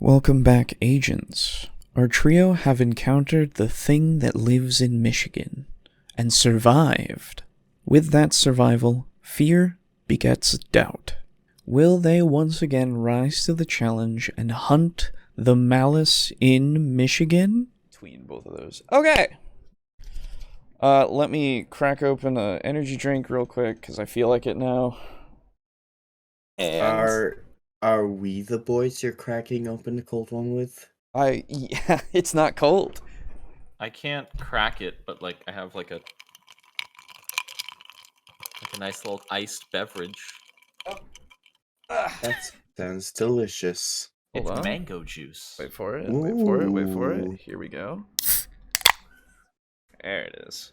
Welcome back, agents. Our trio have encountered the thing that lives in Michigan, and survived. With that survival, fear begets doubt. Will they once again rise to the challenge and hunt the Malice in Michigan? Between both of those. Okay! Let me crack open an energy drink real quick, because I feel like it now. And... Are we the boys you're cracking open the cold one with? Yeah, it's not cold. I can't crack it, but I have a nice little iced beverage. That sounds delicious. It's mango juice. Wait for it, Ooh. wait for it. Here we go. There it is.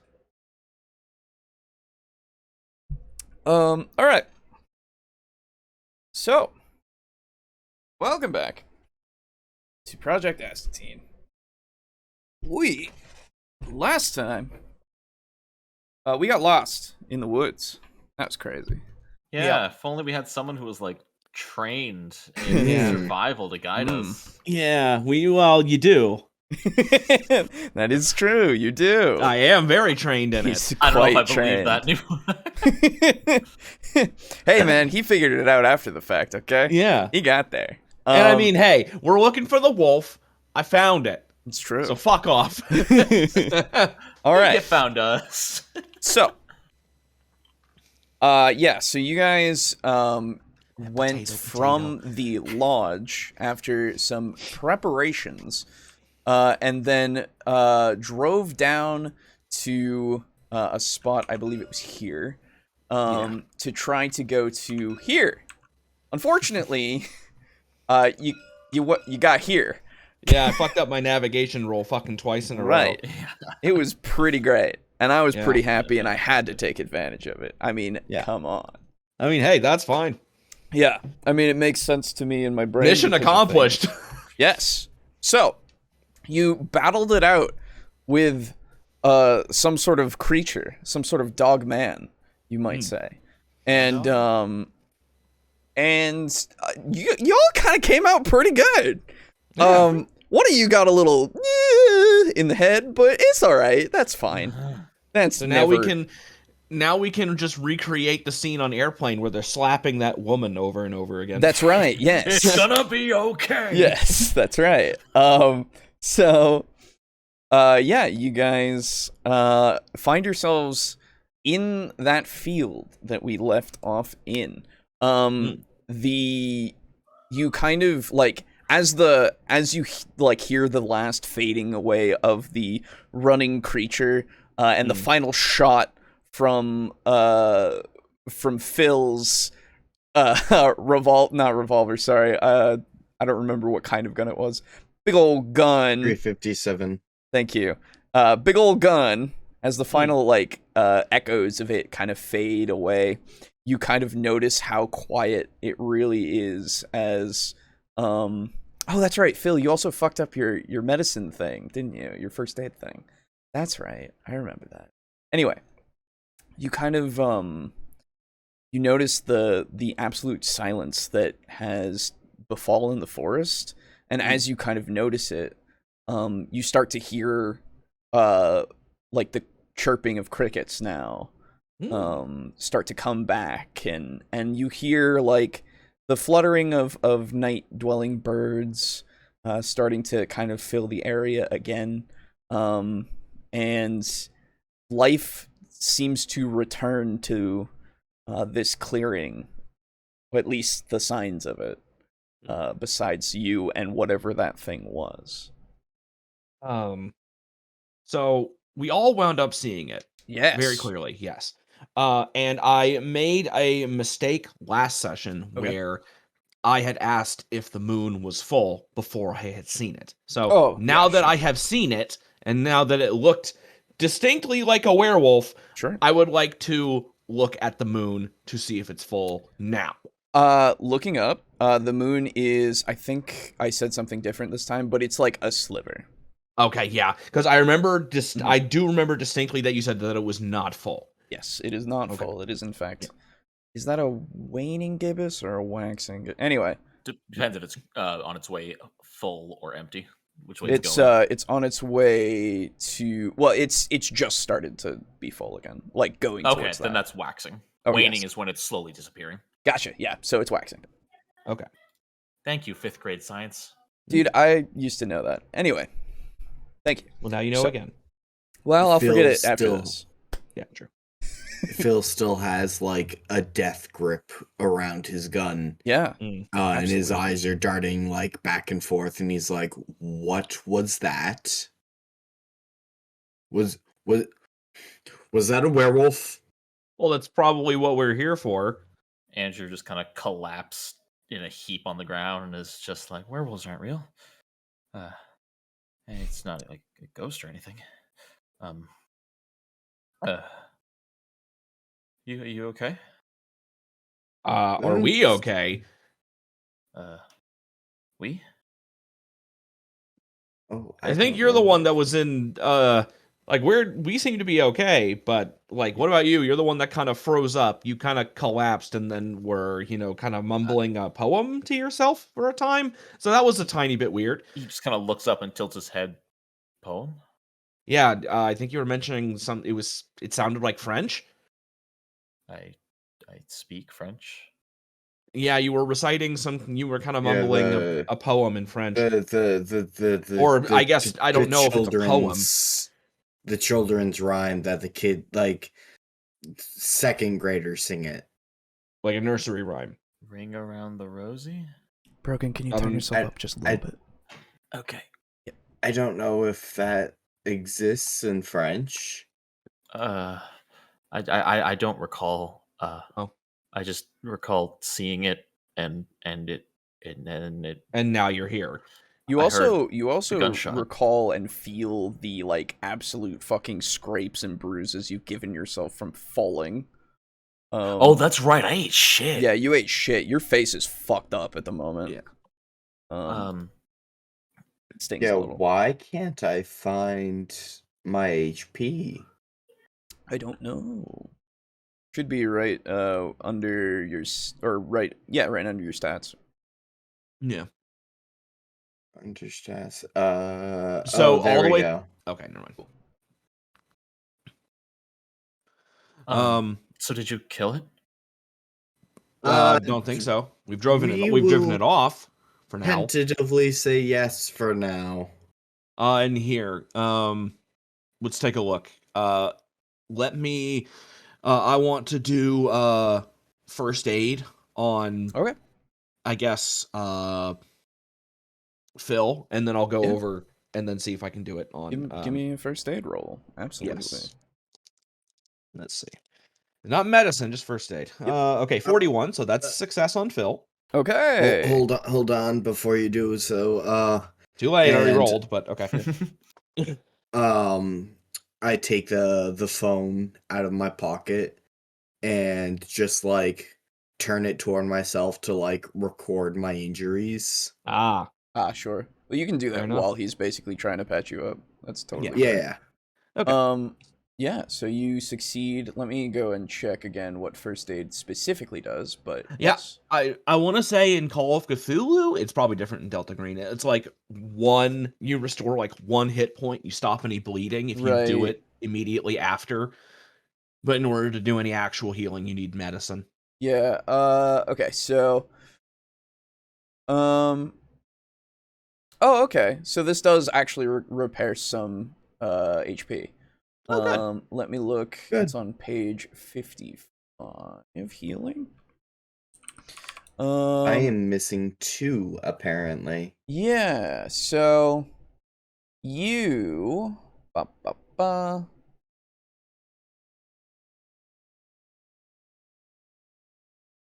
Alright. So, welcome back to Project Astatine. Last time, we got lost in the woods. That was crazy. Yeah, if only we had someone who was trained in survival to guide us. Yeah, you do. That is true, you do. I am very trained in it. I don't know if I believe that anymore. Hey man, he figured it out after the fact, okay? Yeah. He got there. And I mean, hey, we're looking for the wolf. I found it. It's true. So fuck off. All right. You found us. So, so you guys went from the lodge after some preparations, and then drove down to a spot, I believe it was here, to try to go to here. Unfortunately, you got here. Yeah, I fucked up my navigation roll fucking twice in a row. Right. It was pretty great. And I was pretty happy, and I had to take advantage of it. I mean, come on. I mean, hey, that's fine. Yeah. I mean, it makes sense to me in my brain. Mission accomplished. Yes. So, you battled it out with some sort of creature, some sort of dog man, you might say. And y'all kind of came out pretty good. Yeah. One of you got a little in the head, but it's all right. That's fine. That's so now we can just recreate the scene on Airplane where they're slapping that woman over and over again. That's right. Yes. It's gonna be okay. Yes, that's right. You guys find yourselves in that field that we left off in. You kind of as you hear the last fading away of the running creature, and the final shot from Phil's not revolver, sorry, I don't remember what kind of gun it was. Big old gun. 357. Thank you. Big old gun, as the final echoes of it kind of fade away, you kind of notice how quiet it really is as oh, that's right, Phil, you also fucked up your medicine thing, didn't you? Your first aid thing. That's right. I remember that. Anyway, you kind of you notice the absolute silence that has befallen the forest, and as you kind of notice it, you start to hear the chirping of crickets now start to come back, and you hear the fluttering of night-dwelling birds starting to kind of fill the area again, and life seems to return to this clearing, or at least the signs of it, besides you and whatever that thing was. So we all wound up seeing it. Yes. Very clearly, yes. And I made a mistake last session where I had asked if the moon was full before I had seen it. So now that I have seen it, and now that it looked distinctly like a werewolf, I would like to look at the moon to see if it's full now. Looking up, the moon is, I think I said something different this time, but it's like a sliver. Okay, yeah, because I remember I do remember distinctly that you said that it was not full. Yes, it is not full. It is, in fact... Is that a waning gibbous or a waxing gibbous? Anyway. Depends if it's on its way full or empty. Which way it's going? It's on its way to. Well, it's just started to be full again, like going towards that. Then that's waxing. Oh, Waning is when it's slowly disappearing. Gotcha. Yeah, so it's waxing. Okay. Thank you, 5th grade science. Dude, I used to know that. Anyway, thank you. Well, now you know again. Well, I'll Phil forget it after still- this. Yeah, true. Phil still has like a death grip around his gun. Yeah. And his Absolutely. eyes are darting like back and forth, and he's like, "What was that? Was that a werewolf?" Well, that's probably what we're here for. Andrew just kind of collapsed in a heap on the ground and is just like, werewolves aren't real. It's not like a ghost or anything. You okay? Are we okay? We? Oh, I think you're the one that was in like we seem to be okay, but like what about you? You're the one that kind of froze up. You kind of collapsed and then were, kind of mumbling a poem to yourself for a time. So that was a tiny bit weird. He just kind of looks up and tilts his head. Poem? Yeah, I think you were mentioning it sounded like French. I speak French. Yeah, you were reciting you were kind of mumbling a poem in French. I guess I don't know if it's a poem. The children's rhyme that the kid, like, 2nd graders sing it. Like a nursery rhyme. Ring around the rosy? Brogan, can you turn yourself up just a little bit? Okay. I don't know if that exists in French. I don't recall. I just recall seeing it and now you're here. You also gunshot. recall and feel the like absolute fucking scrapes and bruises you've given yourself from falling. Oh, that's right. I ate shit. Yeah, you ate shit. Your face is fucked up at the moment. Yeah. It stings a little. Why can't I find my HP? I don't know. Should be right under your right under your stats. Yeah. Under stats. So there all the we way. go. Okay, never mind. So did you kill it? I don't think so. We've driven it off for now. Tentatively say yes for now. And here, let's take a look. Let me. I want to do first aid on. Okay. I guess Phil, and then I'll go over and then see if I can do it on. Give me a first aid roll. Absolutely. Yes. Let's see. Not medicine, just first aid. Okay, 41. So that's success on Phil. Okay. Hold on before you do so. Too late. I already rolled, but okay. I take the phone out of my pocket and just like turn it toward myself to like record my injuries. Sure. Well, you can do that while he's basically trying to patch you up. That's totally yeah. Okay. Yeah, so you succeed. Let me go and check again what first aid specifically does, but yes. I want to say in Call of Cthulhu, it's probably different in Delta Green. It's like you restore like 1 hit point, you stop any bleeding if you do it immediately after. But in order to do any actual healing, you need medicine. Yeah, okay, so oh, okay. So this does actually repair some HP. Okay. Let me look. Good. It's on page 55. Healing. I am missing 2 apparently. Yeah. So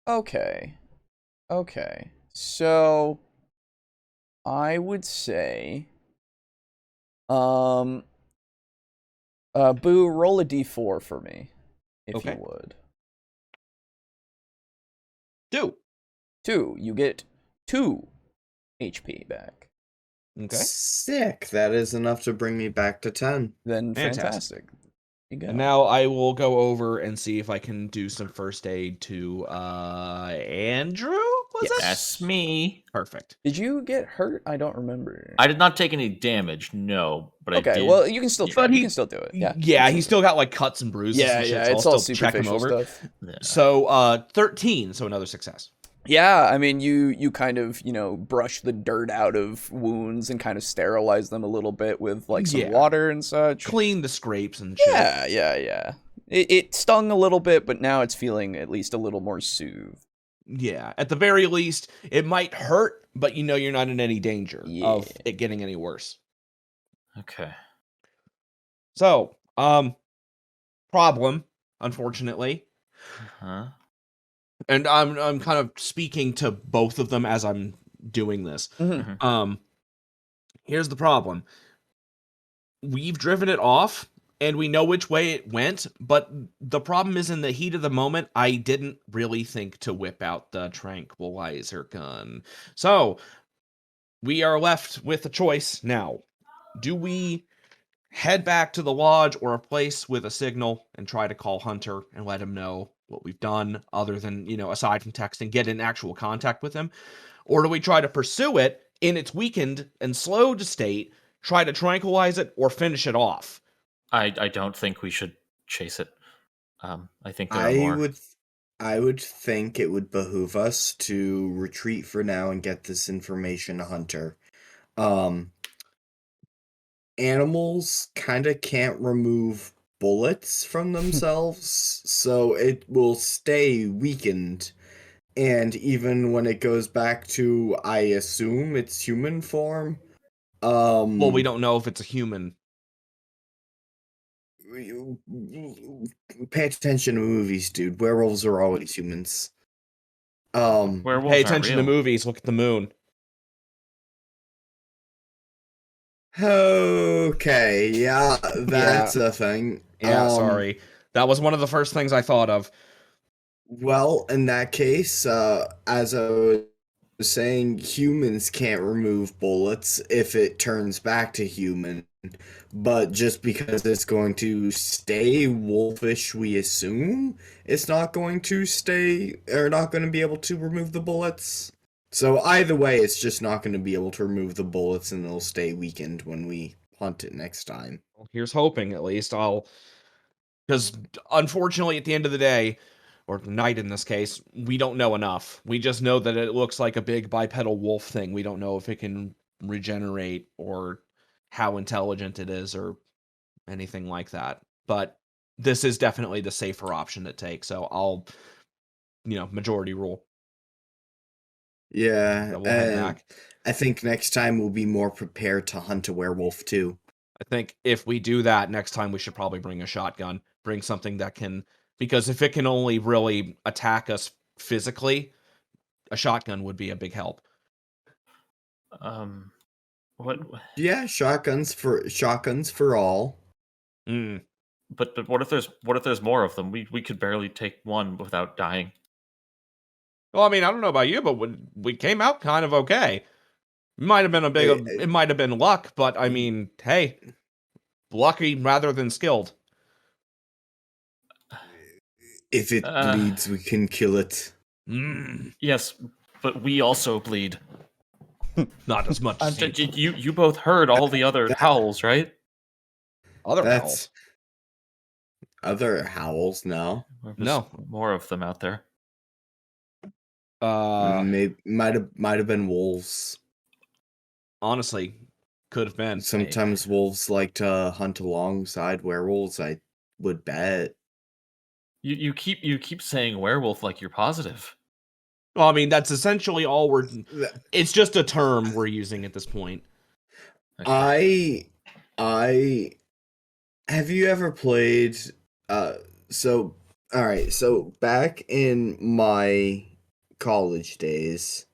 Okay. So I would say Boo, roll a d4 for me, if you would. 2. You get 2 HP back. Okay. Sick. That is enough to bring me back to 10. Then fantastic. You go. And now I will go over and see if I can do some first aid to Andrew. was it? That's me. Perfect. Did you get hurt? I don't remember. I did not take any damage, no, but I Okay, did. well, you can still try. But You can still do it. Yeah. Yeah, he's still got like cuts and bruises Yeah, and shit, yeah, so it's I'll all still check him superficial over. stuff. Yeah. So 13, so another success. Yeah, I mean, you kind of, brush the dirt out of wounds and kind of sterilize them a little bit with, like, some water and such. Clean the scrapes and shit. Yeah. It stung a little bit, but now it's feeling at least a little more soothed. Yeah, at the very least, it might hurt, but you're not in any danger of it getting any worse. Okay. So, problem, unfortunately. Huh? And I'm kind of speaking to both of them as I'm doing this. Mm-hmm. Here's the problem. We've driven it off, and we know which way it went, but the problem is in the heat of the moment, I didn't really think to whip out the tranquilizer gun. So, we are left with a choice now. Do we head back to the lodge or a place with a signal and try to call Hunter and let him know what we've done, other than, aside from texting, get in actual contact with him? Or do we try to pursue it in its weakened and slowed state, try to tranquilize it, or finish it off? I don't think we should chase it. I think there are more. I would think it would behoove us to retreat for now and get this information to Hunter. Animals kind of can't remove bullets from themselves, so it will stay weakened. And even when it goes back to, I assume, its human form, Well, we don't know if it's a human. Pay attention to movies, dude. Werewolves are always humans. Werewolves Pay attention to aren't real. movies. Look at the moon. Okay, yeah, that's a thing. Yeah, sorry. That was one of the first things I thought of. Well, in that case, as I was saying, humans can't remove bullets if it turns back to human. But just because it's going to stay wolfish, we assume it's not going to stay, or not going to be able to remove the bullets. So either way, it's just not going to be able to remove the bullets, and it'll stay weakened when we hunt it next time. Well, here's hoping, at least. Because unfortunately, at the end of the day, or the night in this case, we don't know enough. We just know that it looks like a big bipedal wolf thing. We don't know if it can regenerate or how intelligent it is or anything like that. But this is definitely the safer option to take. So I'll, majority rule. Yeah, We'll head back. I think next time we'll be more prepared to hunt a werewolf too. I think if we do that next time, we should probably bring a shotgun. Bring something that can, because if it can only really attack us physically, a shotgun would be a big help. What? Yeah, shotguns for all. But what if there's more of them? We could barely take one without dying. Well, I mean, I don't know about you, but we came out kind of okay. It might have been luck, but I mean, hey, lucky rather than skilled. If it bleeds, we can kill it. Yes, but we also bleed. Not as much as you both heard all the other howls, right? Howls? Other howls, no. No. More of them out there. Maybe might have been wolves. Honestly, could have been. Sometimes wolves like to hunt alongside werewolves, I would bet. You keep saying werewolf like you're positive. Well, I mean, that's essentially all it's just a term we're using at this point. Okay. I have you ever played so back in my college days,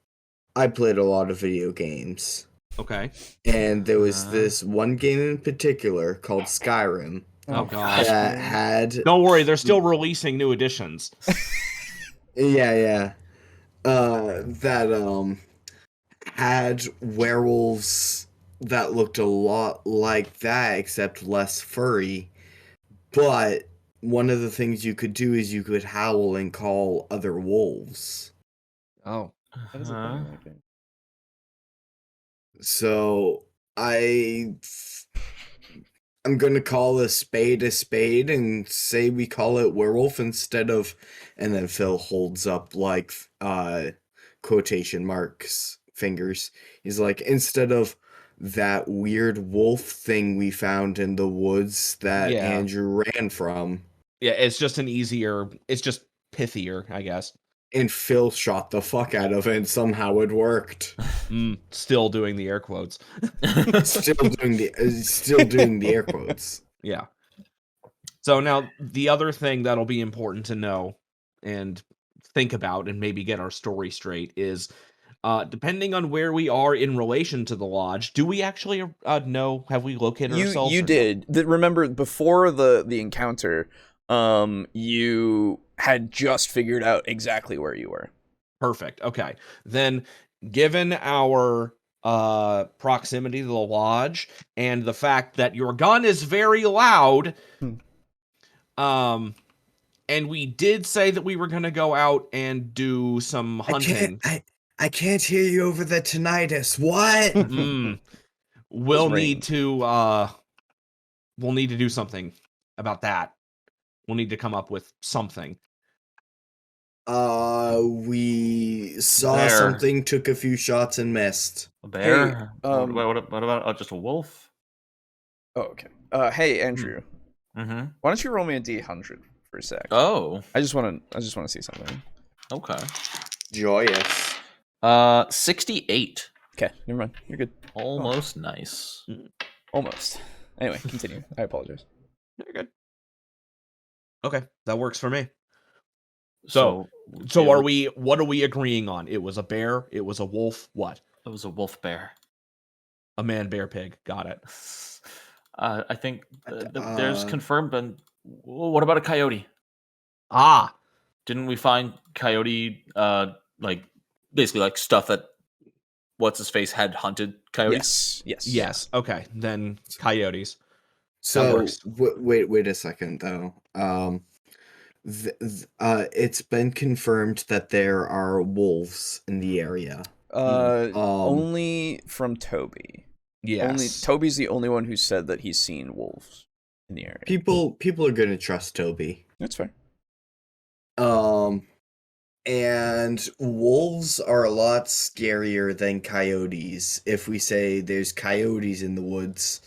I played a lot of video games. Okay. And there was this one game in particular called Skyrim. Oh gosh. That had... Don't worry, they're still releasing new editions. Yeah. That had werewolves that looked a lot like that, except less furry. But one of the things you could do is you could howl and call other wolves. Oh. That is a thing, I think. So I'm gonna call a spade and say we call it werewolf instead of, and then Phil holds up like quotation marks fingers. He's like, instead of that weird wolf thing we found in the woods that Andrew ran from. Yeah, it's just it's just pithier, I guess. And Phil shot the fuck out of it, and somehow it worked. Still doing the air quotes. still doing the air quotes. Yeah. So now the other thing that'll be important to know and think about and maybe get our story straight is, depending on where we are in relation to the lodge, do we actually know? Have we located ourselves? You did. Remember, before the encounter, you had just figured out exactly where you were. Perfect. Okay. Then, given our proximity to the lodge and the fact that your gun is very loud, and we did say that we were going to go out and do some hunting. I can't hear you over the tinnitus. What? We'll need to do something about that. We'll need to come up with something. We saw something, took a few shots, and missed. A bear? Hey, what about just a wolf? Oh, okay. Hey, Andrew. Mm-hmm. Why don't you roll me a D100 for a sec? Oh. I just want to see something. Okay. Joyous. 68. Okay, never mind. You're good. Almost nice. Almost. Anyway, continue. I apologize. You're good. Okay, that works for me. So what are we agreeing on? It was a bear, it was a wolf, what? It was a wolf bear. A man bear pig. Got it. I think there's confirmed, but what about a coyote? Didn't we find coyote basically like stuff that what's his face had hunted coyotes? Yes. Okay, then coyotes. So wait a second though. It's been confirmed that there are wolves in the area. Only from Toby. Yes. Toby's the only one who said that he's seen wolves in the area. People are gonna trust Toby. That's fair. And wolves are a lot scarier than coyotes. If we say there's coyotes in the woods,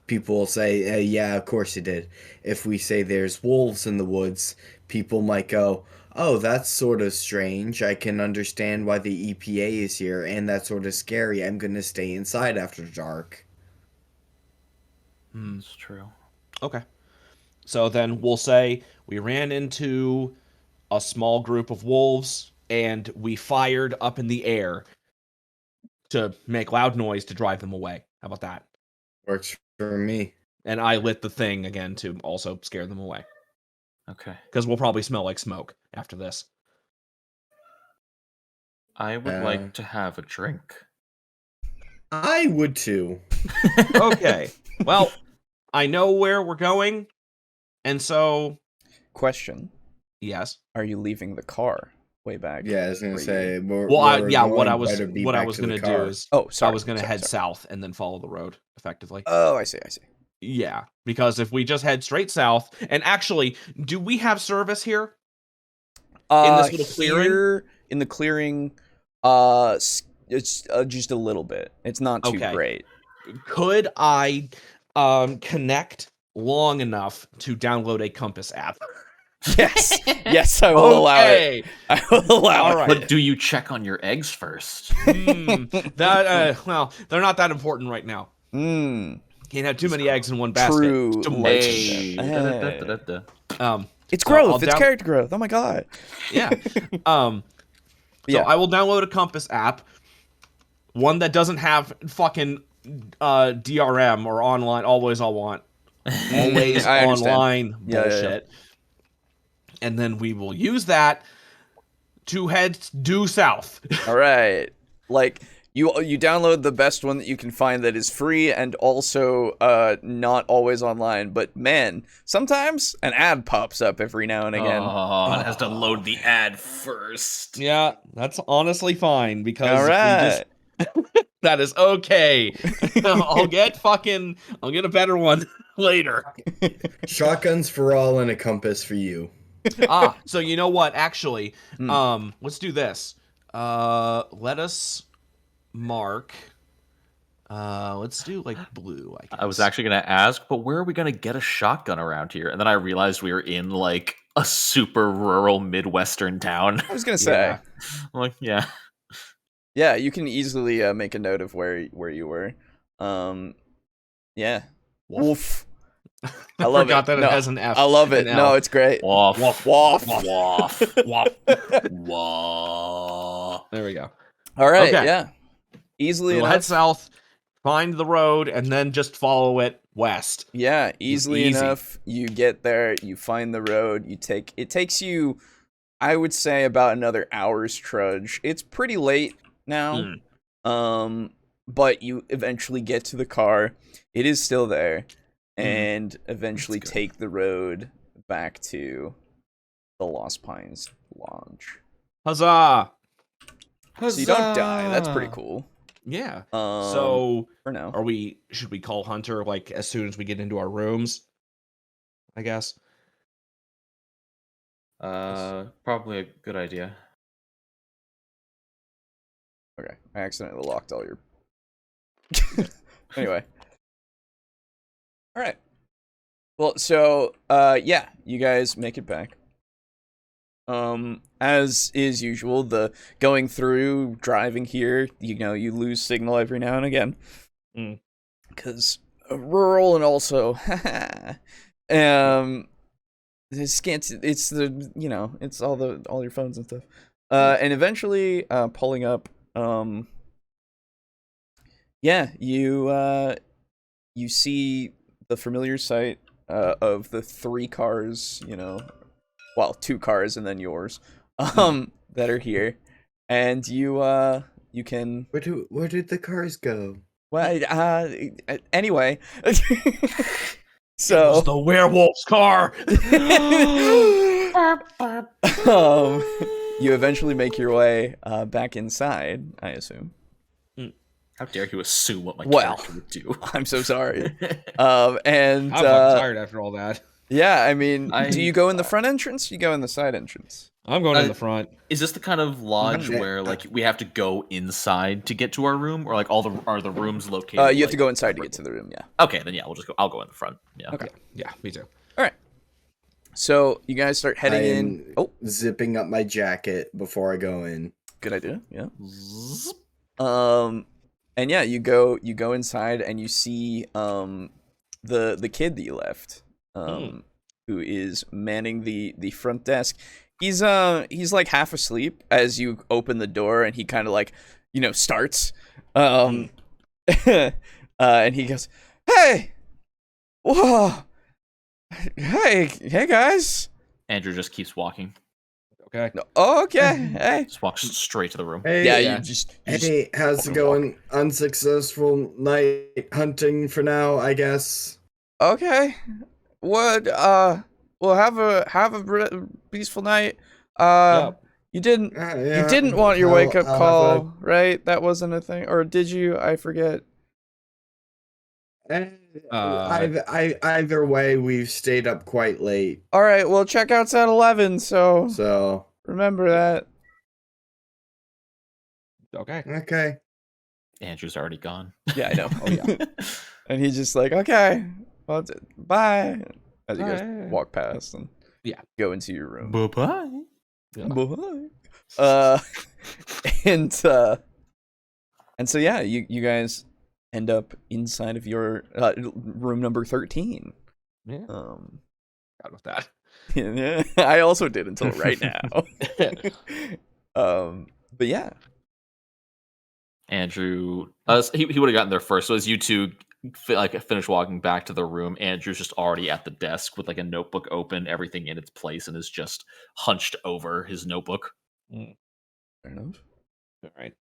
people will say, yeah, of course you did. If we say there's wolves in the woods, people might go, oh, that's sort of strange. I can understand why the EPA is here, and that's sort of scary. I'm going to stay inside after dark. It's true. Okay. So then we'll say we ran into a small group of wolves, and we fired up in the air to make loud noise to drive them away. How about that? Works for me. And I lit the thing again to also scare them away. Okay. Because we'll probably smell like smoke after this. I would like to have a drink. I would too. Okay. Well, I know where we're going, and so... Question. Yes. Are you leaving the car way back? Yeah, I was gonna say. What I was gonna do is, I was gonna head south and then follow the road effectively. Oh, I see. Yeah, because if we just head straight south, and actually, do we have service here? In this little clearing? Here in the clearing, it's just a little bit. It's not too great. Could I connect long enough to download a compass app? Yes, I will allow it. I will allow it. Right. But do you check on your eggs first? Well, they're not that important right now. Can't have too many eggs in one basket. True. It's growth. It's character growth. Oh my god. Yeah. So I will download a compass app, one that doesn't have fucking DRM or online. Always online bullshit. And then we will use that to head due south. All right. Like, You download the best one that you can find that is free and also not always online. But man, sometimes an ad pops up every now and again. Oh, it has to load the ad first. Yeah, that's honestly fine because All right. that is okay. I'll get a better one later. Shotguns for all and a compass for you. So you know what? Actually, let's do this. Let us mark. Let's do like blue. I guess. I was actually going to ask, but where are we going to get a shotgun around here? And then I realized we were in like a super rural Midwestern town. I was gonna say, I'm like, yeah. Yeah, you can easily make a note of where you were. Yeah. Wolf. I love forgot it. that it has an F. I love it. No, it's great. Waff. Waff. Waff. Waff. There we go. All right. Okay. Yeah. Easily We'll enough. head south, find the road, and then just follow it west. Yeah, easily Easy. enough. You get there, you find the road, it takes you, I would say, about another hour's trudge. It's pretty late now. But you eventually get to the car. It is still there. And eventually take the road back to the Lost Pines Lodge. Huzzah! So you don't die. That's pretty cool. Yeah. So So for now. should we call Hunter like as soon as we get into our rooms? I guess. Probably a good idea. Okay, I accidentally locked all your. Anyway. All right. Well, so yeah, you guys make it back. As is usual, the going through driving here, you lose signal every now and again, because rural and also, it's it's all your phones and stuff, and eventually, pulling up, yeah, you see the familiar sight of the 3 cars, well, 2 cars and then yours, that are here, and you can. Where did the cars go? Well, anyway, So the werewolf's car. You eventually make your way back inside, I assume. How dare you assume what my character would do? I'm so sorry. And I'm tired after all that. Yeah, I mean, do you go in the front entrance? Or you go in the side entrance? I'm going in the front. Is this the kind of lodge where like we have to go inside to get to our room, or like are the rooms located? You have to go inside to get to the room. Yeah. Okay, then yeah, I'll go in the front. Yeah. Okay. Yeah, me too. All right. So you guys start heading in. Oh, zipping up my jacket before I go in. Good idea. Yeah. And yeah, you go inside and you see the kid that you left, who is manning the front desk. He's like half asleep as you open the door, and he kind of like starts, and he goes, "Hey, whoa, hey guys." Andrew just keeps walking. Okay. Oh, okay. Hey. Just walks straight to the room. Hey, Yeah, you just how's it going? Unsuccessful night hunting for now, I guess. Okay. What? Well, have a peaceful night. You didn't you didn't want your wake up call, right? That wasn't a thing, or did you? I forget. Either way, we've stayed up quite late. All right. Well, checkout's at 11, So remember that. Okay. Andrew's already gone. Yeah, I know. Oh yeah. And he's just like, okay, well, bye. As you guys walk past and go into your room. Bye-bye. Yeah. Bye. And so yeah, you guys end up inside of your room number 13. Yeah. Out with that. Yeah, I also did until right now. But yeah. Andrew, he would have gotten there first. So as you two finish walking back to the room, Andrew's just already at the desk with like a notebook open, everything in its place, and is just hunched over his notebook. Fair enough. All right.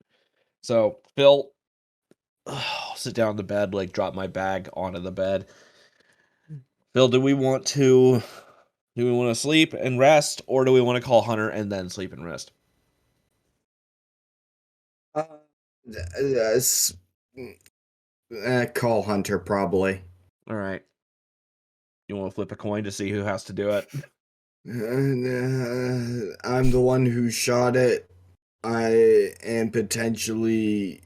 So Phil, sit down on the bed, like drop my bag onto the bed. Phil, do we want to sleep and rest, or do we want to call Hunter and then sleep and rest? Call Hunter probably. All right. You want to flip a coin to see who has to do it? I'm the one who shot it. I am potentially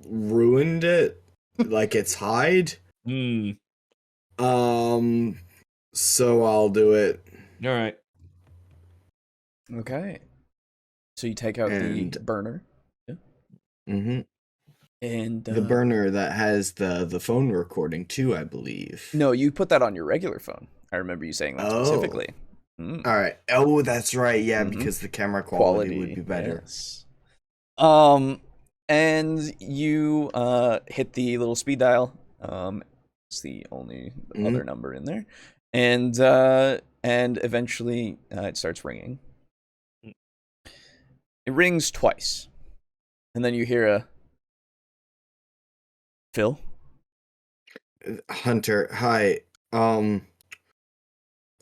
ruined it, like its hide. So I'll do it. All right. Okay. So you take out the burner. Yeah. Mm-hmm. And the burner that has the phone recording too, I believe. No, you put that on your regular phone. I remember you saying that specifically. All right. Oh, that's right. Yeah, because the camera quality would be better. Yes. And you hit the little speed dial. It's the only other number in there, and eventually it starts ringing. It rings twice, and then you hear a Phil. Hunter, hi.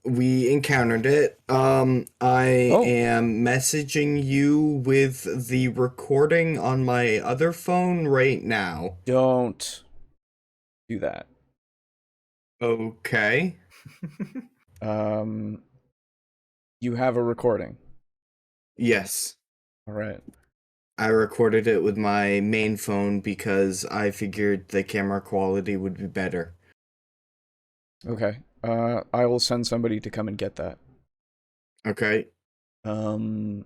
We encountered it. I am messaging you with the recording on my other phone right now. Don't do that. Okay. You have a recording. Yes. All right. I recorded it with my main phone because I figured the camera quality would be better. Okay. I will send somebody to come and get that. Okay. Let him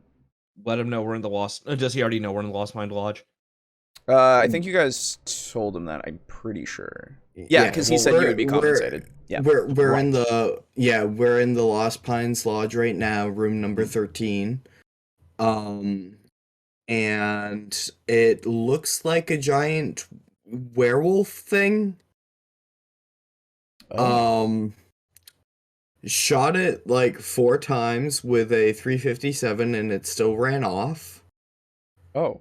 know we're in the Lost. Does he already know we're in the Lost Mine Lodge? I think you guys told him that. I'm pretty sure. Yeah, because he said you would be compensated. Yeah, we're in the Lost Pines Lodge right now, room number 13. And it looks like a giant werewolf thing. Shot it like 4 times with a 357 and it still ran off. Oh,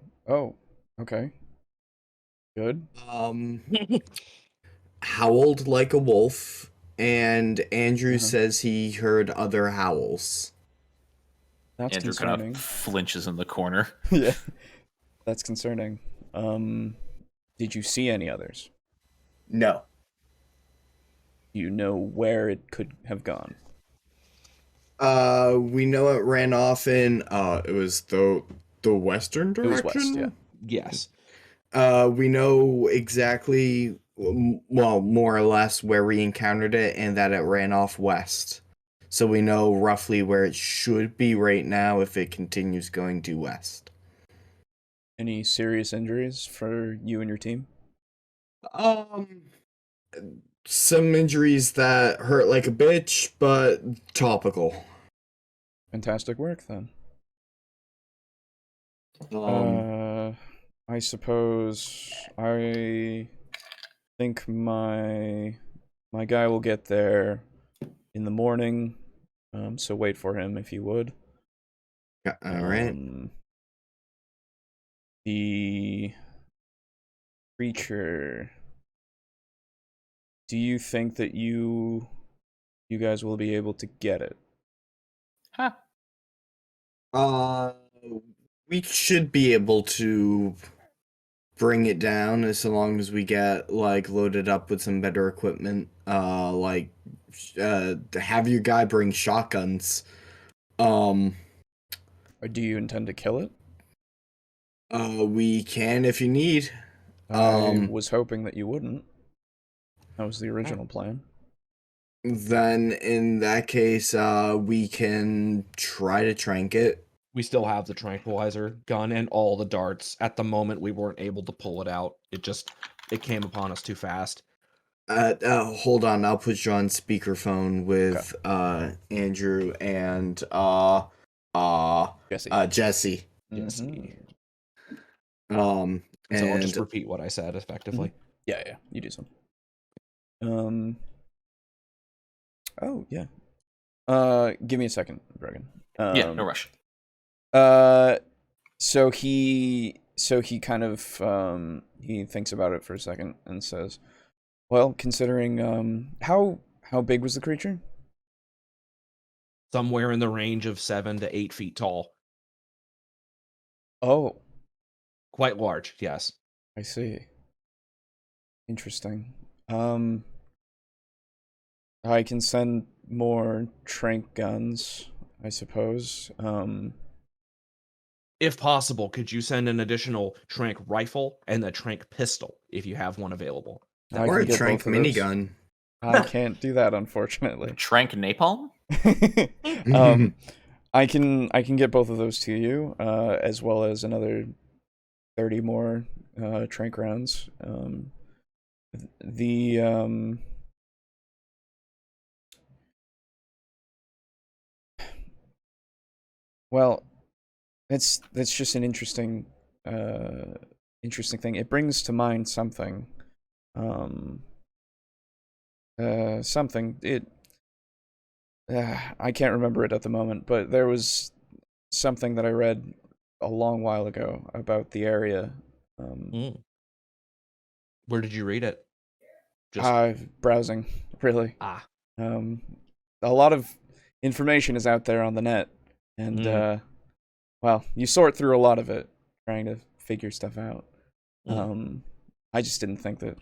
okay. Good. Howled like a wolf, and Andrew says he heard other howls. That's Andrew concerning. kind of flinches in the corner. Yeah, that's concerning. Did you see any others? No. Do you know where it could have gone? We know it ran off in it was the western direction. It was west, yeah. Yes. We know exactly, well, more or less where we encountered it, and that it ran off west. So we know roughly where it should be right now if it continues going due west. Any serious injuries for you and your team? Some injuries that hurt like a bitch, but topical. Fantastic work, then. I suppose I think my guy will get there in the morning. So wait for him if you would. All right. The creature. Do you think that you guys will be able to get it? Huh. We should be able to bring it down as long as we get like loaded up with some better equipment. Have your guy bring shotguns. Or do you intend to kill it? We can if you need. I was hoping that you wouldn't. That was the original plan. Then in that case, we can try to trank it. We still have the tranquilizer gun and all the darts. At the moment, we weren't able to pull it out. It came upon us too fast. Hold on, I'll put you on speakerphone with Andrew and Jesse. Jesse. And so I'll just repeat what I said effectively. Yeah, you do so. Oh yeah. Give me a second, Brogan. Yeah, no rush. So he so he kind of he thinks about it for a second and says, "Well, considering how big was the creature?" Somewhere in the range of 7 to 8 feet tall. Oh, quite large. Yes, I see. Interesting. I can send more trank guns, I suppose. If possible, could you send an additional trank rifle and a trank pistol if you have one available? Or a trank minigun. I can't do that, unfortunately. Trank napalm? I can get both of those to you, as well as another 30 more trank rounds. Well, that's just an interesting thing. It brings to mind something. Something. I can't remember it at the moment, but there was something that I read a long while ago about the area. Where did you read it? Browsing, really. A lot of information is out there on the net, and well, you sort through a lot of it trying to figure stuff out. I just didn't think that.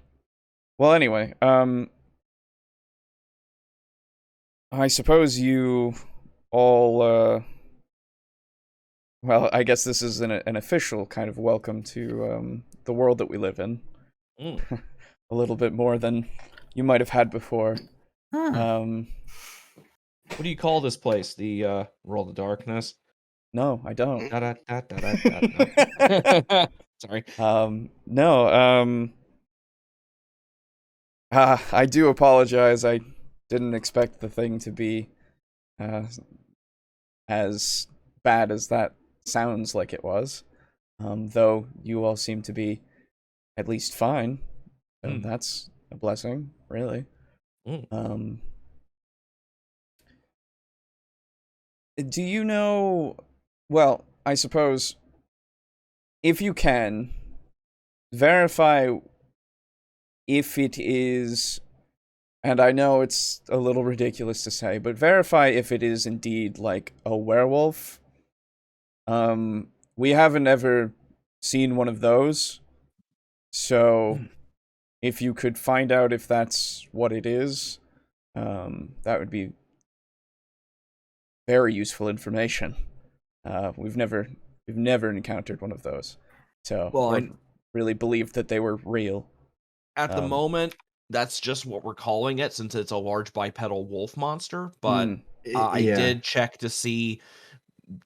Well, anyway, I suppose you all, well, I guess this is an official kind of welcome to the world that we live in. A little bit more than you might have had before. What do you call this place? The World of Darkness? No, I don't. Sorry. No, I do apologize. I didn't expect the thing to be as bad as that sounds like it was. Though you all seem to be at least fine. So that's a blessing, really. Do you know... Well, I suppose, if you can, verify if it is... And I know it's a little ridiculous to say, but verify if it is indeed, like, a werewolf. We haven't ever seen one of those. So, if you could find out if that's what it is, that would be very useful information. We've never encountered one of those. So, I really believed that they were real. At the moment, that's just what we're calling it, since it's a large bipedal wolf monster. But I did check to see,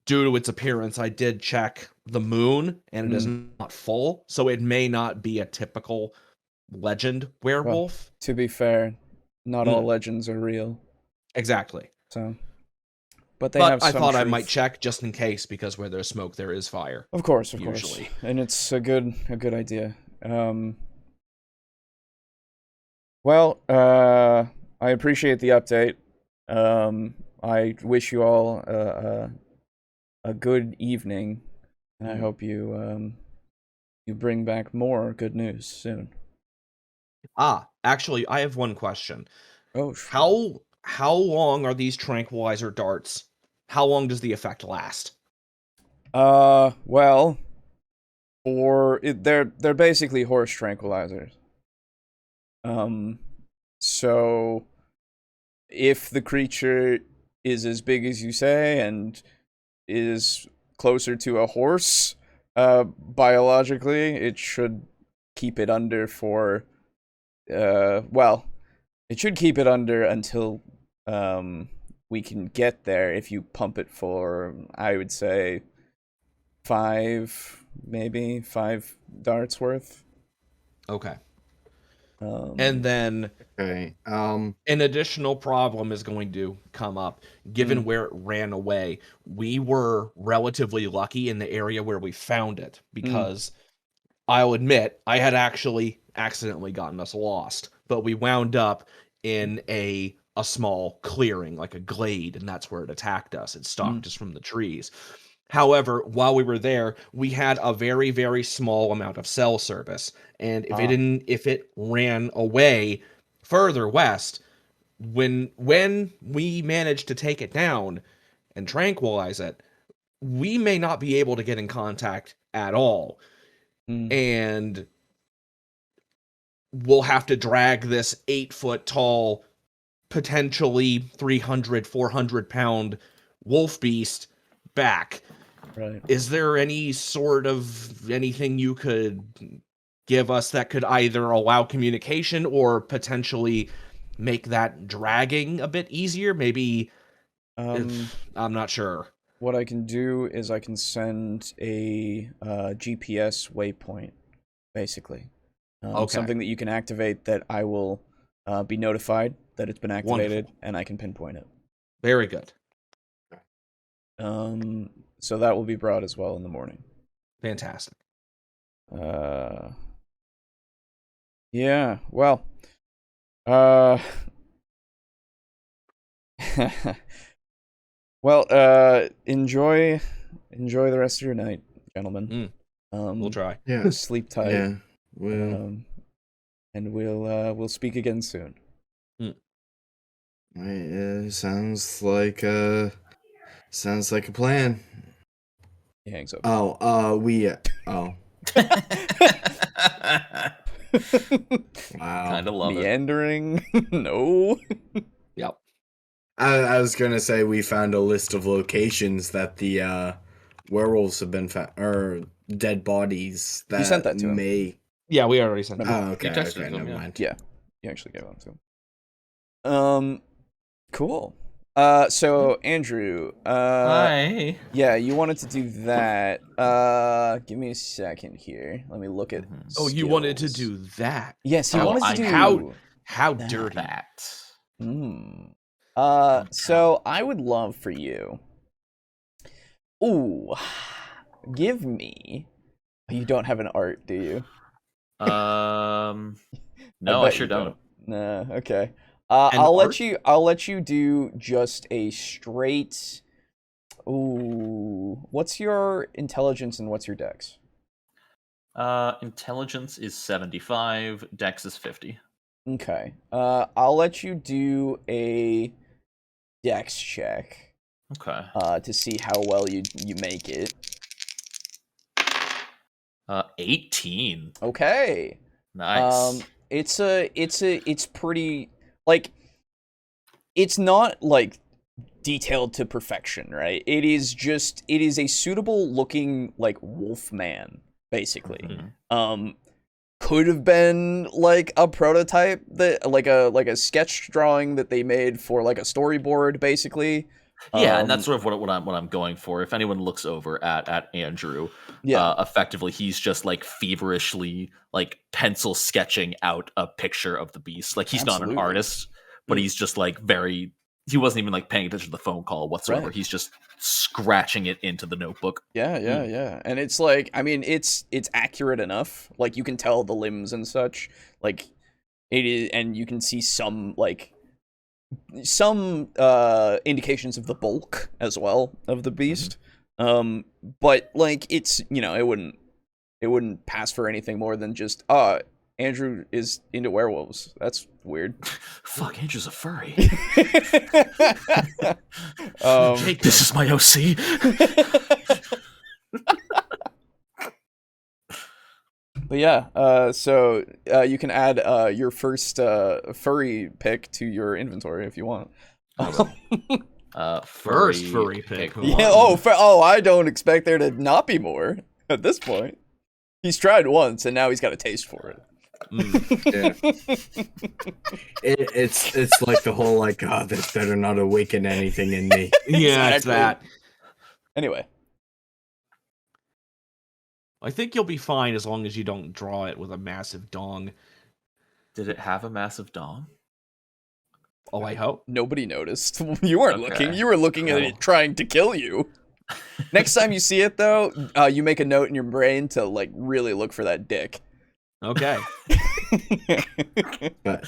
due to its appearance, I did check the moon, and it is not full, so it may not be a typical legend werewolf. Well, to be fair, not all legends are real. Exactly. So, but I thought I might check just in case, because where there's smoke, there is fire. Of course, usually. And it's a good idea. Well, I appreciate the update. I wish you all a good evening, and I hope you bring back more good news soon. Actually, I have one question. Oh, sure. How long are these tranquilizer darts? How long does the effect last? Well, they're basically horse tranquilizers. So if the creature is as big as you say and is closer to a horse, biologically, it should keep it under for, well, it should keep it under until, we can get there if you pump it for, I would say, 5 darts worth. Okay. And then an additional problem is going to come up. Given where it ran away, we were relatively lucky in the area where we found it, because I'll admit I had actually accidentally gotten us lost, but we wound up in a small clearing, like a glade, and that's where it attacked us. It stalked us from the trees. However, while we were there, we had a very, very small amount of cell service. And if it ran away further west, when we managed to take it down and tranquilize it, we may not be able to get in contact at all. And we'll have to drag this 8-foot tall, potentially 300, 400 pound wolf beast back. Right. Is there any sort of anything you could give us that could either allow communication or potentially make that dragging a bit easier? Maybe, I'm not sure. What I can do is I can send a GPS waypoint, basically. Something that you can activate that I will be notified that it's been activated. Wonderful. And I can pinpoint it. Very good. So that will be brought as well in the morning. Fantastic. Yeah, well, well, enjoy the rest of your night, gentlemen. We'll try. Yeah. Sleep tight. Yeah. We'll and we'll speak again soon. Sounds like a plan. He hangs up. Oh. Wow. Kind of love Meandering. No. Yep. I was gonna say we found a list of locations that the werewolves have been found, or dead bodies that you sent that to him. Yeah, we already sent it. Oh, okay. Never mind. Yeah, you actually gave them to him. Cool. So Andrew, hi. Yeah, you wanted to do that. Give me a second here. Let me look at. Oh, you wanted to do that? Yes, you wanted to do. How dirty that. So I would love for you. Ooh, give me. You don't have an art, do you? No, I sure don't. Nah, okay. I'll let you do just a straight. Ooh, what's your intelligence and what's your dex? Intelligence is 75, dex is 50. Okay. I'll let you do a dex check. Okay. To see how well you make it. 18. Okay. Nice. It's pretty, like, it's not like detailed to perfection, right? It is a suitable looking like wolf man, basically. Could have been like a prototype that like a sketch drawing that they made for like a storyboard, basically. Yeah, and that's sort of what I'm going for. If anyone looks over at Andrew, effectively he's just like feverishly like pencil sketching out a picture of the beast. Like he's not an artist, but he's just like he wasn't even like paying attention to the phone call whatsoever. Right. He's just scratching it into the notebook. Yeah. And it's like, I mean, it's accurate enough. Like you can tell the limbs and such. Like it is, and you can see some indications of the bulk as well of the beast. But like it's, it wouldn't pass for anything more than just Andrew is into werewolves. That's weird. Fuck, Andrew's a furry. Jake, this is my OC. But yeah, so you can add your first furry pick to your inventory if you want. First furry pick. Yeah. I don't expect there to not be more at this point. He's tried once, and now he's got a taste for it. Yeah. It's like the whole like, this better not awaken anything in me. Yeah, it's that. Anyway. I think you'll be fine as long as you don't draw it with a massive dong. Did it have a massive dong? Oh, I hope. Nobody noticed. You weren't looking. You were looking at it trying to kill you. Next time you see it, though, you make a note in your brain to like really look for that dick. Okay. But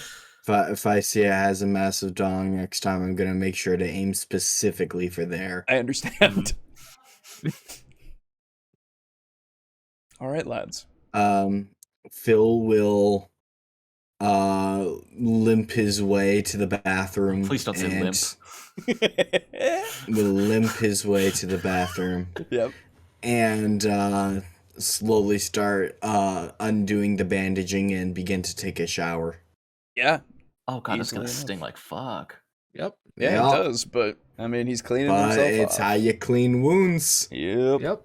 if I see it has a massive dong next time, I'm gonna make sure to aim specifically for there. I understand. All right, lads. Phil will limp his way to the bathroom. Please don't say limp. Will limp his way to the bathroom. Yep. And slowly start undoing the bandaging and begin to take a shower. Yeah. Oh god, it's Easily gonna enough. sting like fuck. Yep. Yeah, Yeah. it does, but I mean, he's cleaning But himself it's off. how you clean wounds. Yep. Yep.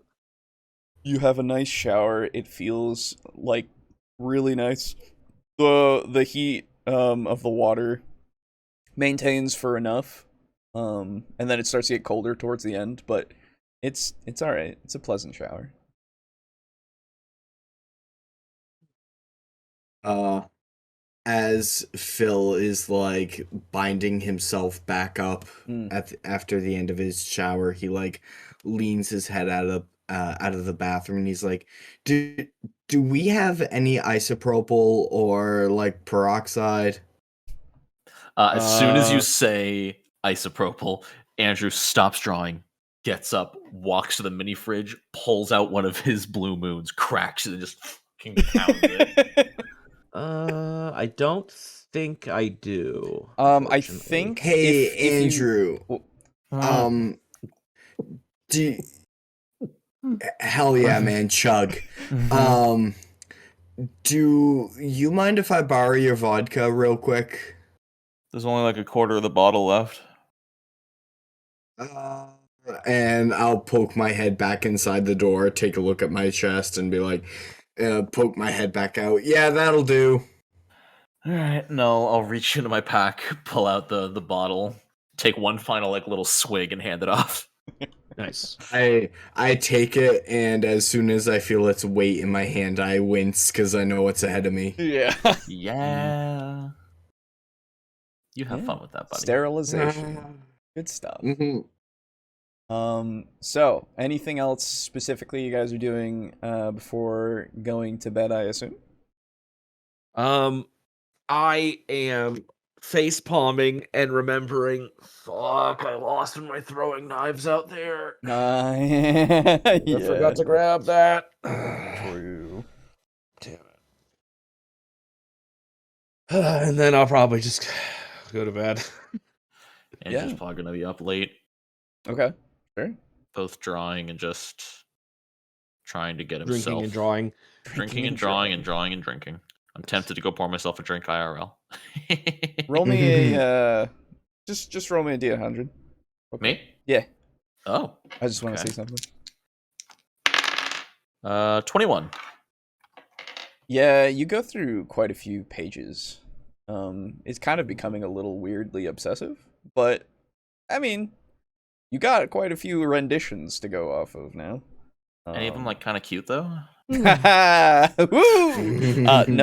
You have a nice shower. It feels like really nice. The heat of the water maintains for enough. And then it starts to get colder towards the end, but it's all right. It's a pleasant shower. As Phil is like binding himself back up after the end of his shower, he like leans his head out of the bathroom and he's like, do we have any isopropyl or like peroxide? As soon as you say isopropyl, Andrew stops drawing, gets up, walks to the mini fridge, pulls out one of his blue moons, cracks it, and just fucking pounds it. I don't think I do. I think. Hey, if Andrew. Do hell yeah, man, chug. Do you mind if I borrow your vodka real quick? There's only like a quarter of the bottle left. And I'll poke my head back inside the door, take a look at my chest, and be like, poke my head back out. Yeah, that'll do. Alright, no, I'll reach into my pack, pull out the bottle, take one final like little swig and hand it off. Nice. I take it, and as soon as I feel its weight in my hand, I wince because I know what's ahead of me. Yeah. Yeah. You have fun with that, buddy. Sterilization. Good stuff. Mm-hmm. So anything else specifically you guys are doing before going to bed, I assume? I am face palming and remembering, fuck, I lost my throwing knives out there. Yeah. I forgot to grab that. True. Damn it. And then I'll probably just go to bed. Andrew's probably gonna be up late, Okay. Sure. both drawing and just trying to get himself Drinking and drawing. drinking and drawing and drawing and drinking. I'm tempted to go pour myself a drink IRL. Roll me a just roll me a D100. Okay. Me? Yeah. Oh. I just want to Okay. say something. 21. Yeah, you go through quite a few pages. It's kind of becoming a little weirdly obsessive, but I mean, you got quite a few renditions to go off of now. Any of them like kind of cute though? Woo! No.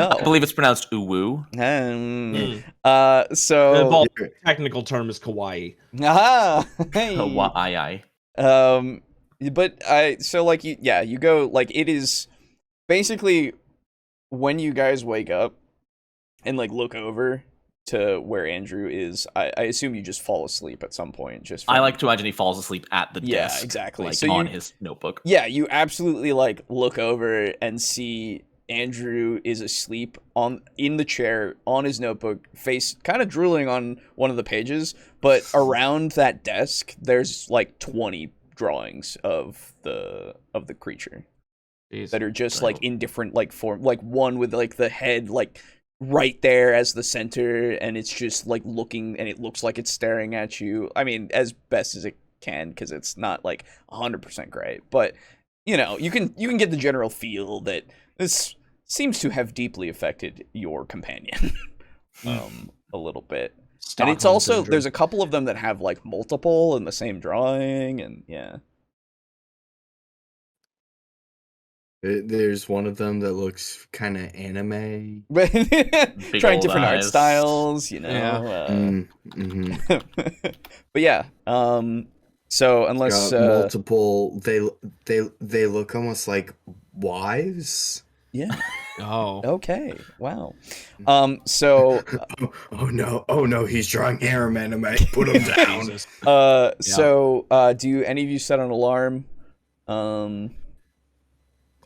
I believe it's pronounced uwu. So The technical term is kawaii. Hey. Kawaii. But you go like it is basically when you guys wake up and like look over to where Andrew is, I assume you just fall asleep at some point. I like to imagine he falls asleep at the desk. Yeah, exactly. Like So on his notebook. Yeah, you absolutely like look over and see Andrew is asleep in the chair on his notebook, face kind of drooling on one of the pages, but around that desk there's like 20 drawings of the creature. Jeez. That are just like in different like form, like one with like the head like right there as the center, and it's just like looking, and it looks like it's staring at you. I mean, as best as it can, because it's not like 100% great, but you know, you can get the general feel that this seems to have deeply affected your companion a little bit. And it's also there's a couple of them that have like multiple in the same drawing, and yeah. There's one of them that looks kind of anime. Trying different art eyes. styles, you know. Yeah. But yeah, so unless Got multiple, they look almost like wives. yeah. Oh. Okay. Wow. So Oh no, he's drawing harem anime. Put him down. so do any of you set an alarm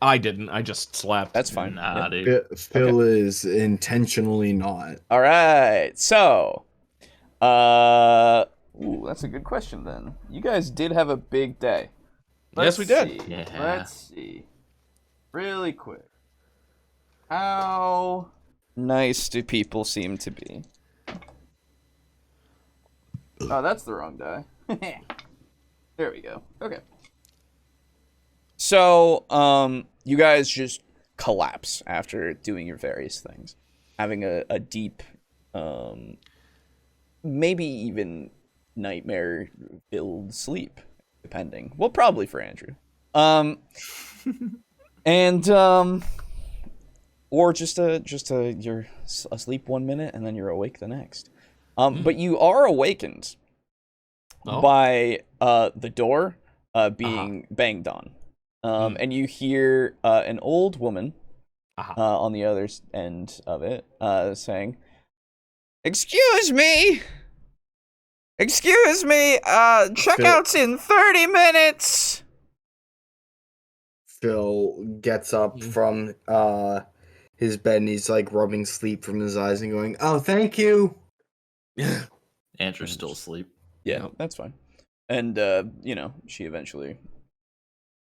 I didn't. I just slept. That's fine. Nah, Yeah. dude. Phil is intentionally not. All right. So, that's a good question then. You guys did have a big day. Yes, we did. See. Yeah. Let's see. Really quick. How nice do people seem to be? Oh, that's the wrong die. There we go. Okay. So, you guys just collapse after doing your various things. Having a deep, maybe even nightmare-filled sleep, depending. Well, probably for Andrew. Or you're asleep 1 minute and then you're awake the next. But you are awakened by the door being banged on. And you hear an old woman on the other end of it saying, "Excuse me! Checkout's in 30 minutes!" Phil gets up from his bed and he's like rubbing sleep from his eyes and going, "Oh, thank you." Andrew's still asleep. Yeah, that's fine. And she eventually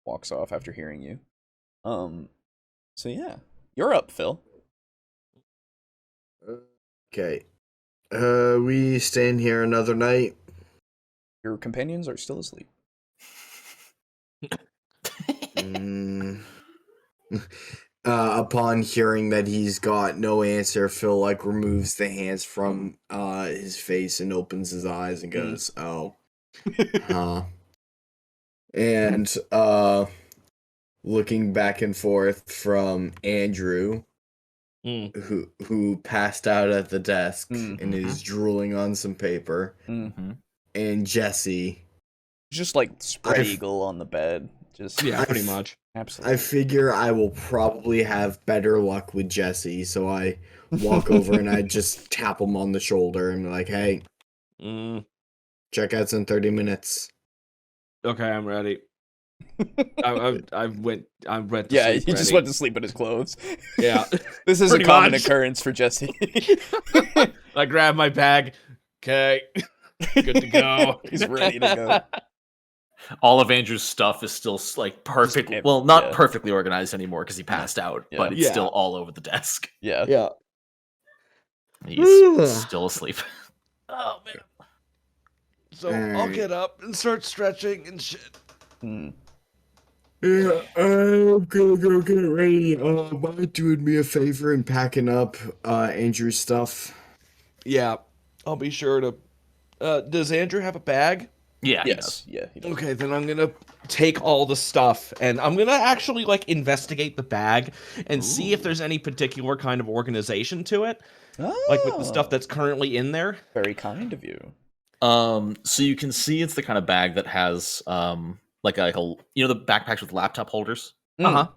walks off after hearing you. So yeah, you're up, Phil. Okay. We staying here another night. Your companions are still asleep. Upon hearing that he's got no answer, Phil like removes the hands from his face and opens his eyes and goes, "Oh, huh." And looking back and forth from Andrew, who passed out at the desk and is drooling on some paper, and Jesse, just like spread eagle on the bed. Just pretty much. Absolutely. I figure I will probably have better luck with Jesse, so I walk over and I just tap him on the shoulder and be like, "Hey, checkout's in 30 minutes." Okay, I'm ready. I went to yeah, sleep he just ready. went to sleep in his clothes. Yeah. This is a common occurrence for Jesse. I grab my bag. Okay. Good to go. He's ready to go. All of Andrew's stuff is still like perfect. Well, not perfectly organized anymore because he passed out, but it's still all over the desk. Yeah. He's still asleep. Oh man. So I'll get up and start stretching and shit. Yeah, I'm gonna go get ready. Mind doing me a favor and packing up Andrew's stuff? Yeah, I'll be sure to. Does Andrew have a bag? Yeah. Yes. Yeah. He does. Okay, then I'm gonna take all the stuff and I'm gonna actually like investigate the bag and see if there's any particular kind of organization to it, like with the stuff that's currently in there. Very kind of you. So you can see it's the kind of bag that has like a the backpacks with laptop holders. Yeah.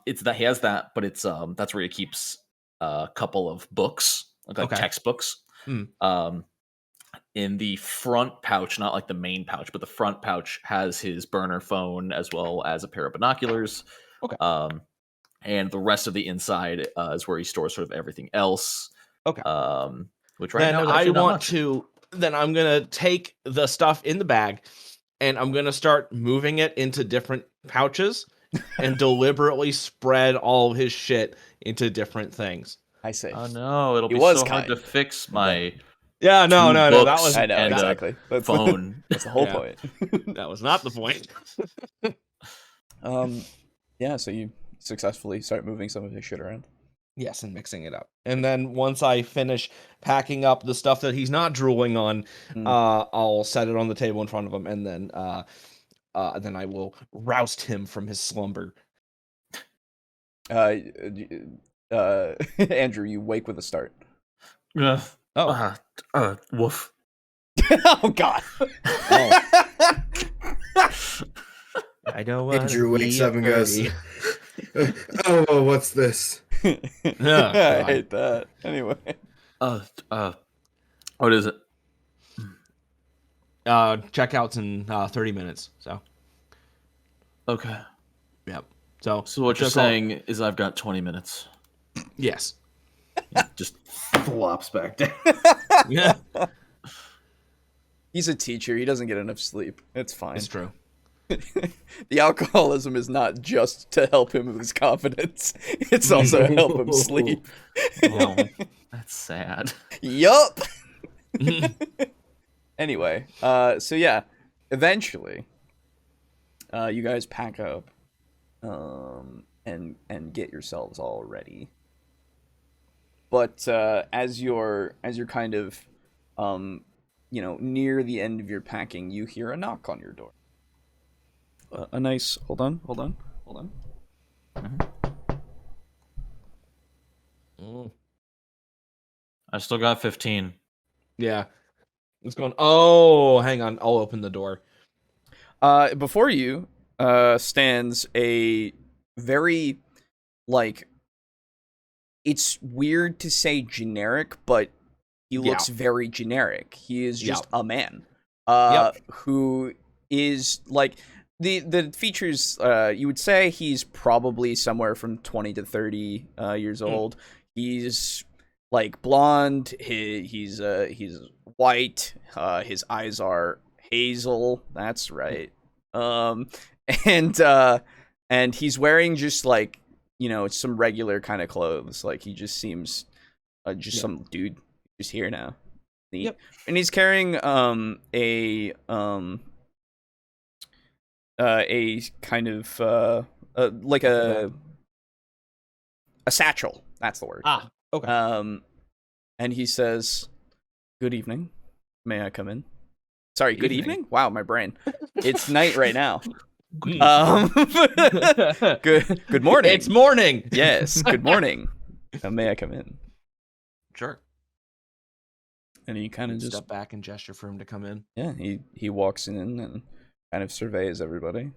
It's that he has that, but it's that's where he keeps a couple of books, like textbooks. In the front pouch, not like the main pouch, but the front pouch has his burner phone as well as a pair of binoculars. Okay. And the rest of the inside is where he stores sort of everything else. Okay. Which right now is then I'm gonna take the stuff in the bag and I'm gonna start moving it into different pouches and deliberately spread all his shit into different things. I say. Oh no, it'll be so hard to fix my. Yeah, no. That was I know exactly. That's phone. That's the whole point. That was not the point. Yeah. So you successfully start moving some of his shit around. Yes, and mixing it up. And then once I finish packing up the stuff that he's not drooling on, I'll set it on the table in front of him, and then I will roust him from his slumber. Andrew, you wake with a start. Woof. Oh God. I know. Andrew wakes up and goes, "Oh, what's this?" I hate that. Anyway. What is it? Checkout's in 30 minutes. So. Okay. Yep. So what you're saying is I've got 20 minutes. Yes. Just flops back down. Yeah. He's a teacher. He doesn't get enough sleep. It's fine. It's true. The alcoholism is not just to help him with his confidence. It's also to help him sleep. Oh, that's sad. Yup. Anyway, so yeah, eventually, you guys pack up, and get yourselves all ready. But as you're kind of, near the end of your packing, you hear a knock on your door. A nice. Hold on. Mm-hmm. I still got 15. Yeah. It's going. Oh, hang on. I'll open the door. Before you stands a very, like, it's weird to say generic, but he looks very generic. He is just a man who is, like, the features, you would say he's probably somewhere from 20 to 30 years old. He's, like, blonde. He's white. His eyes are hazel. That's right. And he's wearing just, like, some regular kind of clothes. Like, he just seems some dude just here now. Neat. And he's carrying a kind of like a satchel. That's the word. Ah, okay. And he says, "Good evening. May I come in?" Sorry, good evening? Wow, my brain. It's night right now. Good morning. It's morning. Yes, good morning. May I come in? Sure. And he kind of just step back and gesture for him to come in. Yeah, he walks in and kind of surveys everybody.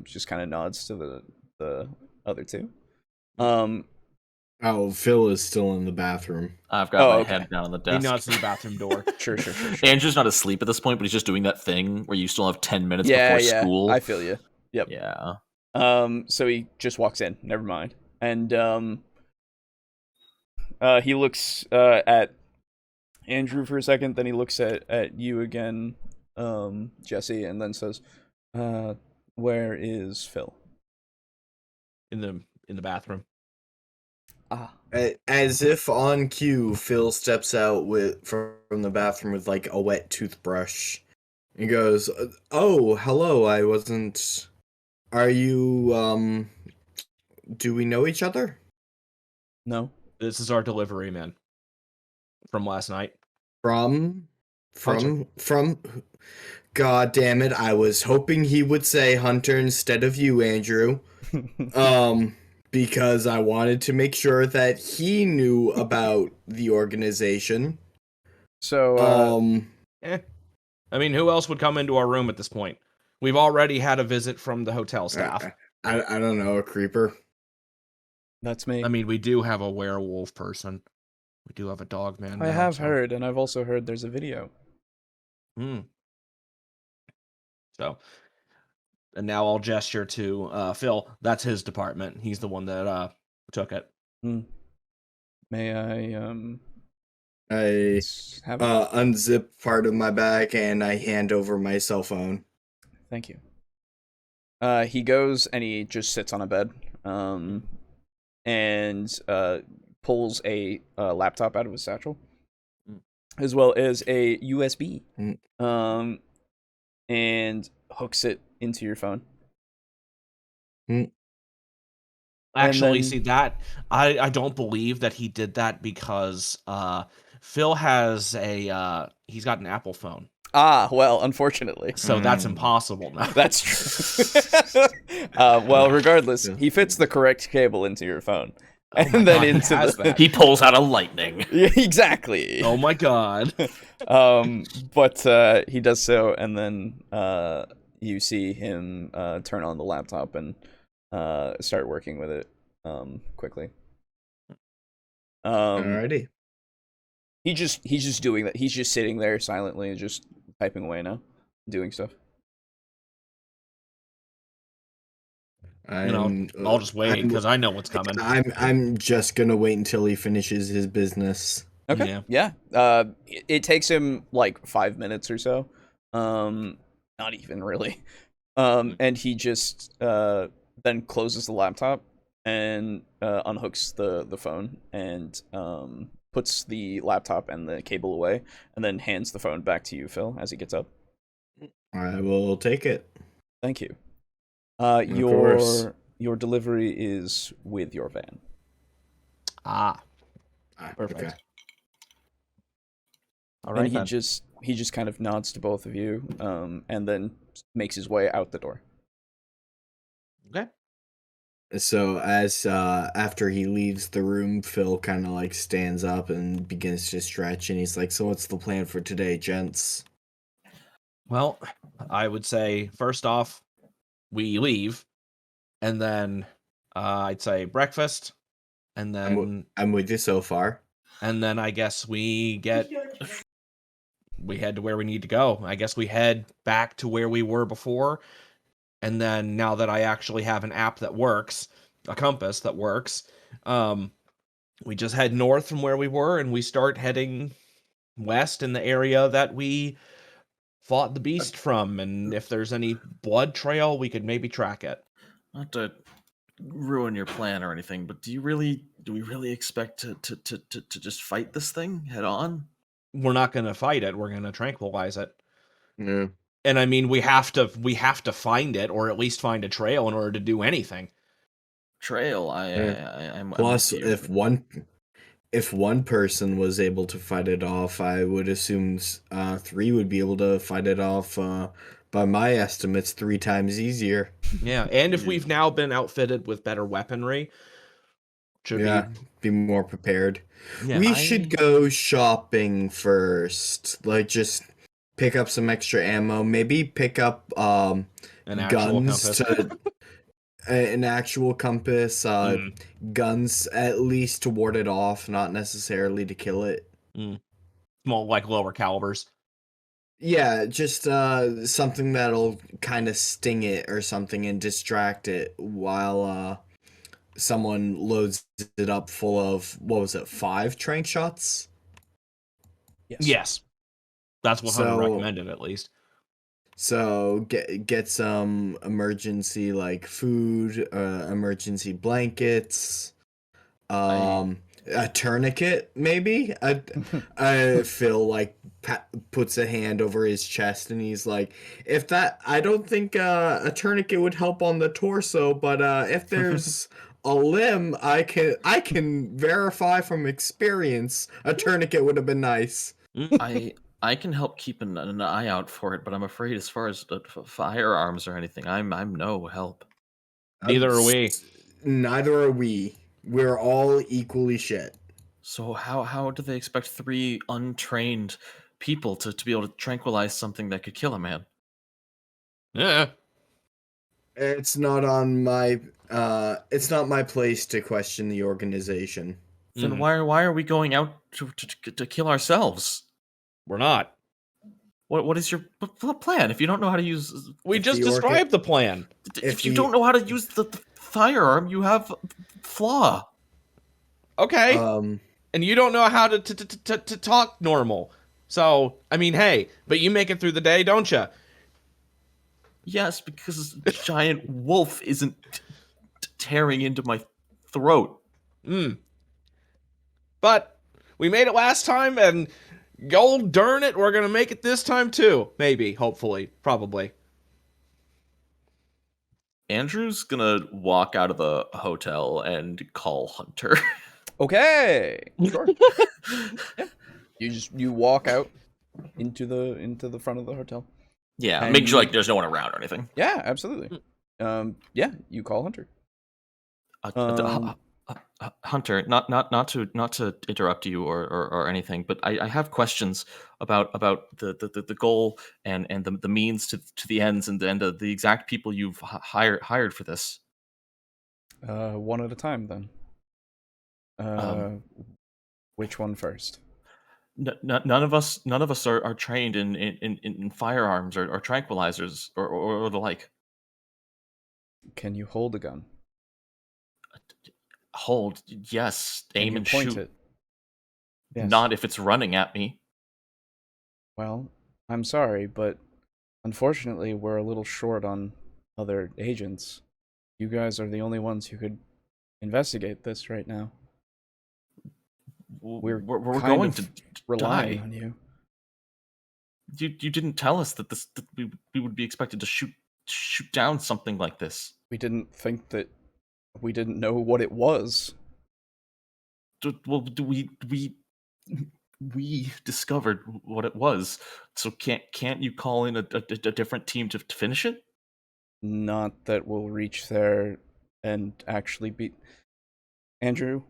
Just kind of nods to the other two. Oh, Phil is still in the bathroom. I've got my head down on the desk. He nods to the bathroom door. Sure. Andrew's not asleep at this point, but he's just doing that thing where you still have 10 minutes before school. I feel you. Yep. Yeah. So he just walks in. Never mind. And he looks at Andrew for a second, then he looks at you again, Jesse, and then says, "Where is Phil?" In the bathroom. As if on cue, Phil steps out from the bathroom with, like, a wet toothbrush. He goes, "Oh, hello, I wasn't... Are you, do we know each other?" No. This is our delivery man. From last night. From... God damn it, I was hoping he would say Hunter instead of you, Andrew. Because I wanted to make sure that he knew about the organization. So, I mean, who else would come into our room at this point? We've already had a visit from the hotel staff. I don't know, a creeper. That's me. I mean, we do have a werewolf person. We do have a dog man. I have heard, and I've also heard there's a video. So, and now I'll gesture to Phil. That's his department. He's the one that took it. May I unzip part of my bag and I hand over my cell phone. Thank you. He goes and he just sits on a bed, and pulls a laptop out of his satchel, as well as a USB, and hooks it into your phone. Actually, see that I don't believe that he did that because Phil has he's got an Apple phone. Ah, well, unfortunately. So that's impossible now. That's true. Well, regardless, he fits the correct cable into your phone. And then into he pulls out a lightning. Exactly. Oh my god. But he does so, and then you see him turn on the laptop and start working with it quickly. Alrighty. He's just doing that. He's just sitting there silently, just typing away now, doing stuff. I'll just wait because I know what's coming. I'm just gonna wait until he finishes his business. Okay. Yeah. It takes him like 5 minutes or so. Not even really. And he just then closes the laptop and unhooks the phone and puts the laptop and the cable away, and then hands the phone back to you, Phil, as he gets up. I will take it. Thank you. Of course. Your delivery is with your van. Perfect. Okay. All right, and he just kind of nods to both of you, and then makes his way out the door. Okay. So as after he leaves the room, Phil kind of like stands up and begins to stretch, and he's like, "So what's the plan for today, gents?" Well, I would say first off, we leave, and then I'd say breakfast, and then I'm with you so far. And then I guess we head to where we need to go. I guess we head back to where we were before. And then now that I actually have an app that works, a compass that works, we just head north from where we were and we start heading west in the area that we fought the beast from. And if there's any blood trail, we could maybe track it. Not to ruin your plan or anything, but do we really expect to just fight this thing head on? We're not going to fight it. We're going to tranquilize it. Yeah. And I mean, we have to find it, or at least find a trail in order to do anything. Trail. Plus, if one person was able to fight it off, I would assume 3 would be able to fight it off. By my estimates, 3 times easier. Yeah, and if we've now been outfitted with better weaponry, be more prepared. Yeah, we should go shopping first. Like, just pick up some extra ammo. Maybe pick up an guns an actual compass. Guns at least to ward it off, not necessarily to kill it. Small, like lower calibers. Yeah, just something that'll kind of sting it or something and distract it while someone loads it up full of, what was it, 5 trank shots? Yes. That's what Hunter recommended, at least. So get some emergency like food, emergency blankets, a tourniquet maybe. I feel like puts a hand over his chest and he's like, I don't think a tourniquet would help on the torso, but if there's a limb, I can verify from experience a tourniquet would have been nice. I can help keep an eye out for it, but I'm afraid as far as firearms or anything, I'm no help. Neither are we. Neither are we. We're all equally shit. So how do they expect 3 untrained people to be able to tranquilize something that could kill a man? Yeah. It's not on my it's not my place to question the organization. Then why are we going out to kill ourselves? We're not. What is your plan? If you don't know how to use, we just described the plan. If you don't know how to use the firearm, you have flaw. Okay. And you don't know how to talk normal. So, I mean, hey, but you make it through the day, don't you? Yes, because a giant wolf isn't tearing into my throat. But we made it last time, and gold darn it, we're going to make it this time too. Maybe, hopefully, probably. Andrew's gonna walk out of the hotel and call Hunter. Okay. Sure. Yeah. You walk out into the front of the hotel. Yeah, make sure like there's no one around or anything. Yeah, absolutely. Yeah, you call Hunter. Hunter, not to interrupt you or anything, but I have questions about the goal and the means to the ends and the exact people you've hired for this. One at a time, then. Which one first? None of us are trained in firearms or tranquilizers or the like. Can you hold a gun? Hold, yes. Aim and point shoot. It? Yes. Not if it's running at me. Well, I'm sorry, but unfortunately, we're a little short on other agents. You guys are the only ones who could investigate this right now. We're going to relying die on you. You didn't tell us that we would be expected to shoot down something like this. We didn't think that. We didn't know what it was. Well, we discovered what it was. So can't you call in a different team to finish it? Not that we'll reach there and actually beat Andrew.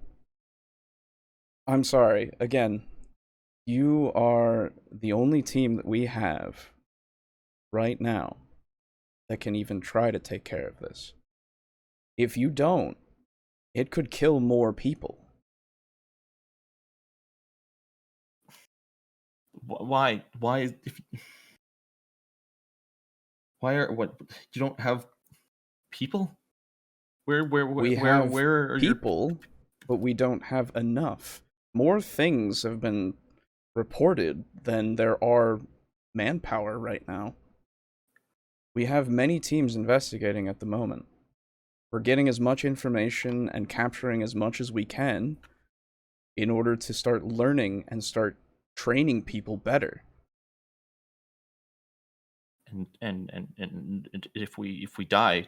I'm sorry. Again, you are the only team that we have right now that can even try to take care of this. If you don't, it could kill more people. Why? Why are what? You don't have people? Where are people, but we don't have enough. More things have been reported than there are manpower right now. We have many teams investigating at the moment. We're getting as much information and capturing as much as we can in order to start learning and start training people better. And if we die,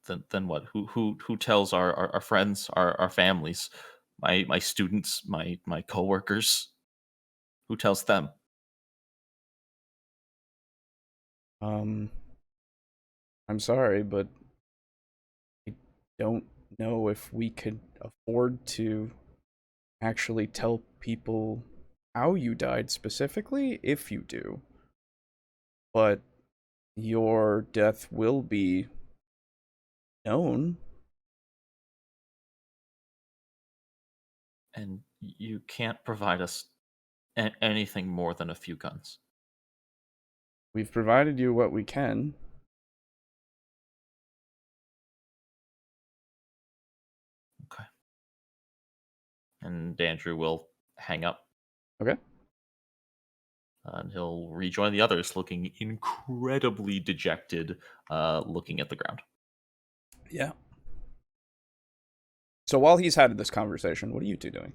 then what? Who tells our friends, our families, my students, my coworkers? Who tells them? I'm sorry, but I don't know if we could afford to actually tell people how you died specifically, if you do. But your death will be known. And you can't provide us anything more than a few guns. We've provided you what we can. Okay. And Andrew will hang up. Okay. And he'll rejoin the others, looking incredibly dejected, looking at the ground. Yeah. So while he's had this conversation, what are you two doing?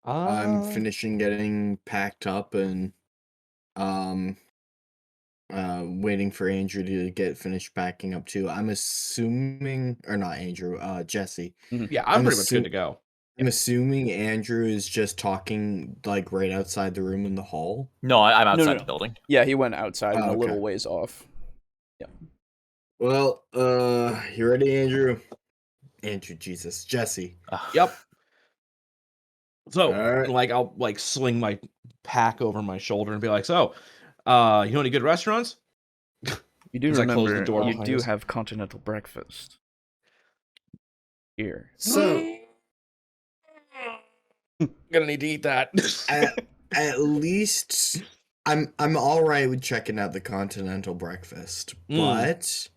I'm finishing getting packed up and waiting for Andrew to get finished packing up too. I'm assuming, or not Andrew, Jesse. Yeah, I'm pretty much good to go. I'm assuming Andrew is just talking like right outside the room in the hall. No, I'm outside the building. Yeah, he went outside and a little ways off. Yeah. Well, you ready, Andrew? Andrew, Jesus, Jesse. Yep. So, right. like, I'll like sling my pack over my shoulder and be like, "So, you know any good restaurants?" You do As I close remember the door you behind do us. have continental breakfast here. So, Gonna need to eat that. at least I'm all right with checking out the continental breakfast, but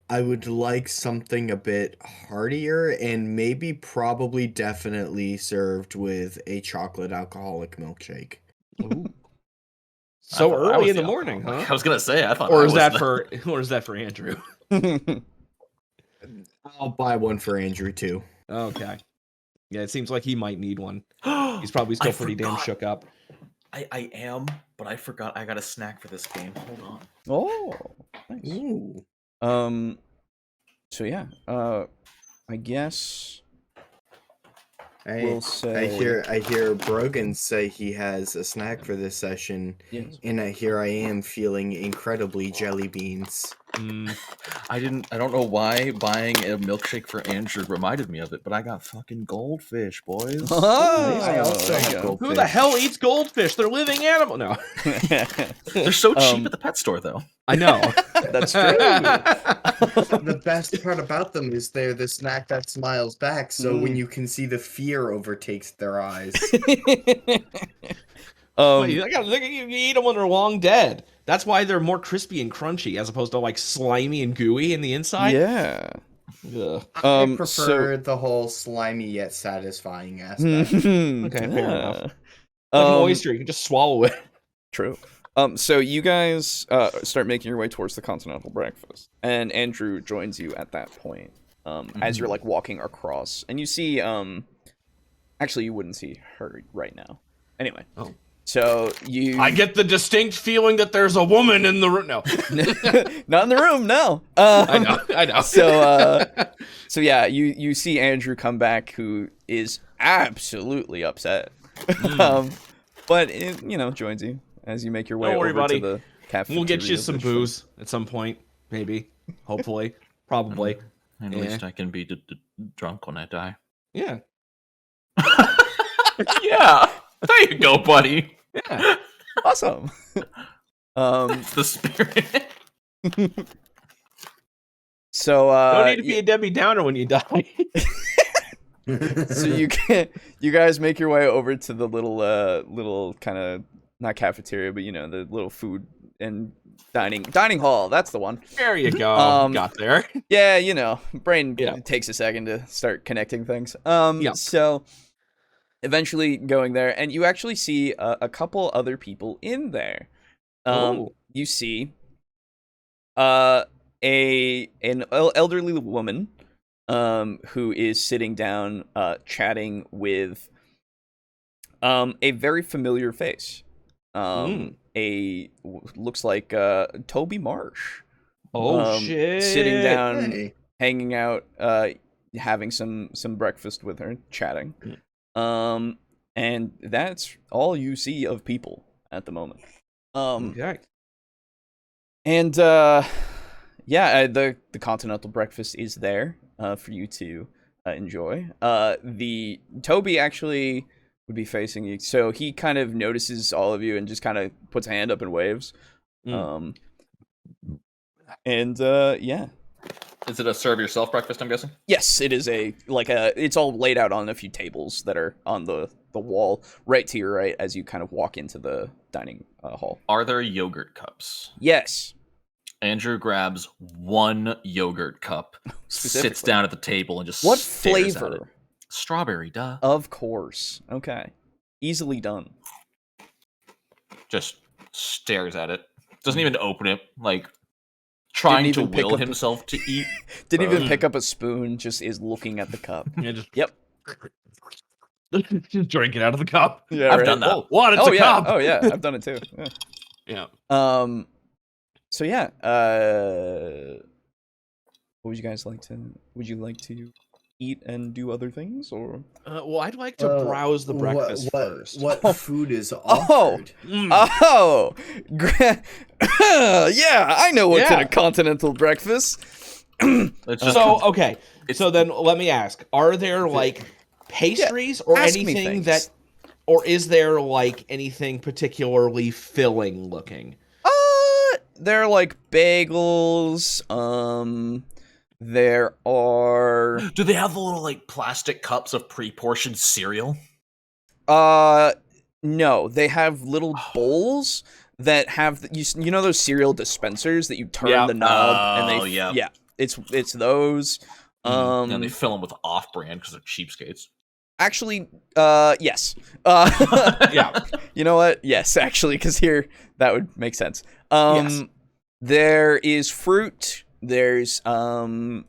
I would like something a bit heartier and maybe probably definitely served with a chocolate alcoholic milkshake. Ooh. So early in the morning, huh? I was gonna say, I thought. Or is that for Andrew? I'll buy one for Andrew too. Okay. Yeah, it seems like he might need one. He's probably still pretty damn shook up. I am, but I forgot I got a snack for this game. Hold on. Oh, nice. Ooh. So yeah, I guess we'll say I hear Brogan say he has a snack for this session, yes. And here I am feeling incredibly jelly beans. I don't know why buying a milkshake for Andrew reminded me of it, but I got fucking goldfish, boys. I also have goldfish. Who the hell eats goldfish? They're living animal. No. They're so cheap at the pet store, though. I know. That's true. The best part about them is they're the snack that smiles back, so when you can see the fear overtakes their eyes. You eat them when they're long dead. That's why they're more crispy and crunchy as opposed to like slimy and gooey in the inside. Yeah. Ugh. I prefer the whole slimy yet satisfying aspect. Okay, fair enough. Like an oyster, you can just swallow it. True. So you guys start making your way towards the continental breakfast, and Andrew joins you at that point. As you're like walking across, and you see, actually you wouldn't see her right now. Anyway, so I get the distinct feeling that there's a woman in the room. No, not in the room. No. I know. So yeah, you see Andrew come back, who is absolutely upset, but it, joins you as you make your way over to the cafe. We'll get you some booze at some point, maybe, hopefully, probably. At least I can be drunk when I die. Yeah. Yeah. There you go, buddy. Yeah. Awesome. The spirit. So don't need to be a Debbie Downer when you die. So you guys make your way over to the little kind of, not cafeteria, but the little food and dining hall. That's the one. There you go. Got there. Yeah, brain takes a second to start connecting things. So eventually going there, and you actually see a couple other people in there. You see an elderly woman who is sitting down chatting with a very familiar face. Looks like Toby Marsh. Shit. Sitting down, hanging out, having some breakfast with her, chatting. And that's all you see of people at the moment. Okay. And the continental breakfast is there for you to enjoy. The Toby actually would be facing you, so he kind of notices all of you and just kind of puts a hand up and waves. Yeah. Is it a serve yourself breakfast, I'm guessing? Yes, it is it's all laid out on a few tables that are on the wall right to your right as you kind of walk into the dining hall. Are there yogurt cups? Yes. Andrew grabs one yogurt cup, sits down at the table, and just what stares flavor? at it. Strawberry, duh. Of course. Okay. Easily done. Just stares at it. Doesn't even open it, trying to will himself to eat. Didn't even pick up a spoon, just is looking at the cup. Yep. Just drink it out of the cup. Yeah, I've done that. It's a cup. Oh yeah, I've done it too. Yeah. So yeah, what would you guys like to? Would you like to eat and do other things, or? Well, I'd like to browse the breakfast first. What food is offered? Yeah, I know what's in a continental breakfast. Okay. So then let me ask: are there pastries or anything that, or is there anything particularly filling looking? They're bagels. There are. Do they have the little plastic cups of pre-portioned cereal? No. They have little bowls that have those cereal dispensers that you turn the knob and they it's those. And they fill them with off-brand because they're cheapskates. Actually, yes. Yeah. You know what? Yes, actually, because here that would make sense. Yes. There is fruit. There's there's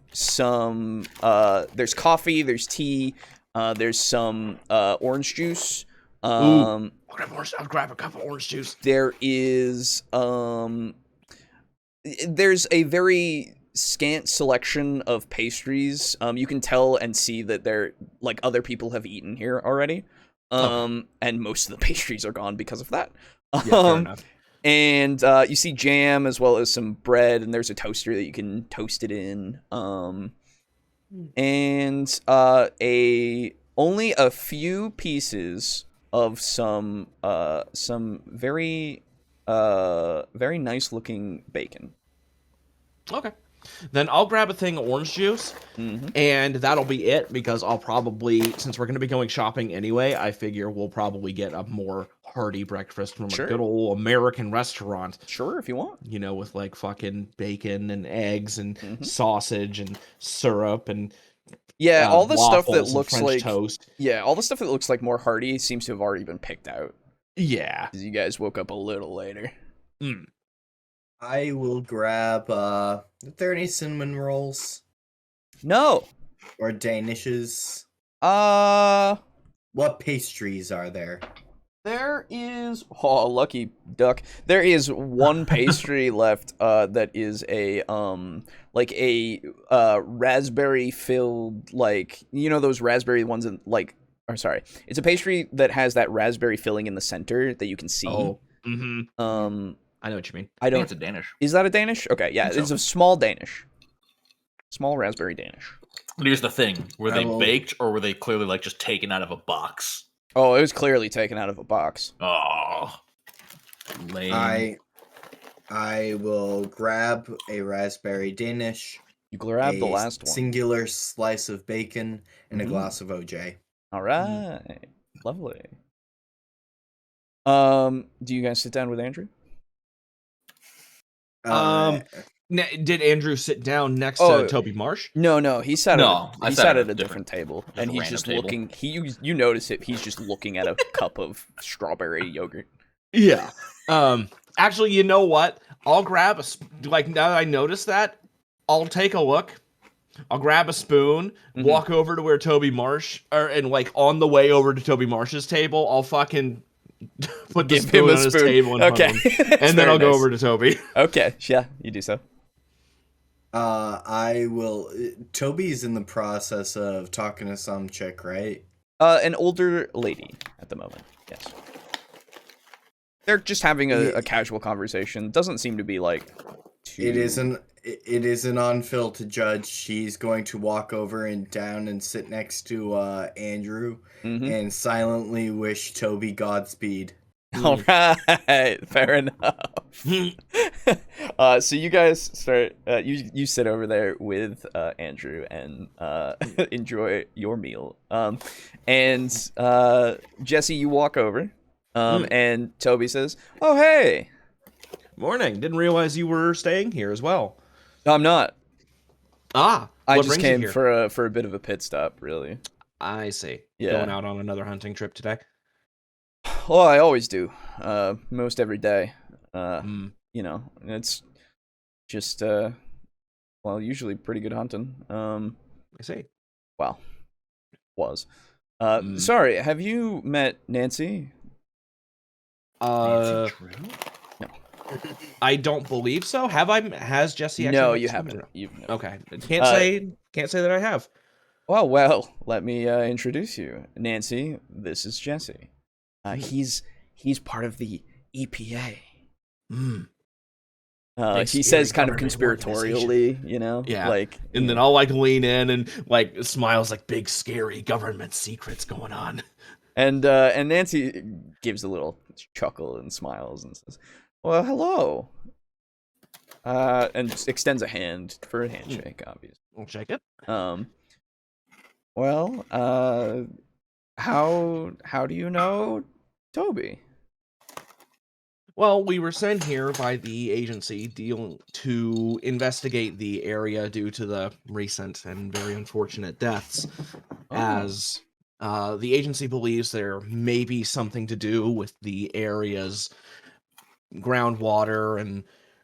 coffee. There's tea. There's some orange juice. I'll grab a cup of orange juice. There is there's a very scant selection of pastries. You can tell and see that they're other people have eaten here already. And most of the pastries are gone because of that. Fair enough. And you see jam as well as some bread, and there's a toaster that you can toast it in. And only a few pieces of some very very nice looking bacon. Okay. Then I'll grab a thing of orange juice, and that'll be it, because I'll probably, since we're going to be going shopping anyway, I figure we'll probably get a more hearty breakfast from Sure. a good old American restaurant. Sure, if you want. You know, with like fucking bacon and eggs and Mhm. sausage and syrup and Yeah, all the stuff that waffles and looks French like toast. Yeah, all the stuff that looks like more hearty seems to have already been picked out. Yeah. 'Cause you guys woke up a little later. I will grab, are there any cinnamon rolls? No. Or danishes? What pastries are there? There is lucky duck. There is one pastry left that is a like a raspberry filled, like, you know those raspberry ones in like, or sorry, it's a pastry that has that raspberry filling in the center that you can see. Oh. I know what you mean. I think it's a Danish. Is that a Danish? Okay, yeah, it's a small Danish. Small raspberry Danish. But here's the thing. Were they baked or were they clearly like just taken out of a box? Oh, it was clearly taken out of a box. Oh. Lame. I will grab a raspberry Danish. You grab the last one. Singular slice of bacon and a glass of OJ. All right. Lovely. Do you guys sit down with Andrew? Did Andrew sit down next to Toby Marsh? No, he sat at a different table, and he's just table. looking. You notice it. He's just looking at a cup of strawberry yogurt. Yeah. Actually, you know what? I'll grab now that I noticed that, I'll take a look. I'll grab a spoon, walk over to where Toby Marsh, and like on the way over to Toby Marsh's table, I'll fucking put the spoon on his table in front of him, and then I'll go over to Toby. Okay, yeah, you do so. I will. Toby's in the process of talking to some chick, right? An older lady at the moment. Yes. They're just having a casual conversation. Doesn't seem to be like too... It isn't on Phil to judge. She's going to walk over and down and sit next to Andrew and silently wish Toby Godspeed. All right, fair enough. So you guys start. You sit over there with Andrew and enjoy your meal. And Jesse, you walk over. And Toby says, "Oh, hey, morning. Didn't realize you were staying here as well." No, I'm not. I just came for a bit of a pit stop, really. I see. Yeah. Going out on another hunting trip today? Well, I always do. Most every day. You know, it's just usually pretty good hunting. I see. Well, was. Sorry, have you met Nancy? Nancy Drew? No. I don't believe so. Has Jesse actually? No, you haven't. Okay. Can't say that I have. Well, let me introduce you. Nancy, this is Jesse. He's part of the EPA. He says kind of conspiratorially, you know? Yeah. Like, and then I'll like lean in and like smiles like big scary government secrets going on. And Nancy gives a little chuckle and smiles and says, "Well, hello." And just extends a hand for a handshake, obviously. We'll shake it. Well, how do you know Toby? Well, we were sent here by the agency to investigate the area due to the recent and very unfortunate deaths, as the agency believes there may be something to do with the area's groundwater and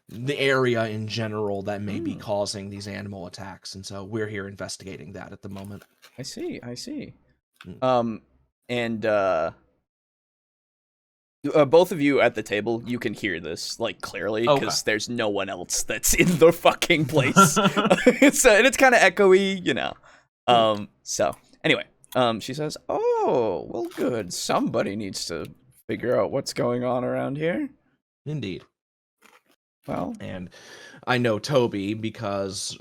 the area in general that may be causing these animal attacks, and so we're here investigating that at the moment. I see. Mm. And both of you at the table, you can hear this like clearly because there's no one else that's in the fucking place. And it's kind of echoey, you know. So anyway, she says, "Oh, well, good. Somebody needs to figure out what's going on around here." Indeed. Well, and I know Toby because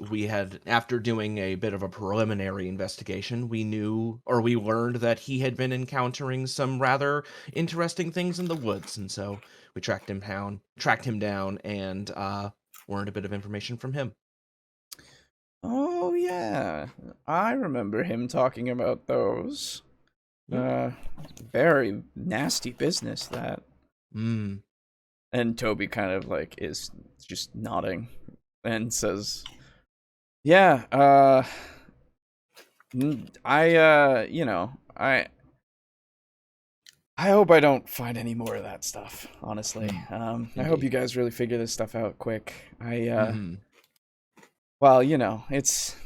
after doing a bit of a preliminary investigation, we learned that he had been encountering some rather interesting things in the woods, and so we tracked him down, and learned a bit of information from him. Oh yeah, I remember him talking about those. Very nasty business, that. Mm. And Toby kind of like is just nodding and says, "Yeah, I hope I don't find any more of that stuff, honestly. I hope you guys really figure this stuff out quick. Well, it's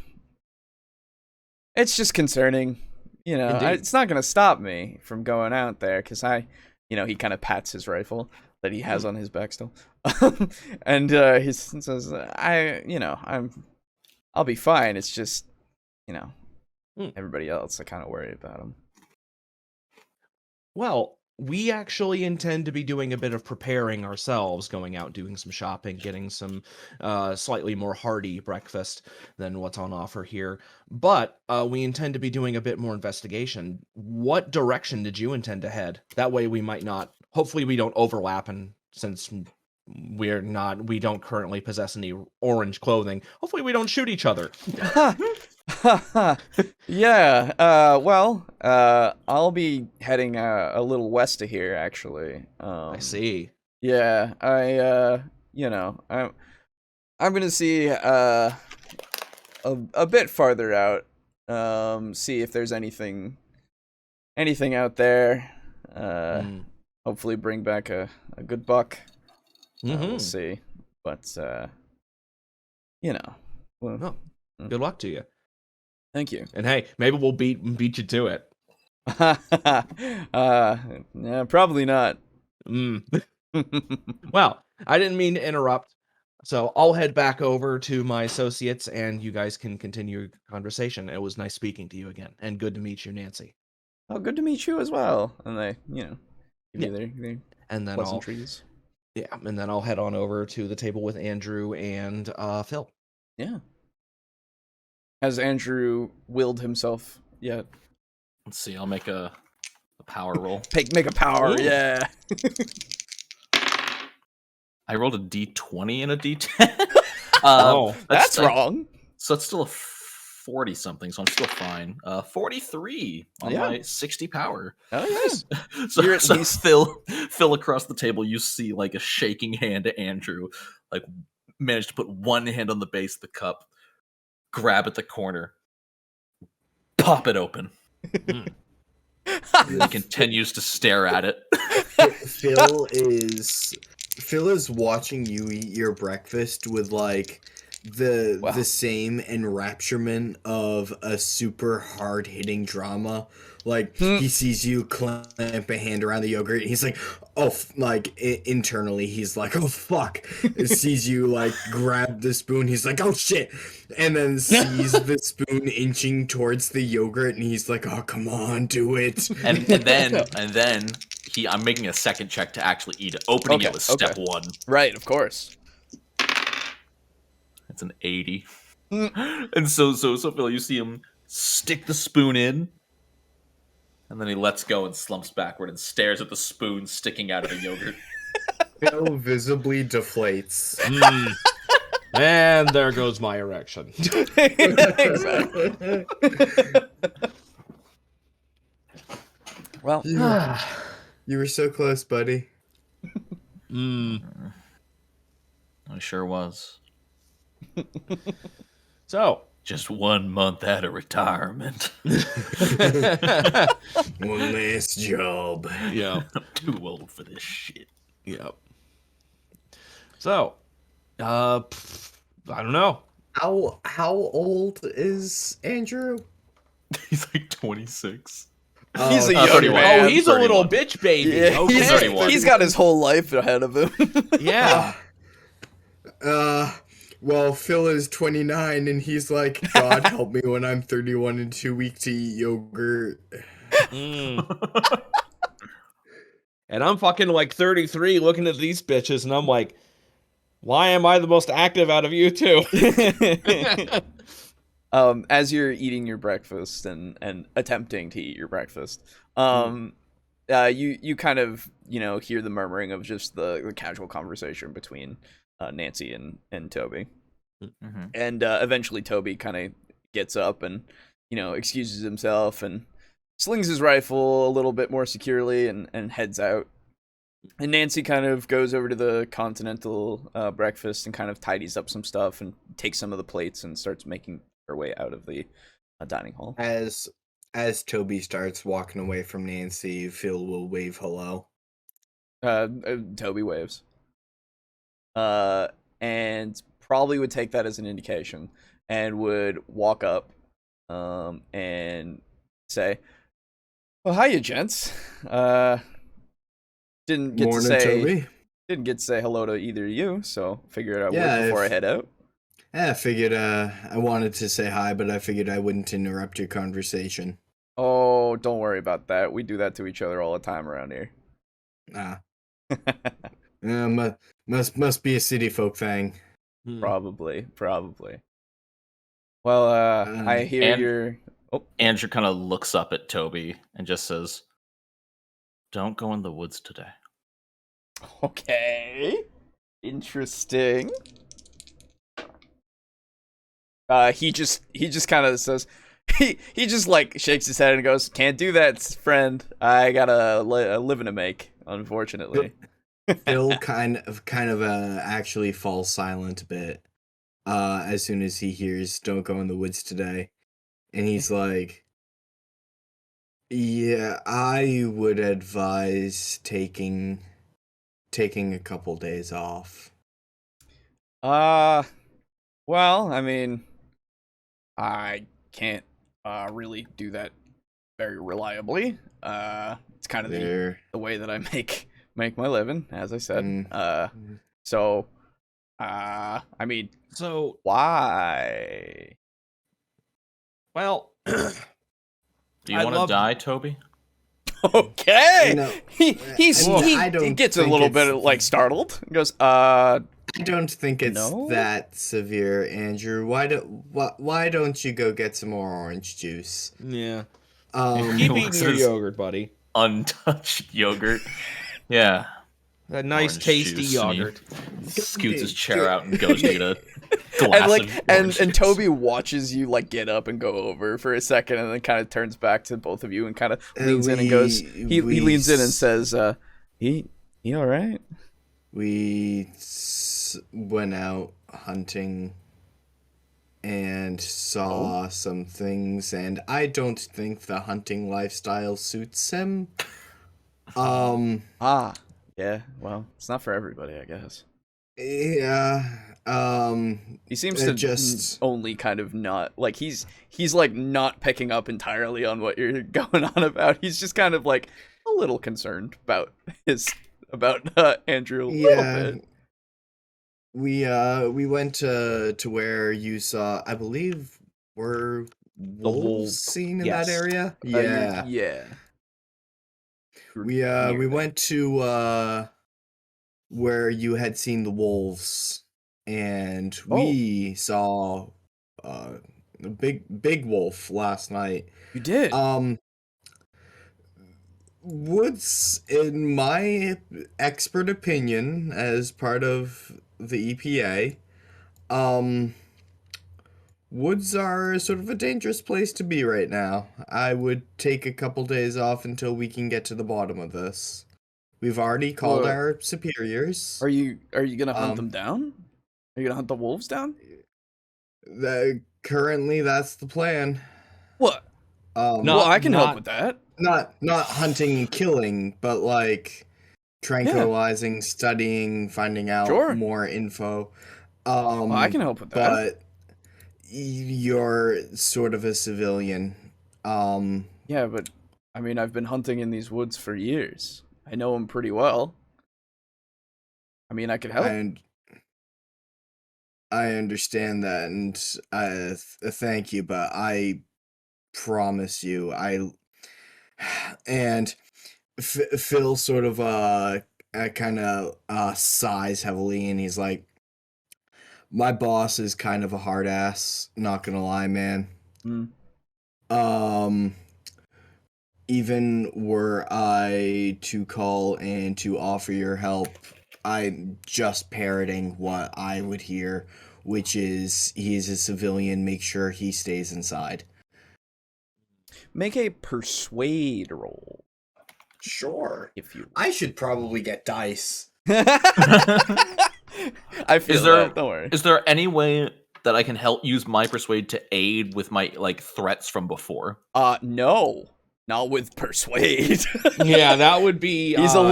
just concerning. It's not going to stop me from going out there, because he kind of pats his rifle that he has on his back still. And he says, I'll be fine. It's just, everybody else, I kind of worry about him. Well, we actually intend to be doing a bit of preparing ourselves, going out, doing some shopping, getting some slightly more hearty breakfast than what's on offer here. But we intend to be doing a bit more investigation. What direction did you intend to head? That way we might not, hopefully we don't overlap, and since we don't currently possess any orange clothing, hopefully we don't shoot each other. Yeah, I'll be heading a little west of here, actually. I see. Yeah, I'm gonna see a bit farther out, see if there's anything out there. Hopefully bring back a good buck. We'll see, but well, good luck to you. Thank you. And hey, maybe we'll beat you to it. Yeah, probably not. Well, I didn't mean to interrupt. So I'll head back over to my associates, and you guys can continue your conversation. It was nice speaking to you again, and good to meet you, Nancy. Oh, good to meet you as well. And they, give you their and then pleasantries. And then I'll head on over to the table with Andrew and Phil. Yeah. Has Andrew willed himself yet? Let's see. I'll make a power roll. Make a power. Ooh. Yeah. I rolled a d20 and a d10. That's wrong. So it's still a 40 something. So I'm still fine. 43 on my 60 power. Oh yes. so Phil across the table. You see like a shaking hand to Andrew, like managed to put one hand on the base of the cup. Grab at the corner, pop it open. And he continues to stare at it. Phil is watching you eat your breakfast with like the same enrapturement of a super hard hitting drama. Like he sees you clamp a hand around the yogurt, and he's like, "Oh!" Internally, he's like, "Oh fuck!" Sees you like grab the spoon, he's like, "Oh shit!" And then sees the spoon inching towards the yogurt, and he's like, "Oh come on, do it!" And then I'm making a second check to actually eat it. Opening it was step one. Right, of course. It's an 80. And so Phil, you see him stick the spoon in. And then he lets go and slumps backward and stares at the spoon sticking out of the yogurt. Phil visibly deflates. And there goes my erection. Exactly. Well, you were so close, buddy. I sure was. So, just 1 month out of retirement. One last job. Yeah. I'm too old for this shit. Yep. So, I don't know. How old is Andrew? He's like 26. He's a young man. Oh, he's 31. A little bitch baby. Yeah, okay. He's got his whole life ahead of him. Yeah. Well, Phil is 29, and he's like, God help me when I'm 31 and too weak to eat yogurt. And I'm fucking like 33 looking at these bitches, and I'm like, why am I the most active out of you two? As you're eating your breakfast and attempting to eat your breakfast, you kind of, hear the murmuring of just the casual conversation between Nancy and Toby. Mm-hmm. And eventually Toby kind of gets up and, excuses himself and slings his rifle a little bit more securely and heads out. And Nancy kind of goes over to the continental breakfast and kind of tidies up some stuff and takes some of the plates and starts making her way out of the dining hall. As Toby starts walking away from Nancy, Phil will wave hello. Toby waves. And probably would take that as an indication and would walk up and say, "Well, hiya, gents. Didn't get Morning, to say Toby. Didn't get to say hello to either of you, so figured I would before I head out." I figured I wanted to say hi, but I figured I wouldn't interrupt your conversation. Oh, don't worry about that. We do that to each other all the time around here. Must be a city folk thing. Probably. Well, I hear you're... Oh. Andrew kind of looks up at Toby and just says, "Don't go in the woods today." Okay. Interesting. He just kind of says, he just like shakes his head and goes, "Can't do that, friend. I got a living to make, unfortunately." Phil kind of actually falls silent a bit as soon as he hears "Don't go in the woods today," and he's like, "Yeah, I would advise taking a couple days off." Well, I mean, I can't really do that very reliably. It's kind of the way that I make my living, as I said. So I mean, so why? Well, do you want to die, Toby? Okay. No, he gets a little bit like startled. He goes, I don't think it's that severe, Andrew. Why don't you go get some more orange juice? Yeah. Keep eating your yogurt, buddy. Untouched yogurt. Yeah. That nice, tasty yogurt. Scoots his chair out and goes to get a glass and Toby watches you like get up and go over for a second, and then kind of turns back to both of you and kind of leans in and goes. He leans in and says, "He all right?" We went out hunting and saw some things, and I don't think the hunting lifestyle suits him. Yeah, well, it's not for everybody, I guess. Yeah. He seems to just only kind of not like he's like not picking up entirely on what you're going on about. He's just kind of like a little concerned about Andrew a little bit. We went to where you saw, I believe, were wolves seen in that area. Yeah. We went to where you had seen the wolves, and we saw a big wolf last night. You did? Woods, in my expert opinion, as part of the EPA, woods are sort of a dangerous place to be right now. I would take a couple days off until we can get to the bottom of this. We've already called our superiors. Are you gonna hunt them down? Are you gonna hunt the wolves down? Currently, that's the plan. What? I can help with that. Not hunting and killing, but like tranquilizing, studying, finding out more info. I can help with that. But you're sort of a civilian. Yeah, but I mean, I've been hunting in these woods for years. I know them pretty well. I mean, I could help. I understand that, and thank you, but I promise you, and Phil sort of kind of sighs heavily, and he's like, "My boss is kind of a hard ass, not gonna lie, man. Even were I to call and to offer your help, I'm just parroting what I would hear, which is he is a civilian, make sure he stays inside." Make a persuade roll. Sure. If you I should probably get dice. I feel that. Don't worry. Is there any way that I can help use my persuade to aid with my like threats from before? No. Not with persuade. Yeah, that would be. He's a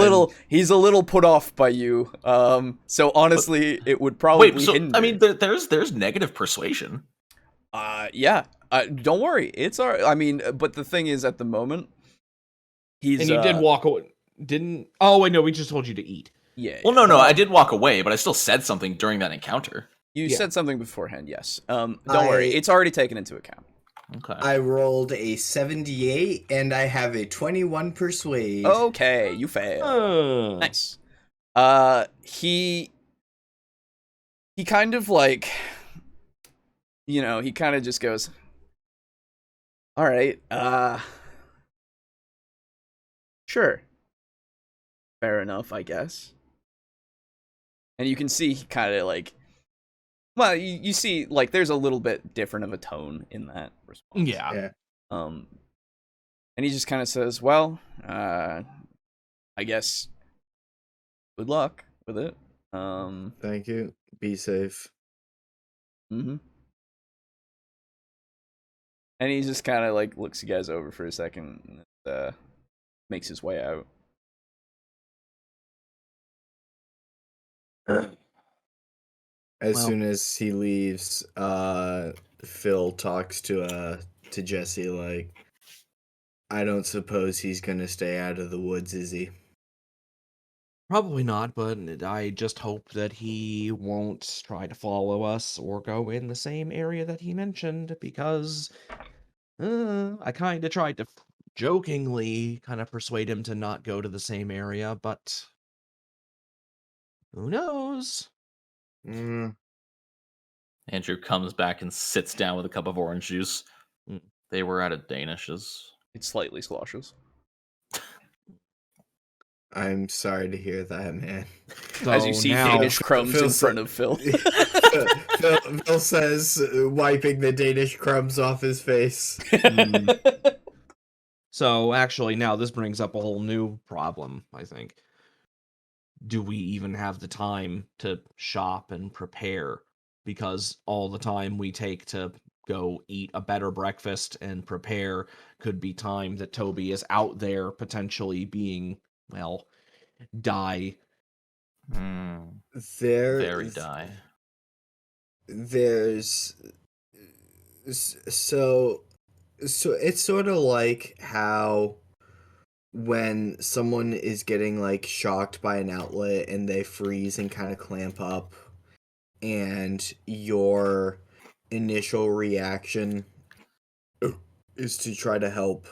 little put off by you. So honestly, it would probably hinder. I mean, there's negative persuasion. Yeah. Don't worry. It's all right. I mean, but the thing is, at the moment, and you did walk away. Didn't? Oh wait, no. We just told you to eat. Yeah. Well, no. I did walk away, but I still said something during that encounter. You said something beforehand. Yes. Don't worry. It's already taken into account. Okay. I rolled a 78 and I have a 21 persuade. Okay, you fail. Nice. He kind of like, he kind of just goes, all right, sure. Fair enough, I guess. And you can see he kind of like, well, you see, like, there's a little bit different of a tone in that response. Yeah. And he just kind of says, well, I guess good luck with it. Thank you. Be safe. Mm-hmm. And he just kind of, like, looks you guys over for a second and makes his way out. As soon as he leaves, Phil talks to Jesse like, I don't suppose he's gonna stay out of the woods, is he? Probably not, but I just hope that he won't try to follow us or go in the same area that he mentioned, because I kind of tried to jokingly kind of persuade him to not go to the same area, but who knows? Andrew comes back and sits down with a cup of orange juice. They were out of Danishes. It slightly sloshes. I'm sorry to hear that, man. So as you see Danish crumbs in front of Phil. Phil says, wiping the Danish crumbs off his face. So actually, now this brings up a whole new problem, I think. Do we even have the time to shop and prepare? Because all the time we take to go eat a better breakfast and prepare could be time that Toby is out there potentially being, well, die. Very die. There's... So it's sort of like how when someone is getting, like, shocked by an outlet and they freeze and kind of clamp up, and your initial reaction is to try to help,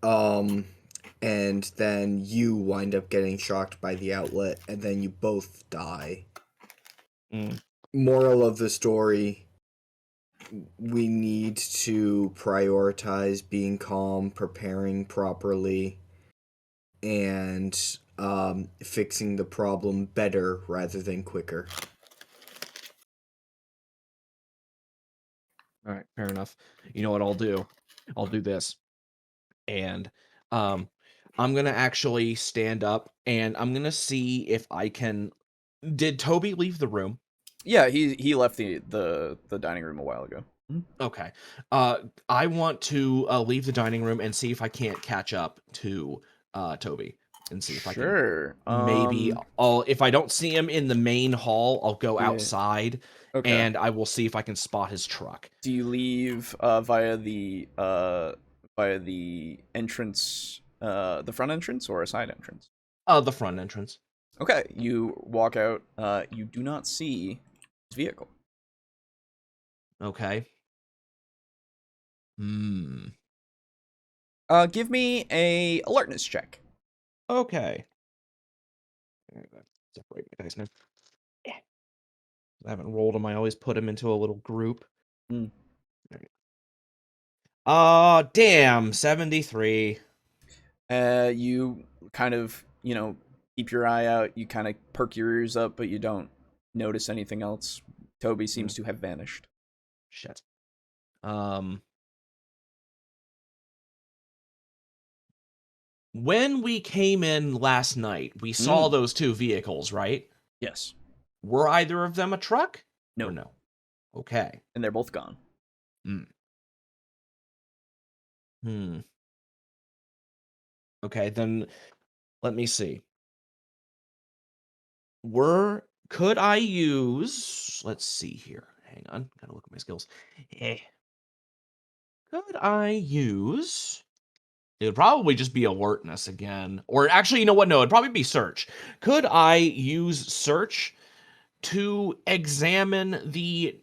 and then you wind up getting shocked by the outlet, and then you both die. Moral of the story, we need to prioritize being calm, preparing properly, and fixing the problem better rather than quicker. All right, fair enough. You know what I'll do? I'll do this. And I'm going to actually stand up and I'm going to see if I can... Did Toby leave the room? Yeah, he left the dining room a while ago. Okay. I want to leave the dining room and see if I can't catch up to Toby and see if I can. Maybe if I don't see him in the main hall, I'll go outside and I will see if I can spot his truck. Do you leave via the entrance, the front entrance, or a side entrance? The front entrance. Okay, you walk out. You do not see his vehicle. Okay. Give me a alertness check. Okay. Separate my dice now. Yeah. I haven't rolled them. I always put them into a little group. Damn, 73. You kind of, keep your eye out. You kind of perk your ears up, but you don't notice anything else. Toby seems to have vanished. Shit. when we came in last night, we saw those 2 vehicles, right? Yes. Were either of them a truck? No. Or no. Okay. And they're both gone. Okay, then let me see. Could I use, let's see here. Hang on, gotta look at my skills. Could I use, it would probably just be alertness again. Or actually, you know what? No, it'd probably be search. Could I use search to examine the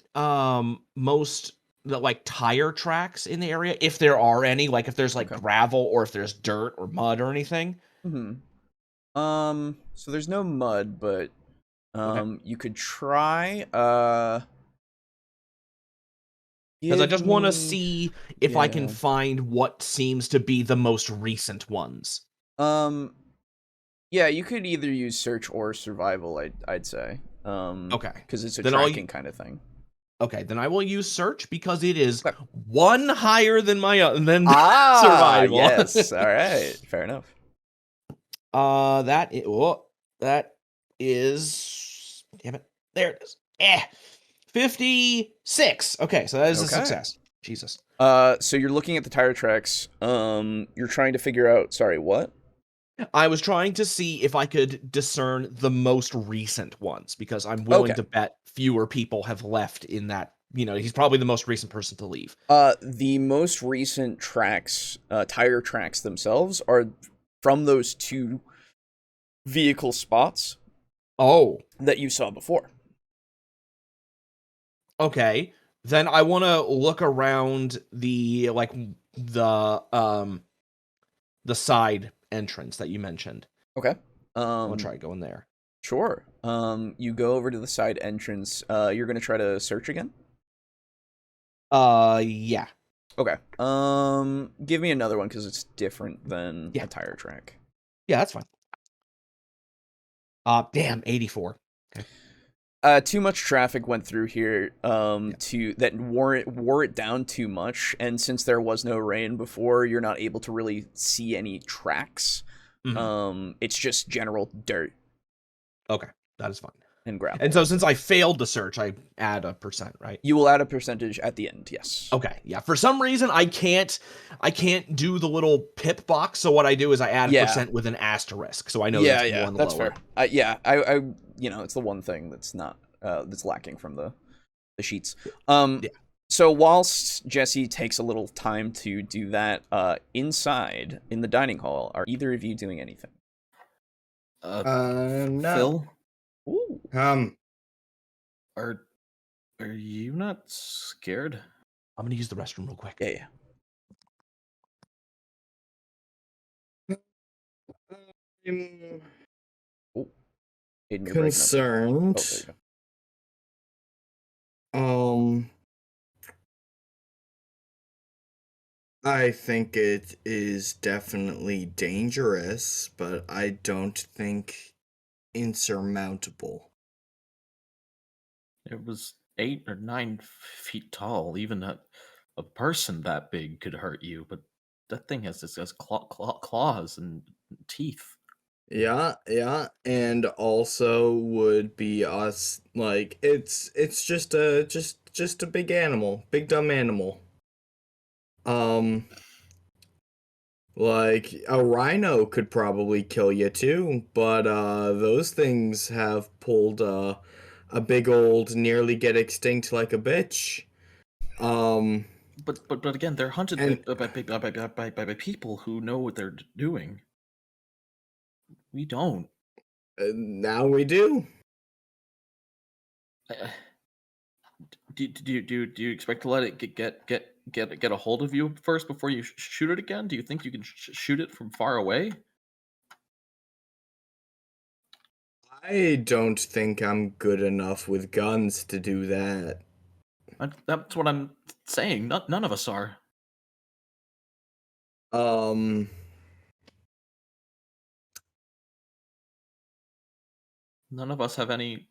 like tire tracks in the area, if there are any, like if there's like gravel or if there's dirt or mud or anything? So there's no mud, but you could try because I just want to see if I can find what seems to be the most recent ones. Yeah, you could either use search or survival, I'd say. Okay. Because it's a tracking kind of thing. Okay, then I will use search because it is 1 higher than my survival. Yes. All right. Fair enough. That is damn it. There it is. 56. Okay, so that is a success. Jesus. So you're looking at the tire tracks. You're trying to figure out, sorry, what? I was trying to see if I could discern the most recent ones, because I'm willing to bet fewer people have left in that. You know, he's probably the most recent person to leave. The most recent tracks, tire tracks themselves, are from those 2 vehicle spots. That you saw before. Okay, then I want to look around the side entrance that you mentioned. Okay. I'll try going there. Sure. You go over to the side entrance. You're gonna try to search again? Yeah. Okay. Give me another one because it's different than a tire track. Yeah, that's fine. Damn, 84. Okay. Too much traffic went through here to that wore it down too much, and since there was no rain before, you're not able to really see any tracks. It's just general dirt. Okay, that is fine. And gravel. And so since I failed the search, I add a %, right? You will add a percentage at the end, yes. Okay, yeah. For some reason, I can't do the little pip box. So what I do is I add a % with an asterisk, so I know that's one that's lower. Fair. I it's the one thing that's not that's lacking from the sheets. So whilst Jesse takes a little time to do that, inside in the dining hall, are either of you doing anything? No. Phil? Ooh. Are you not scared? I'm gonna use the restroom real quick. Yeah. I'm concerned. I think it is definitely dangerous, but I don't think insurmountable. It was 8 or 9 feet tall. Even a person that big could hurt you, but that thing has claws and teeth. Yeah, and also would be us, like, it's just a big animal, big dumb animal. Like, a rhino could probably kill you too, but those things have pulled a big old nearly get extinct like a bitch. But again, they're hunted by people who know what they're doing. We don't. Now we do. Do you expect to let it get a hold of you first before you shoot it again? Do you think you can shoot it from far away? I don't think I'm good enough with guns to do that. That's what I'm saying. None of us are. None of us have any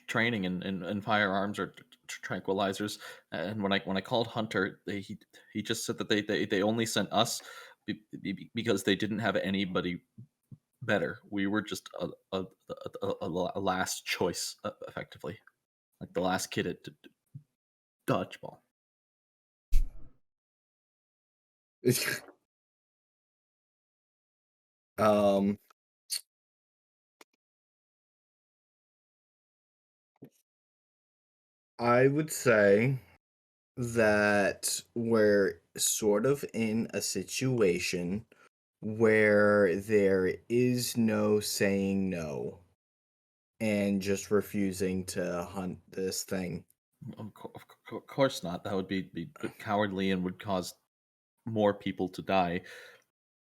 training in firearms or tranquilizers. And when I called Hunter, he just said that they only sent us because they didn't have anybody better. We were just a last choice, effectively, like the last kid at dodgeball. I would say that we're sort of in a situation where there is no saying no and just refusing to hunt this thing. Of course not. That would be cowardly and would cause more people to die.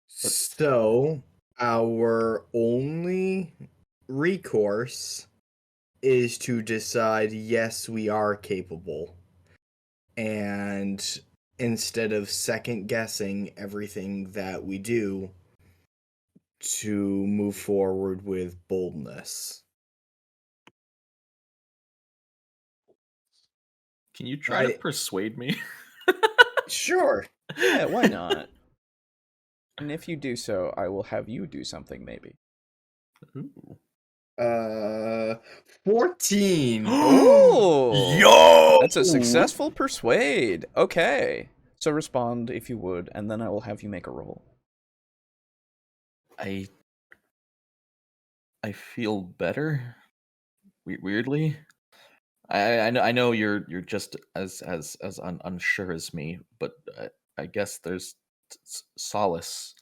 So, our only recourse is to decide, yes, we are capable. And instead of second guessing everything that we do, to move forward with boldness. Can you try to persuade me? Sure. Yeah, why not? And if you do so, I will have you do something, maybe. Ooh. 14. Oh, yo! That's a successful persuade. Okay. So respond if you would, and then I will have you make a roll. I feel better. Weirdly, I know you're just as unsure as me, but I guess there's solace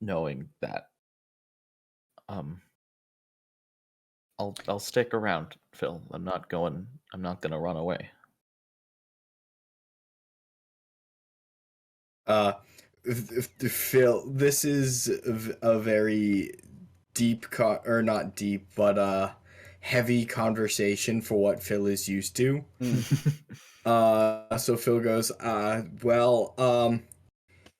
knowing that. I'll stick around, Phil. I'm not gonna run away. Phil, this is a very deep or not deep, but heavy conversation for what Phil is used to. So Phil goes,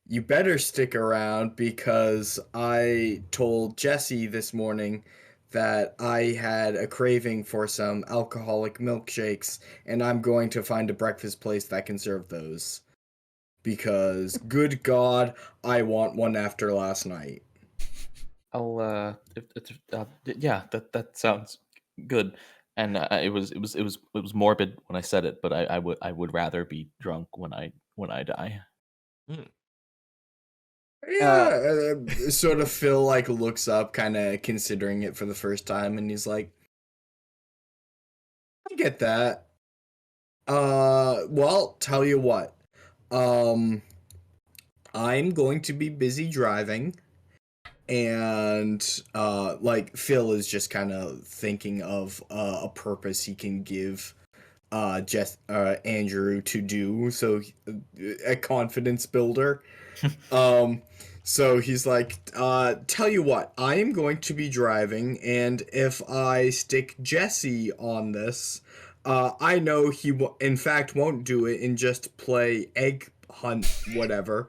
you better stick around because I told Jesse this morning that I had a craving for some alcoholic milkshakes, and I'm going to find a breakfast place that can serve those. Because, good God, I want one after last night. I'll yeah, that sounds good. And it was morbid when I said it, but I would rather be drunk when I die. Yeah, sort of Phil like looks up, kind of considering it for the first time, and he's like, "I get that." Well, tell you what, I'm going to be busy driving, and like Phil is just kind of thinking of a purpose he can give Andrew to do, so a confidence builder. So he's like, tell you what, I am going to be driving, and if I stick Jesse on this, I know he in fact won't do it and just play egg hunt, whatever.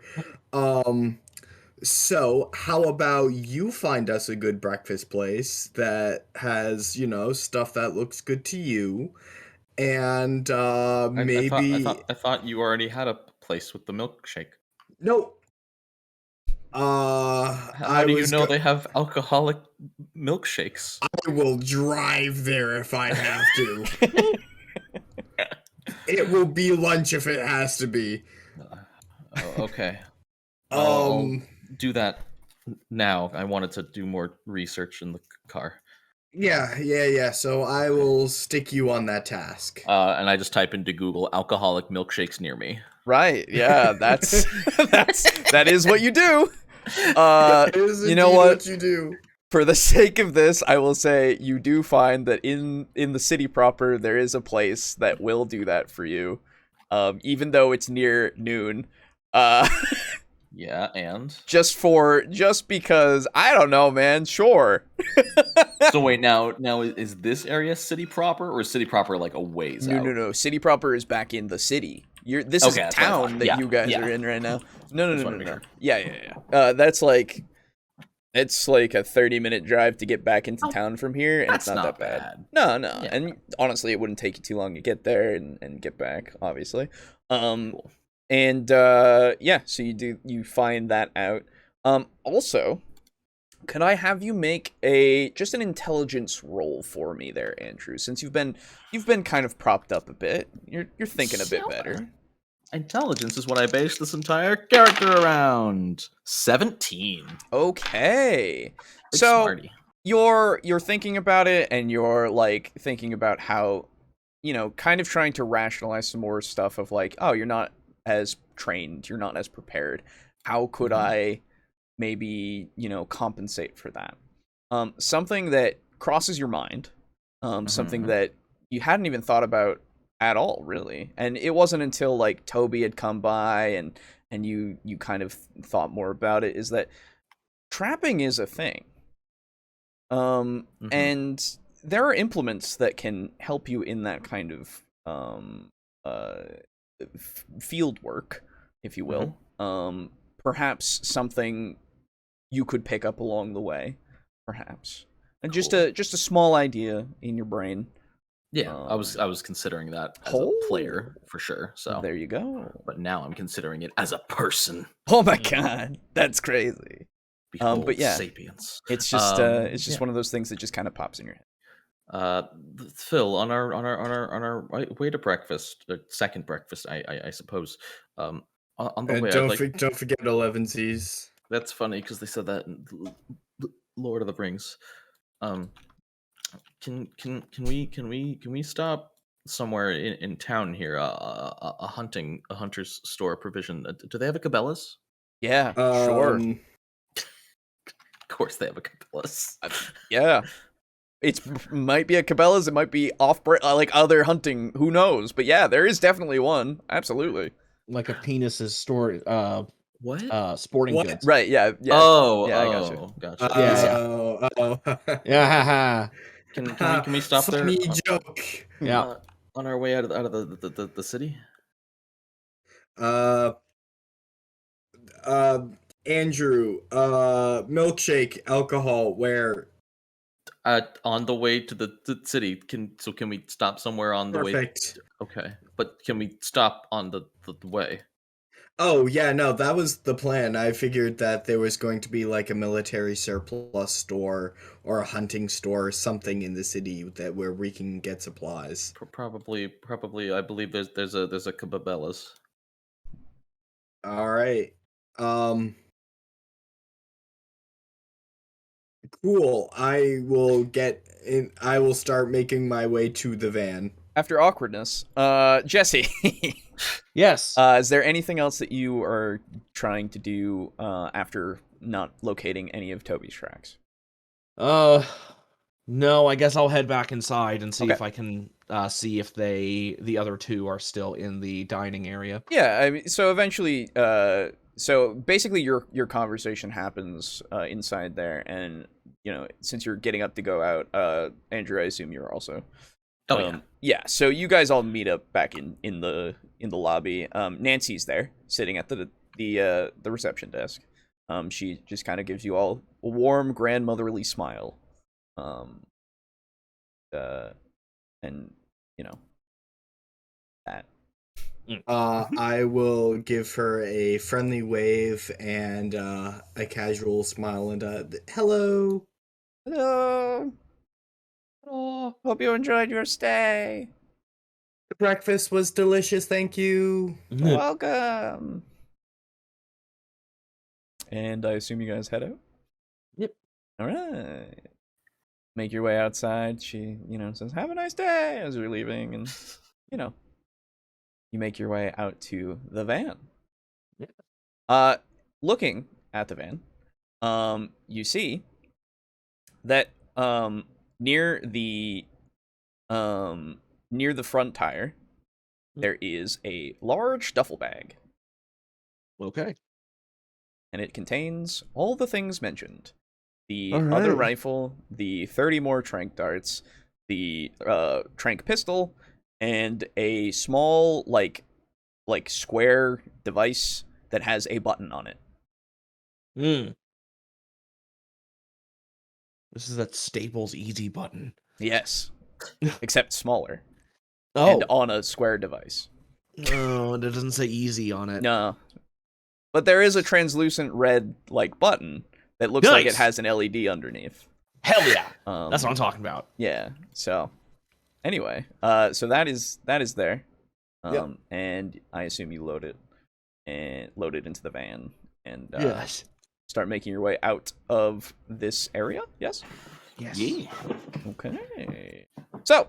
So how about you find us a good breakfast place that has, stuff that looks good to you, and maybe... I thought you already had a place with the milkshake. Nope. How do you know they have alcoholic milkshakes? I will drive there if I have to. It will be lunch if it has to be. Okay. I'll do that now. I wanted to do more research in the car. Yeah. So I will stick you on that task. And I just type into Google alcoholic milkshakes near me. Right. Yeah, that is what you do. You know what you do. For the sake of this, I will say you do find that in the city proper there is a place that will do that for you, even though it's near noon. Yeah, and just because I don't know, man. Sure. So wait, now is this area city proper, or is city proper like a ways out? No. City proper is back in the city. This is town that you guys are in right now. No. Yeah. That's like, it's like a 30-minute drive to get back into town from here, and it's not that bad. No. Yeah. And honestly, it wouldn't take you too long to get there and get back, obviously. Cool. And yeah, so you find that out. Also, could I have you make just an intelligence roll for me there, Andrew? Since you've been kind of propped up a bit, you're thinking a bit better. Intelligence is what I based this entire character around. 17. Okay. Big So smarty. you're thinking about it, and you're like thinking about how, kind of trying to rationalize some more stuff of like, oh, you're not as trained, you're not as prepared. How could I maybe, compensate for that? Something that crosses your mind, something that you hadn't even thought about at all, really. And it wasn't until like Toby had come by and you kind of thought more about it, is that trapping is a thing. And there are implements that can help you in that kind of field work, if you will. Perhaps something you could pick up along the way, perhaps. And just a small idea in your brain. Yeah, I was considering that as a player for sure. So there you go. But now I'm considering it as a person. Oh my god, that's crazy. Behold, but yeah, sapiens. It's just one of those things that just kind of pops in your head. Phil, on our way to breakfast, second breakfast, I suppose. On the way, don't forget 11Z's. That's funny because they said that in Lord of the Rings. Can we stop somewhere in town here? A hunter's store provision. Do they have a Cabela's? Yeah, sure. Of course they have a Cabela's. Yeah. It might be a Cabela's, it might be like other hunting, who knows? But yeah, there is definitely one. Absolutely. Like a penis's store, what? Sporting goods. Right, yeah. Oh, yeah, I gotcha. Yeah. Can we stop there? Funny joke. Yeah. On our way out of the city? Andrew, milkshake, alcohol, where? On the way to the city. Can we stop somewhere on the way? Perfect. Okay, but can we stop on the way? Oh yeah, no, that was the plan. I figured that there was going to be like a military surplus store or a hunting store or something in the city where we can get supplies. Probably. I believe there's a Cabela's. All right. Cool. I will start making my way to the van. After awkwardness, Jesse. Yes. Is there anything else that you are trying to do after not locating any of Toby's tracks? No, I guess I'll head back inside and see if I can see if the other two are still in the dining area. Yeah, I mean, so eventually, so basically your conversation happens inside there, and since you're getting up to go out, Andrew, I assume you're also. Yeah. So you guys all meet up back in the lobby. Nancy's there, sitting at the reception desk. She just kind of gives you all a warm, grandmotherly smile. And that. I will give her a friendly wave and a casual smile and hello. Hello. Oh, hope you enjoyed your stay. The breakfast was delicious, thank you. Welcome. And I assume you guys head out? Yep. All right. Make your way outside. She, says, "Have a nice day," as you're leaving, and you make your way out to the van. Yeah. Looking at the van, you see that near the front tire, there is a large duffel bag. Okay. And it contains all the things mentioned. The other rifle, the 30 more trank darts, the trank pistol, and a small, like square device that has a button on it. This is that Staples Easy button. Yes. Except smaller. Oh. And on a square device. Oh, it doesn't say easy on it. No. But there is a translucent red like button that looks like it has an LED underneath. Hell yeah. That's what I'm talking about. Yeah. So anyway, so that is there. And I assume you load it into the van and Yes. start making your way out of this area. Yes? Yes. Yeah. Okay. So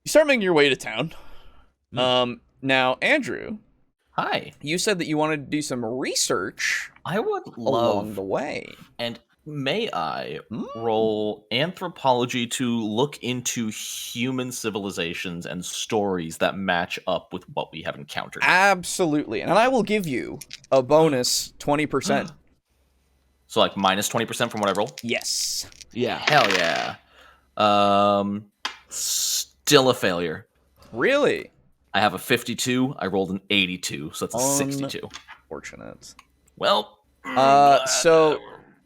you start making your way to town. Now, Andrew, Hi. you said that you wanted to do some research I would along the way. And may I roll anthropology to look into human civilizations and stories that match up with what we have encountered? Absolutely. And I will give you a bonus 20%. So like minus 20% from what I roll? Yes. Yeah. Hell yeah. Still a failure. Really? I have a 52. I rolled an 82, so that's a 62. Fortunate. Well, so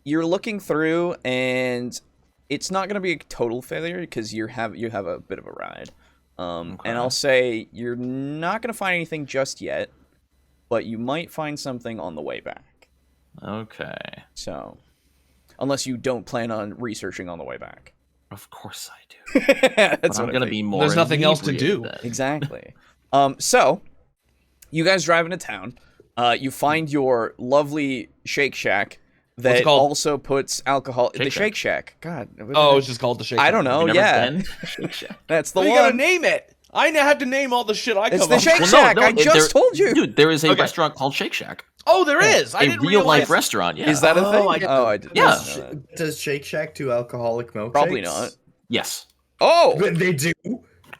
you're looking through, and it's not going to be a total failure because you have a bit of a ride. And I'll say you're not going to find anything just yet, but you might find something on the way back. Okay. So, unless you don't plan on researching on the way back. Of course I do. That's I'm going to be more. There's nothing else to do. Then. Exactly. So, you guys drive into town. You find your lovely Shake Shack that also puts alcohol in the Shake Shack. God. Oh, it's just called the Shake Shack. I don't know. Yeah. That's the one. You gotta name it. I have to name all the shit I come up with. It's the Shake Shack. I just told you. Dude, there is a restaurant called Shake Shack. Oh, there is. I didn't realize. A real-life restaurant, yeah. Is that a thing? I didn't know that. Does Shake Shack do alcoholic milkshakes? Probably not. Yes. Oh! But they do?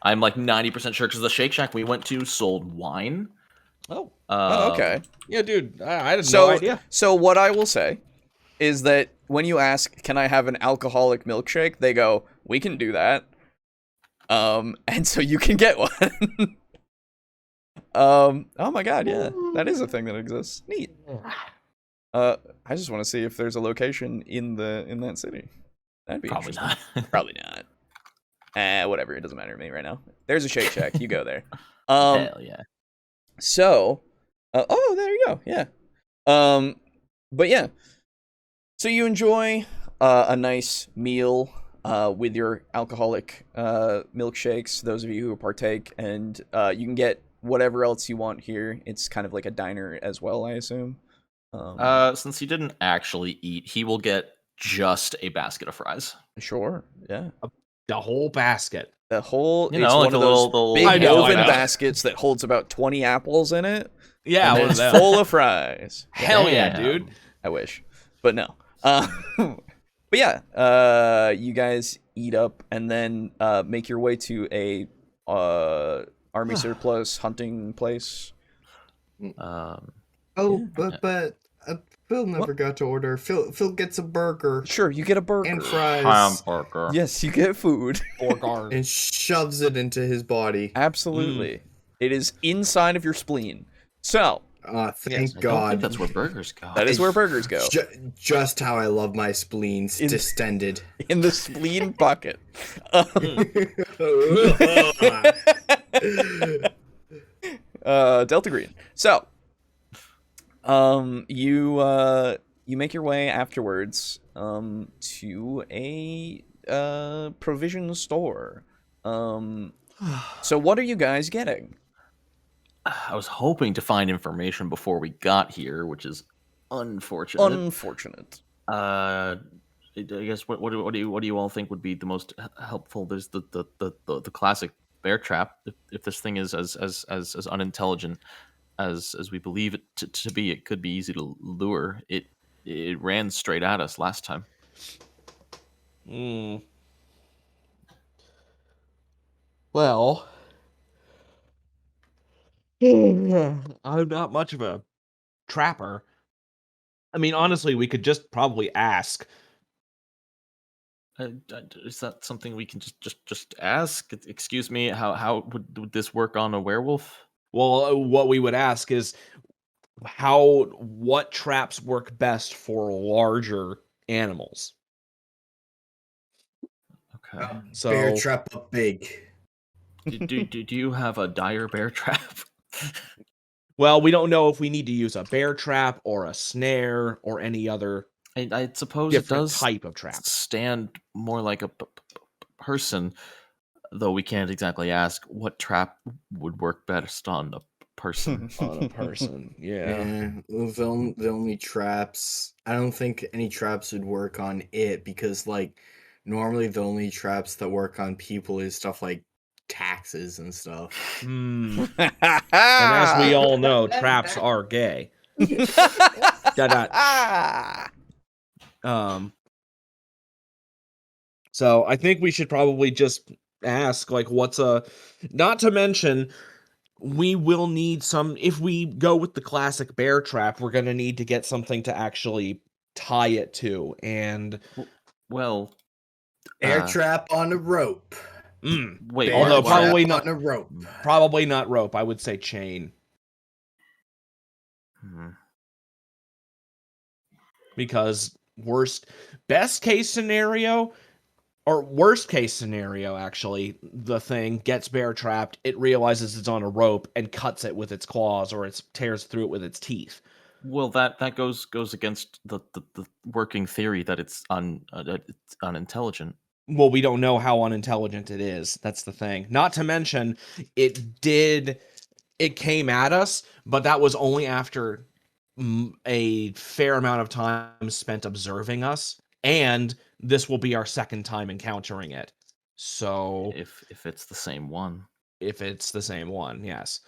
I'm like 90% sure because the Shake Shack we went to sold wine. Oh. Okay. Yeah, dude. I had no idea. So what I will say is that when you ask, can I have an alcoholic milkshake? They go, we can do that. And so you can get one. Oh my god, yeah. That is a thing that exists. Neat. I just want to see if there's a location in that city. That'd be probably not. Probably not. Whatever, it doesn't matter to me right now. There's a Shake Shack, you go there. Hell yeah. So, oh, there you go. Yeah. But yeah. So you enjoy a nice meal with your alcoholic milkshakes, those of you who partake, and you can get whatever else you want here. It's kind of like a diner as well, I assume. Since he didn't actually eat, he will get just a basket of fries. Sure, yeah. The whole basket. The whole, it's like one of those big woven baskets that holds about 20 apples in it. Yeah, and it's full of fries. Hell yeah, dude. I wish, but no. But yeah, you guys eat up and then make your way to a army surplus hunting place. But Phil never got to order. Phil gets a burger. Sure, you get a burger and fries. Hamburger. Yes, you get food. And shoves it into his body. Absolutely, it is inside of your spleen. So, thank God. I don't think that's where burgers go. That is where burgers go. Just how I love my spleens distended in the spleen bucket. Delta Green. So, you make your way afterwards to a provision store. So what are you guys getting? I was hoping to find information before we got here, which is unfortunate. I guess what do you all think would be the most helpful? There's the classic bear trap. If this thing is as unintelligent as we believe it to be, it could be easy to lure. It ran straight at us last time. Well, I'm not much of a trapper. I mean, honestly, we could just probably ask. Is that something we can just ask? Excuse me, how would this work on a werewolf? Well, what we would ask is what traps work best for larger animals. Okay. Bear trap up big. Do you have a dire bear trap? Well, we don't know if we need to use a bear trap or a snare or any other I suppose it different does type of trap. stand more like a person, though we can't exactly ask what trap would work best on a person. On a person, yeah. The only traps. I don't think any traps would work on it because, like, normally the only traps that work on people is stuff like taxes and stuff. And as we all know, traps are gay. So I think we should probably just ask, like, not to mention, we will need some, if we go with the classic bear trap, we're going to need to get something to actually tie it to, and... Well... Bear trap on a rope. Wait, although probably not on a rope. Probably not rope. I would say chain. Because best case scenario, or worst case scenario, actually, the thing gets bear trapped, it realizes it's on a rope and cuts it with its claws, or it tears through it with its teeth. Well, that goes against the working theory that it's unintelligent. Well, we don't know how unintelligent it is. That's the thing. Not to mention, it came at us, but that was only after a fair amount of time spent observing us, and this will be our second time encountering it. So if it's the same one. If it's the same one, yes.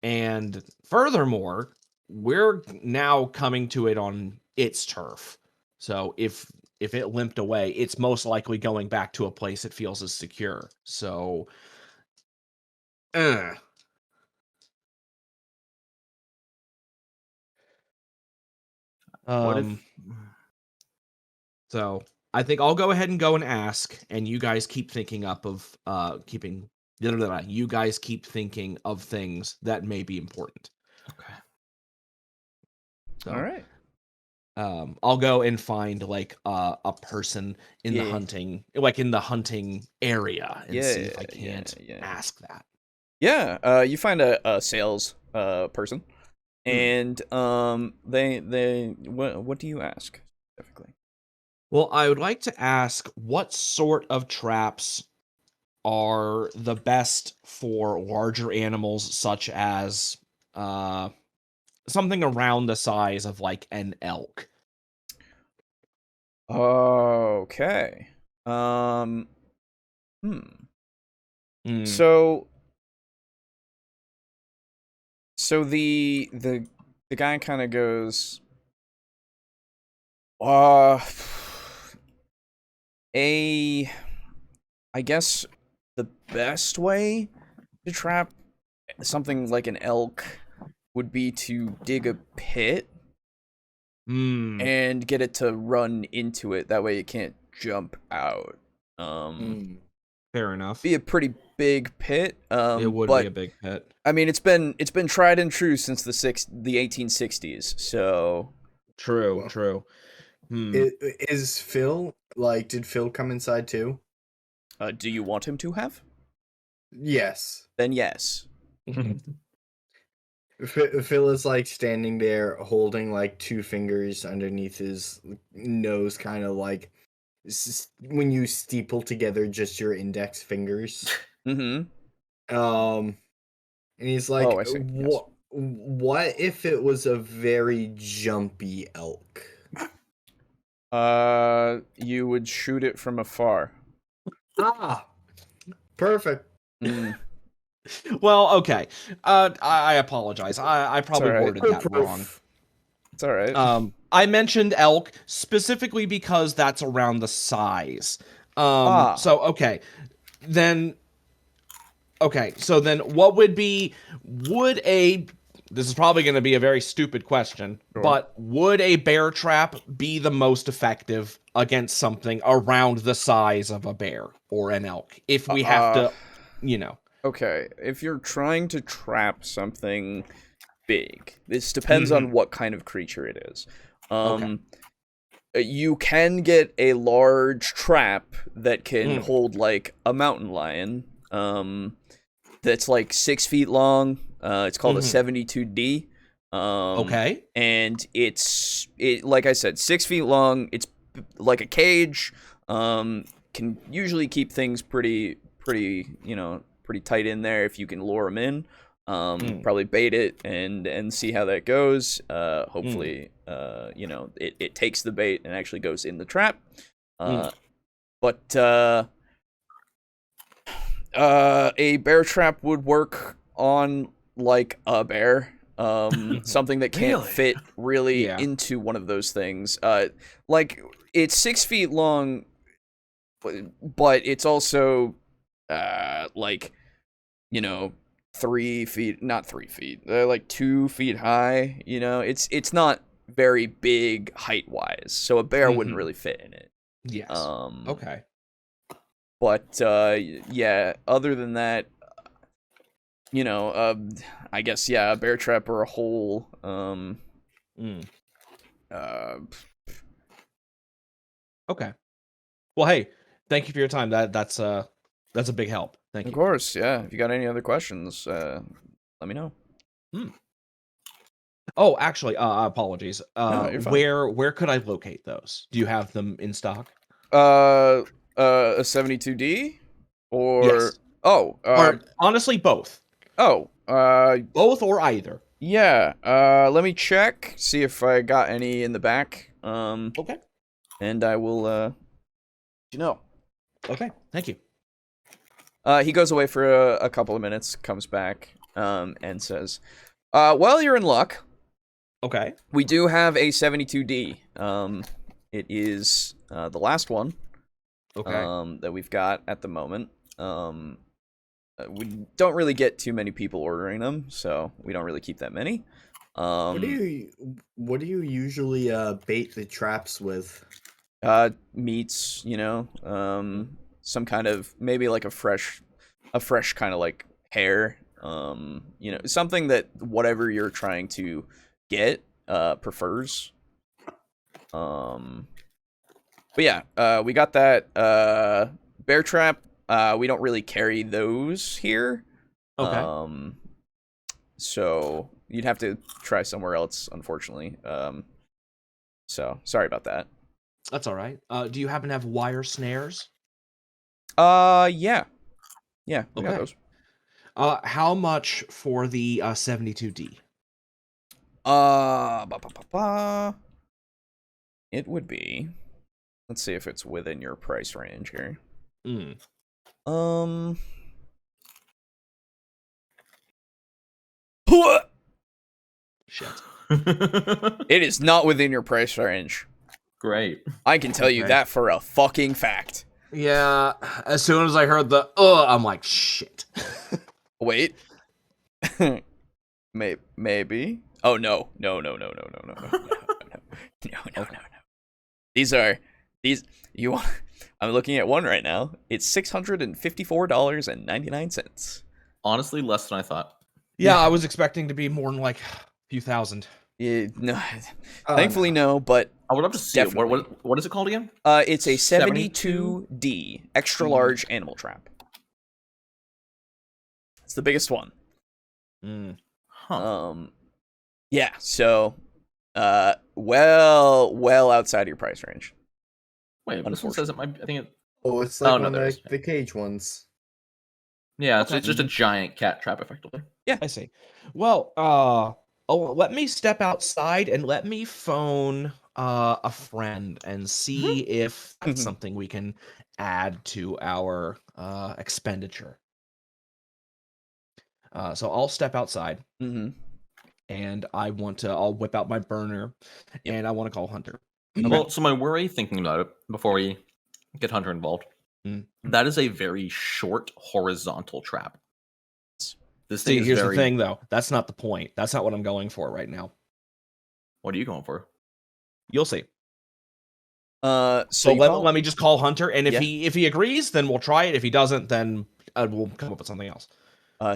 And furthermore, we're now coming to it on its turf. So if it limped away, it's most likely going back to a place it feels is secure. So, What if... So I think I'll go ahead and go and ask, and you guys keep thinking up of you guys keep thinking of things that may be important. Okay. So, all right. I'll go and find like a person in the hunting, like in the hunting area, and see if I can't ask that. Yeah, you find a sales person, and they what do you ask specifically? Well, I would like to ask what sort of traps are the best for larger animals, such as something around the size of like an elk. Okay. So the guy kind of goes, I guess the best way to trap something like an elk would be to dig a pit and get it to run into it. That way it can't jump out. Fair enough. Be a pretty big pit. It would be a big pit. I mean, it's been tried and true since the 1860s. So true. Is Phil, like, did Phil come inside too? Do you want him to have? Yes. Then yes. Phil is like standing there holding like two fingers underneath his nose, kind of like when you steeple together just your index fingers. And he's like, what if it was a very jumpy elk? You would shoot it from afar. Perfect. Well, okay. I apologize. I probably worded that wrong. It's all right. I mentioned elk specifically because that's around the size. So okay. Then what would this is probably going to be a very stupid question, but would a bear trap be the most effective against something around the size of a bear or an elk? If we have to, Okay, if you're trying to trap something big, this depends on what kind of creature it is. You can get a large trap that can hold like a mountain lion. that's like 6 feet long. It's called a 72D. Okay. And it like I said, 6 feet long. It's like a cage. Can usually keep things pretty tight in there if you can lure them in. Probably bait it and see how that goes. Hopefully, it takes the bait and actually goes in the trap. But a bear trap would work on like a bear. Something that can't fit really into one of those things. Like it's 6 feet long, but it's also 3 feet, not 3 feet, like 2 feet high. It's not very big height wise, so a bear wouldn't really fit in it. Yes. Okay. But other than that, I guess a bear trap or a hole. Okay. Well, hey, thank you for your time. That's a big help. Thank you. Of course, yeah. If you got any other questions, let me know. Oh, actually, apologies. No, you're fine. Where could I locate those? Do you have them in stock? A 72D, or yes. Or honestly, both. Both or either. Yeah. Let me check, see if I got any in the back. Okay. And I will Okay. Thank you. He goes away for a couple of minutes, comes back, and says, well, you're in luck. Okay. We do have a 72D. It is the last one. Okay. That we've got at the moment. We don't really get too many people ordering them, so we don't really keep that many. What do you usually bait the traps with? Meats, some kind of, maybe like a fresh kind of like hair, something that whatever you're trying to get prefers. But yeah, we got that bear trap. We don't really carry those here. Okay. So you'd have to try somewhere else, unfortunately. So sorry about that. That's all right. Do you happen to have wire snares? Yeah, we got those. How much for the 72D? It would be. Let's see if it's within your price range here. Shit. It is not within your price range. Great. I can tell you that for a fucking fact. Yeah, as soon as I heard the I'm like, shit. Wait. Maybe. Oh no. No. I'm looking at one right now. It's $654.99. Honestly, less than I thought. Yeah, I was expecting to be more than like a few thousand. No. Thankfully, no, but I would love to see it. What is it called again? It's a 72D extra large animal trap. It's the biggest one. Yeah, so well outside of your price range. Wait, this one says it might. I think it. Oh, it's like the cage ones. Yeah, it's just a giant cat trap, effectively. Yeah, I see. Well, let me step outside and let me phone a friend and see if that's something we can add to our expenditure. So I'll step outside, and I'll whip out my burner, and I want to call Hunter. Well, so my worry, thinking about it before we get Hunter involved, that is a very short horizontal trap. Here's the thing, though. That's not the point. That's not what I'm going for right now. What are you going for? You'll see. So let me just call Hunter, and if he agrees, then we'll try it. If he doesn't, then we'll come up with something else.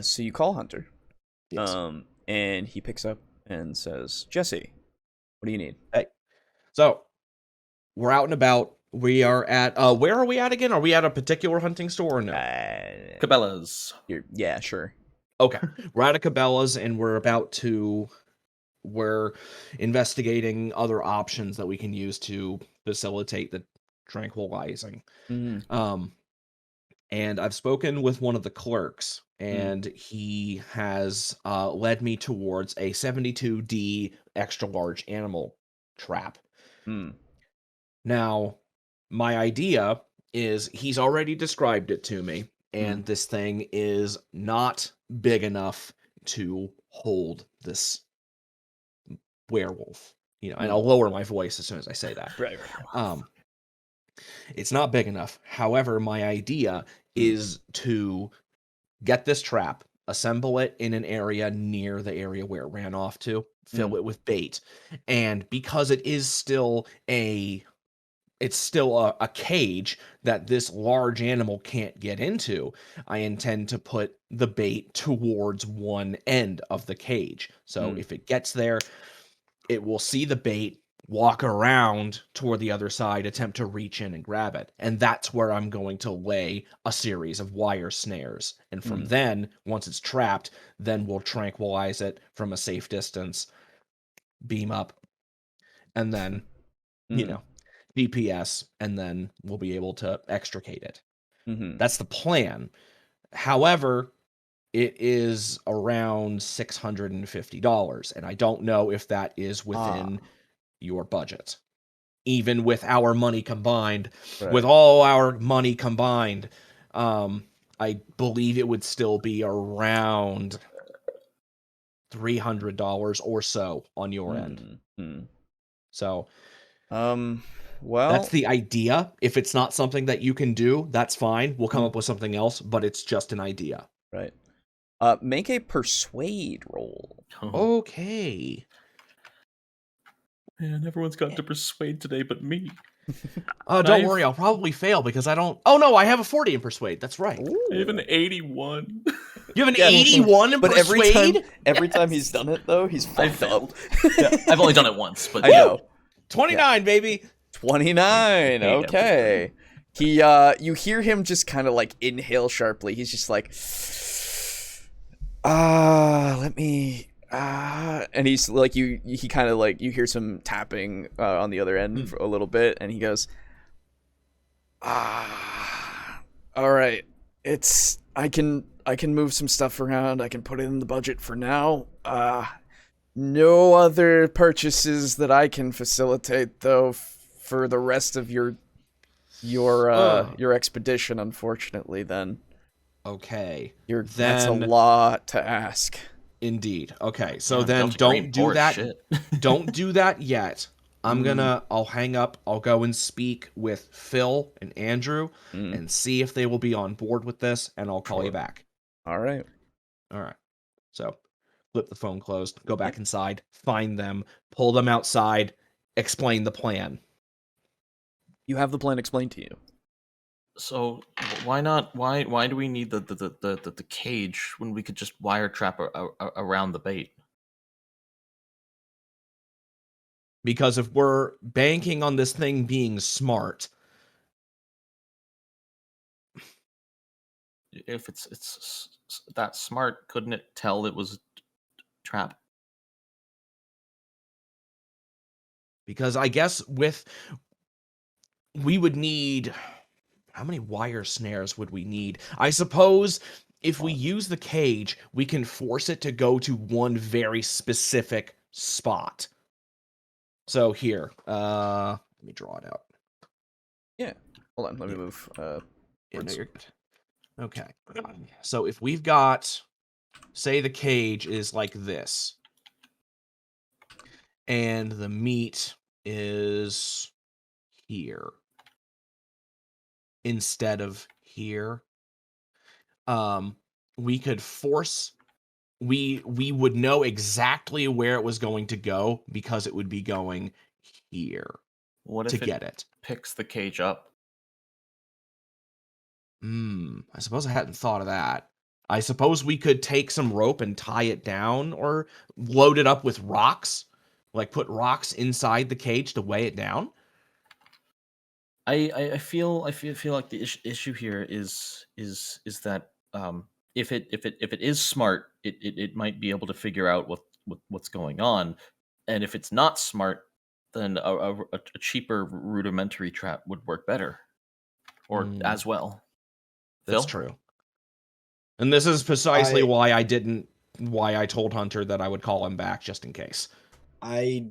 So you call Hunter. Yes. And he picks up and says, "Jesse, what do you need?" Hey. So we're out and about. We are at where are we at again? Are we at a particular hunting store or no? Cabela's. Yeah, sure. Okay. We're at a Cabela's and we're investigating other options that we can use to facilitate the tranquilizing. Mm. And I've spoken with one of the clerks, and he has led me towards a 72D extra large animal trap. Now, my idea is he's already described it to me, and this thing is not big enough to hold this werewolf. And I'll lower my voice as soon as I say that. Right. It's not big enough. However, my idea is to get this trap, assemble it in an area near the area where it ran off to, fill it with bait. And because it is still a cage that this large animal can't get into, I intend to put the bait towards one end of the cage. So if it gets there, it will see the bait, walk around toward the other side, attempt to reach in and grab it. And that's where I'm going to lay a series of wire snares. And from then, once it's trapped, then we'll tranquilize it from a safe distance, beam up, and then, DPS, and then we'll be able to extricate it. That's the plan. However, it is around $650, and I don't know if that is within your budget. Even with our money combined, with all our money combined, I believe it would still be around $300 or so on your end. So, well, that's the idea. If it's not something that you can do, that's fine. We'll come up with something else, but it's just an idea. Right. Make a persuade roll. Okay. Man, everyone's got to persuade today but me. Don't worry, I'll probably fail because I don't... Oh, no, I have a 40 in persuade. That's right. Ooh. I have an 81. You have an 81 in persuade? Every time he's done it, though, he's fucked up. I've only done it once, but... I know. 29, baby. 29. Okay. You hear him just kind of like inhale sharply. He's just like, let me, and he's like, he kind of like, you hear some tapping on the other end for a little bit, and he goes, all right, I can move some stuff around. I can put it in the budget for now. No other purchases that I can facilitate, though, for the rest of your expedition, unfortunately. Then, okay, that's a lot to ask. Indeed. Okay, so then don't do that. Don't do that yet. I'll hang up. I'll go and speak with Phil and Andrew and see if they will be on board with this, and I'll call you back. All right. So, flip the phone closed, go back inside, find them, pull them outside, explain the plan. You have the plan explained to you. So why not? Why do we need the cage when we could just wire trap around the bait? Because if we're banking on this thing being smart, if it's that smart, couldn't it tell it was a trap? Because I guess we would need... How many wire snares would we need? I suppose if we use the cage, we can force it to go to one very specific spot. So here, let me draw it out. Yeah. Hold on, let me move. No, you're good. Okay. So if we've got, say the cage is like this, and the meat is here instead of here, we could force, we would know exactly where it was going to go because it would be going here. What if get it picks the cage up? I suppose I hadn't thought of that. I suppose we could take some rope and tie it down, or load it up with rocks, like put rocks inside the cage to weigh it down. I feel like the issue here is that if it is smart, it might be able to figure out what's going on, and if it's not smart, then a cheaper rudimentary trap would work better, or as well. That's Phil? true. And this is precisely why I told Hunter that I would call him back just in case. I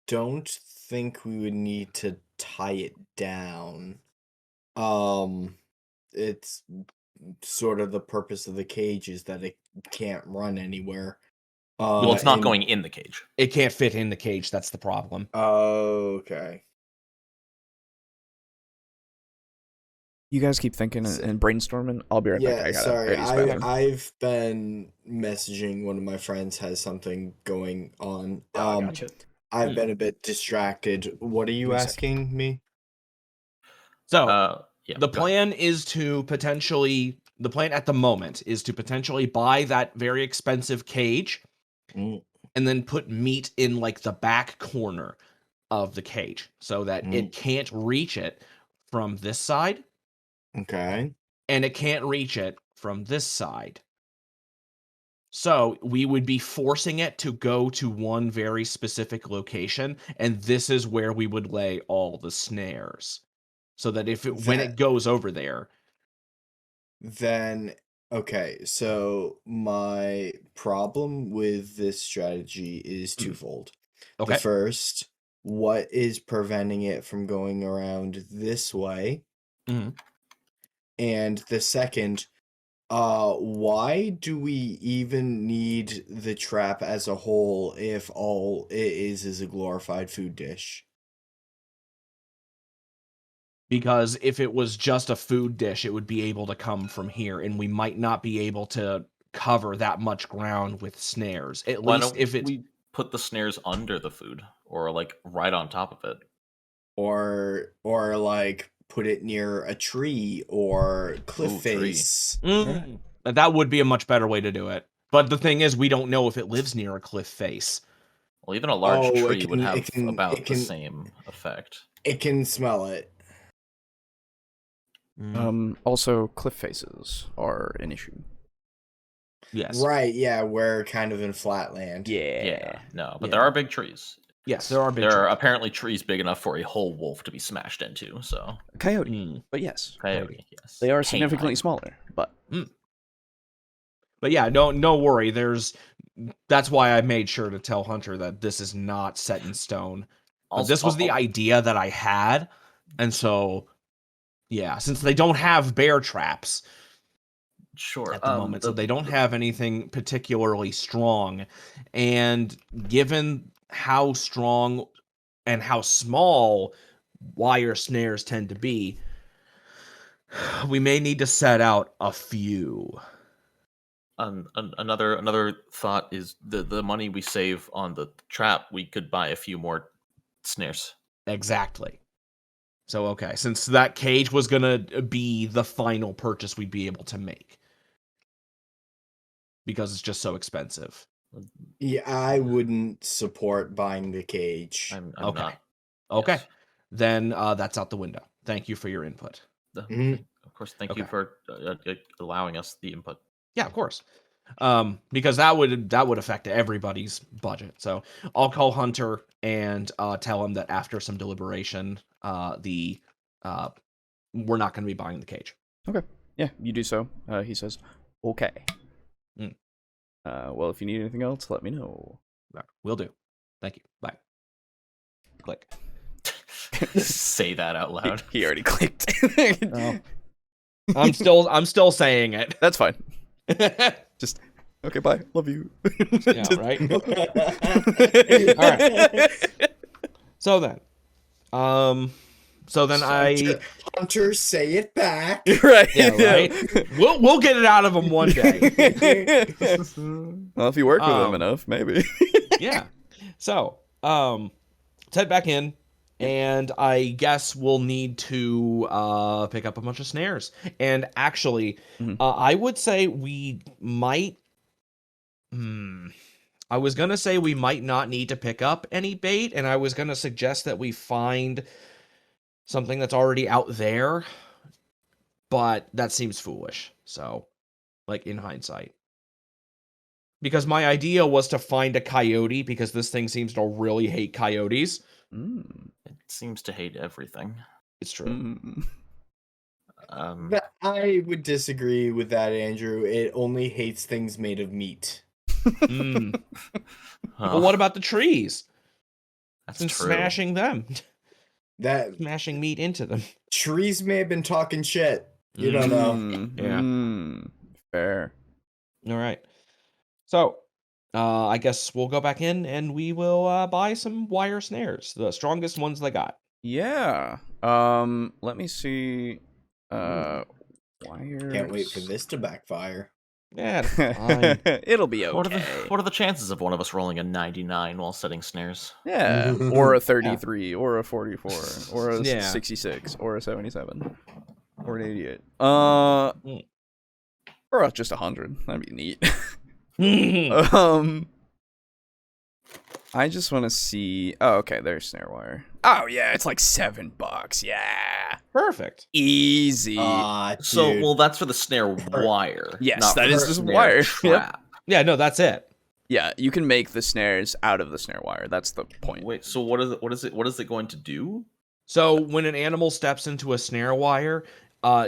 don't think we would need to tie it down. It's sort of the purpose of the cage is that it can't run anywhere. Well, it's not going in the cage. It can't fit in the cage. That's the problem. Okay. You guys keep thinking and brainstorming. I'll be right back. I've been messaging one of my friends has something going on. Gotcha. I've been a bit distracted. What are you asking me? So the plan is to potentially, the plan at the moment is to potentially buy that very expensive cage and then put meat in like the back corner of the cage so that it can't reach it from this side. Okay. And it can't reach it from this side. So we would be forcing it to go to one very specific location, and this is where we would lay all the snares. So that when it goes over there. Then, okay, so my problem with this strategy is twofold. Okay. The first, what is preventing it from going around this way? And the second, why do we even need the trap as a whole if all it is a glorified food dish? Because if it was just a food dish, it would be able to come from here, and we might not be able to cover that much ground with snares. At least if we put the snares under the food, or like right on top of it, or like put it near a tree or cliff face. That would be a much better way to do it. But the thing is, we don't know if it lives near a cliff face. Well, even a large tree would have about the same effect. It can smell it. Also, cliff faces are an issue. Yes. Right, yeah, we're kind of in flatland. Yeah. No, but there are big trees. Yes, there are big trees. There are apparently trees big enough for a whole wolf to be smashed into, so... Coyote, but yes. Coyote, yes. They are significantly smaller, but... But yeah, no worry, that's why I made sure to tell Hunter that this is not set in stone. But this was the idea that I had, and so... Yeah, since they don't have bear traps at the moment, so they don't have anything particularly strong. And given how strong and how small wire snares tend to be, we may need to set out a few. Another thought is the money we save on the trap, we could buy a few more snares. Exactly. So, okay, since that cage was going to be the final purchase we'd be able to make. Because it's just so expensive. Yeah, I wouldn't support buying the cage. I'm okay. not. Okay. Yes. Then that's out the window. Thank you for your input. Of course, thank you for allowing us the input. Yeah, of course. Because that would affect everybody's budget. So I'll call Hunter and tell him that after some deliberation, we're not going to be buying the cage. Okay. Yeah, you do so. He says, okay. Well, if you need anything else, let me know. Will do. Thank you. Bye. Click. Say that out loud. He already clicked. Oh. I'm still saying it. That's fine. Just okay, bye. Love you. Yeah, right. All right. So then, Hunter, say it back. Right. Yeah, right. We'll get it out of him one day. Well, if you work with him enough, maybe. Yeah. So, head back in, and I guess we'll need to pick up a bunch of snares. And actually, I would say we might. I was gonna say we might not need to pick up any bait, and I was gonna suggest that we find something that's already out there, but that seems foolish. So, like, in hindsight. Because my idea was to find a coyote, because this thing seems to really hate coyotes. It seems to hate everything. It's true. I would disagree with that, Andrew. It only hates things made of meat. Well, what about the trees? That's been true. Smashing them. Smashing meat into them. Trees may have been talking shit. You don't know. Yeah. Fair. All right. So, I guess we'll go back in and we will buy some wire snares, the strongest ones they got. Yeah. Let me see. Wires. Can't wait for this to backfire. Yeah, fine. It'll be okay. What are the chances of one of us rolling a 99 while setting snares? Yeah, or a 33, or a 44, or a 66, or a 77, or an 88. Or just 100. That'd be neat. I just want to see. Oh, okay. There's snare wire. Oh yeah, it's like $7. Yeah, perfect. Easy. Well, that's for the snare wire. Yes, that is the wire trap. Yep. Yeah, no, that's it. Yeah, you can make the snares out of the snare wire. That's the point. Wait, so what is it going to do? So when an animal steps into a snare wire,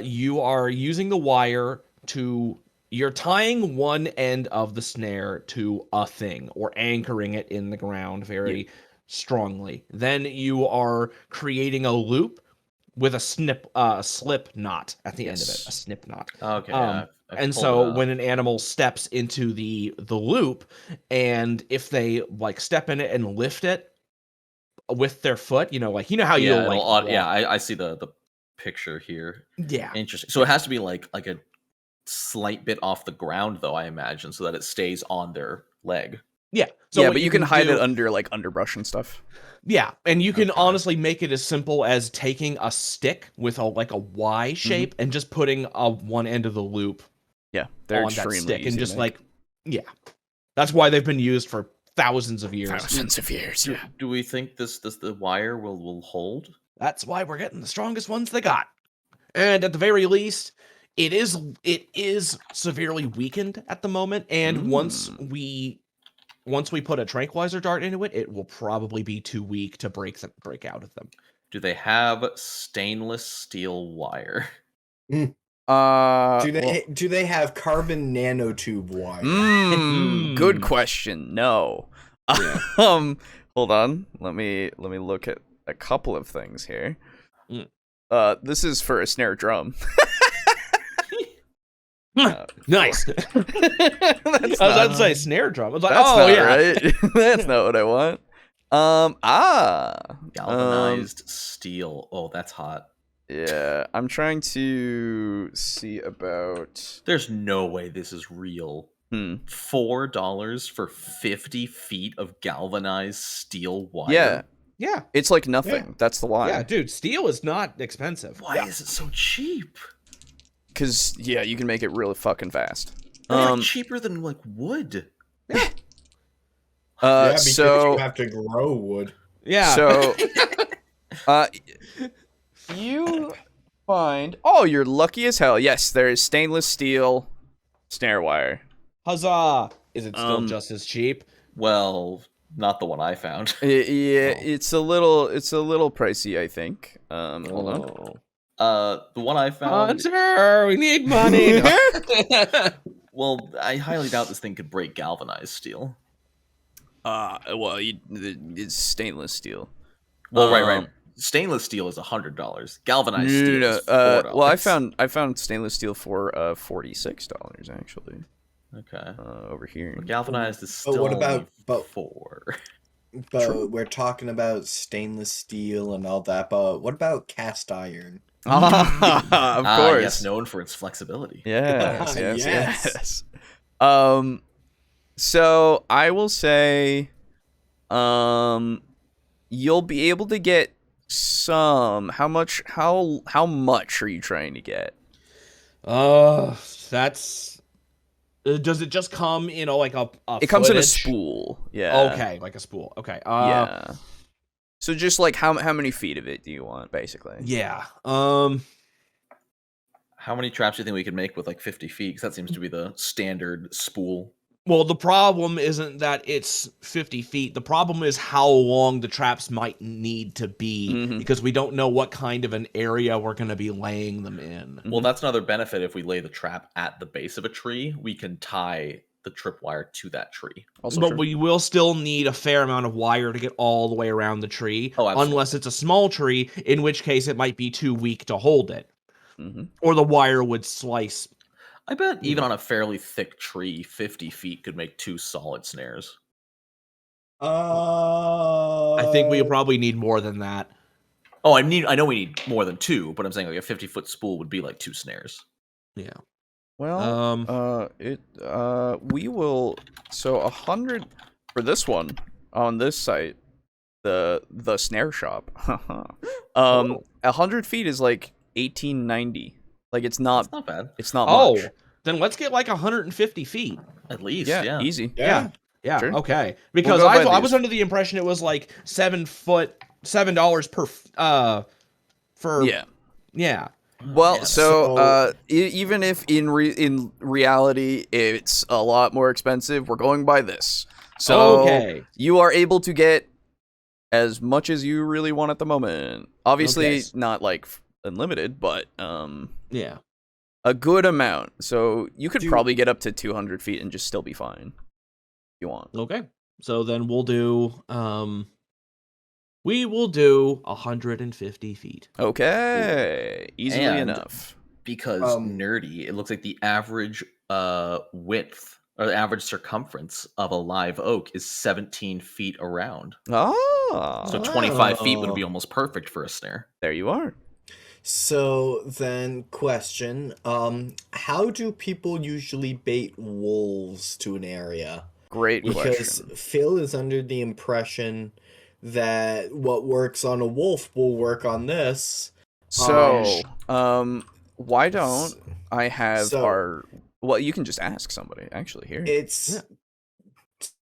you are using the wire to. You're tying one end of the snare to a thing or anchoring it in the ground very strongly. Then you are creating a loop with a slip knot at the end of it, a snip knot. Okay. And so when an animal steps into the loop, and if they like step in it and lift it with their foot, how you I see the picture here. Yeah. Interesting. So it has to be like a slight bit off the ground, though, I imagine, so that it stays on their leg. Yeah. So yeah, but you can hide it under like underbrush and stuff. Yeah, and you can honestly make it as simple as taking a stick with a Y shape and just putting one end of the loop. Yeah, they're on that stick easy and just to make. That's why they've been used for thousands of years. Yeah. Do we think the wire will hold? That's why we're getting the strongest ones they got, and at the very least. It is severely weakened at the moment, and once we put a tranquilizer dart into it, it will probably be too weak to break out of them. Do they have stainless steel wire? Do they have carbon nanotube wire? Good question. No. Yeah. Hold on. Let me look at a couple of things here. This is for a snare drum. Nice. I was about to say snare drum. I was like, right. That's not what I want. Galvanized steel. Oh, that's hot. Yeah, I'm trying to see about. There's no way this is real. $4 for 50 feet of galvanized steel wire. Yeah. It's like nothing. That's the lie. Yeah, dude, steel is not expensive. Why is it so cheap? Because you can make it really fucking fast. Like cheaper than like wood. Yeah. Because you have to grow wood. Yeah. So, you find. Oh, you're lucky as hell. Yes, there is stainless steel snare wire. Huzzah! Is it still just as cheap? Well, not the one I found. It's a little pricey, I think. Hold on. The one I found. Hunter, we need money. Well, I highly doubt this thing could break galvanized steel. Well, it's stainless steel. Well, right. Stainless steel is $100. Galvanized steel is $4. Well, I found stainless steel for $46 actually. Okay. Over here. But galvanized is still. But what about $4? But True. we're talking about stainless steel and all that. But what about cast iron? Of course. Yes, known for its flexibility. Yes. So I will say, you'll be able to get some. How much are you trying to get? That's. Does it just come in like a It comes in a footage? spool. Yeah. Okay, like a spool. Okay. Yeah. So just like how many feet of it do you want, basically? Yeah. How many traps do you think we could make with like 50 feet? Because that seems to be the standard spool. Well, the problem isn't that it's 50 feet. The problem is how long the traps might need to be, because we don't know what kind of an area we're going to be laying them in. Well, that's another benefit. If we lay the trap at the base of a tree, we can tie the tripwire to that tree. But we will still need a fair amount of wire to get all the way around the tree, unless it's a small tree, in which case it might be too weak to hold it. Or the wire would slice. I bet even on a fairly thick tree, 50 feet could make 2 solid snares. I think we probably need more than that. Oh, I know we need more than 2, but I'm saying like a 50-foot spool would be like 2 snares. Yeah. Well, we will, so 100 for this one on this site, the snare shop. 100 feet is like 1890. Like it's not bad. It's not much. Then let's get like 150 feet. At least, yeah. Easy. Yeah. Sure. Okay. Because we'll I was under the impression it was like $7 per for Yeah. Well, so even if in reality it's a lot more expensive, we're going by this. So you are able to get as much as you really want at the moment. Obviously not like unlimited, but yeah, a good amount. So you could probably get up to 200 feet and just still be fine if you want. Okay. So then we'll do 150 feet. Okay. Easily enough. Because nerdy, it looks like the average width or the average circumference of a live oak is 17 feet around. So 25 feet would be almost perfect for a snare. There you are. So then, question: how do people usually bait wolves to an area? Great question. Because Phil is under the impression that what works on a wolf will work on this. So, why don't I have our? Well, you can just ask somebody. Actually, here it's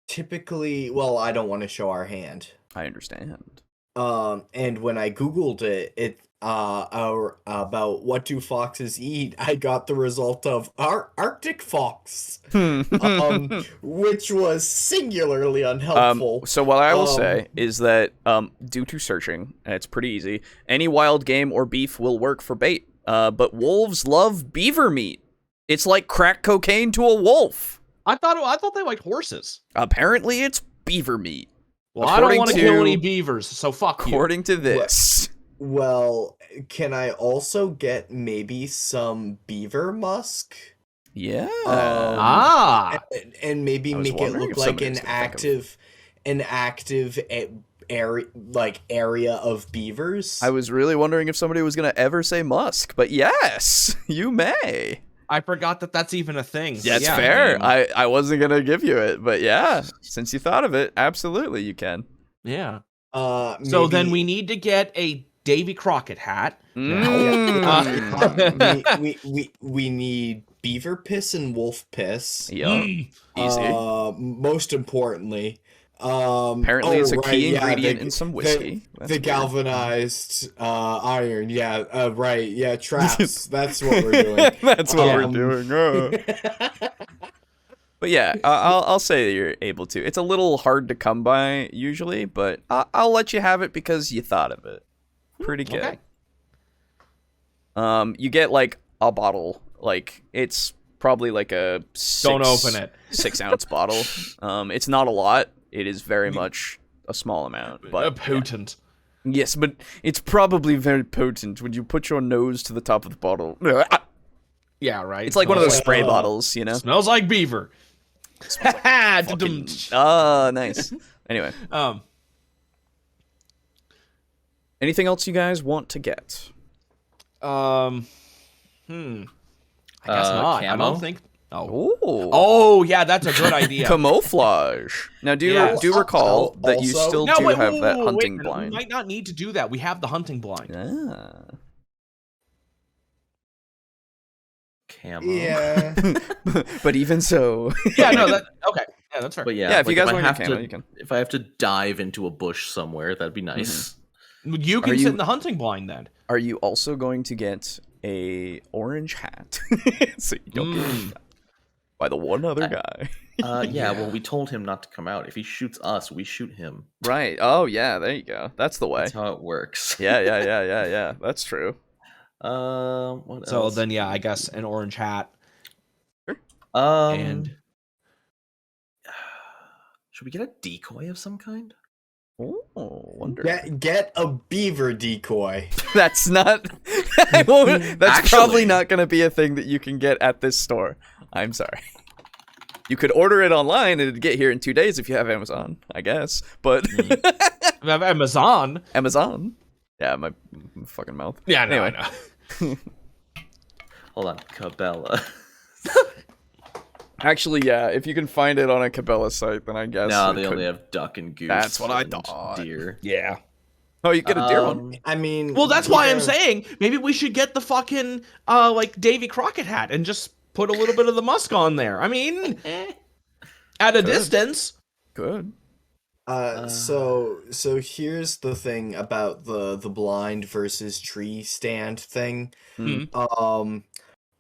typically. Well, I don't want to show our hand. I understand. And when I googled it, about what do foxes eat, I got the result of Arctic fox, which was singularly unhelpful. So what I will say is that due to searching, and it's pretty easy, any wild game or beef will work for bait. But wolves love beaver meat. It's like crack cocaine to a wolf. I thought they liked horses. Apparently, it's beaver meat. Well, I don't want to kill any beavers, so fuck you. According to this. Well, can I also get maybe some beaver musk? Yeah. And maybe make it look like an active area of beavers. I was really wondering if somebody was going to ever say musk, but yes, you may. I forgot that that's even a thing. That's fair. I wasn't going to give you it, but yeah, since you thought of it, absolutely you can. Yeah. So then we need to get a Davy Crockett hat. We need beaver piss and wolf piss. Yep. Easy. Most importantly, apparently it's a key ingredient in some whiskey. The galvanized iron. Yeah. Right. Yeah. Traps. That's what we're doing. That's what we're doing. But yeah, I'll say that you're able to. It's a little hard to come by usually, but I'll let you have it because you thought of it. Pretty good. Okay. You get like a bottle. Like it's probably like a don't open it 6-ounce bottle. It's not a lot. It is very much a small amount, but potent. Yeah. Yes, but it's probably very potent when you put your nose to the top of the bottle. Yeah, right. It's like one of those spray bottles, you know. Smells like beaver. Nice. Anyway. Anything else you guys want to get? I guess not. Camo? I don't think. Oh, yeah, that's a good idea. Camouflage. Now, do you recall that you still have that hunting blind? We might not need to do that. We have the hunting blind. Camo. Yeah. But even so. Yeah, no, okay. Yeah, that's fair. But yeah, Yeah, if you guys I want have your camo, to, you can. if I have to dive into a bush somewhere, that'd be nice. You can sit in the hunting blind then. Are you also going to get a orange hat so you don't get shot by the one other guy? Yeah, well, we told him not to come out. If he shoots us, we shoot him. Right. Oh yeah, there you go. That's the way. That's how it works. Yeah. That's true. What So else? then, yeah, I guess an orange hat. And should we get a decoy of some kind? Oh, wonder. Get a beaver decoy. That's not. I won't, that's Actually, probably not going to be a thing that you can get at this store. I'm sorry. You could order it online and it'd get here in 2 days if you have Amazon, I guess. But Amazon. Yeah, my fucking mouth. Yeah, no, Anyway. I know. Hold on, Cabela. Actually, yeah, if you can find it on a Cabela site, then I guess. No, it they could- only have duck and goose. That's what I and thought. Deer. Yeah. Oh, you get a deer one. I mean, Well, that's why I'm yeah. saying maybe we should get the fucking like Davy Crockett hat and just put a little bit of the musk on there. I mean, at a distance. Good. So here's the thing about the blind versus tree stand thing.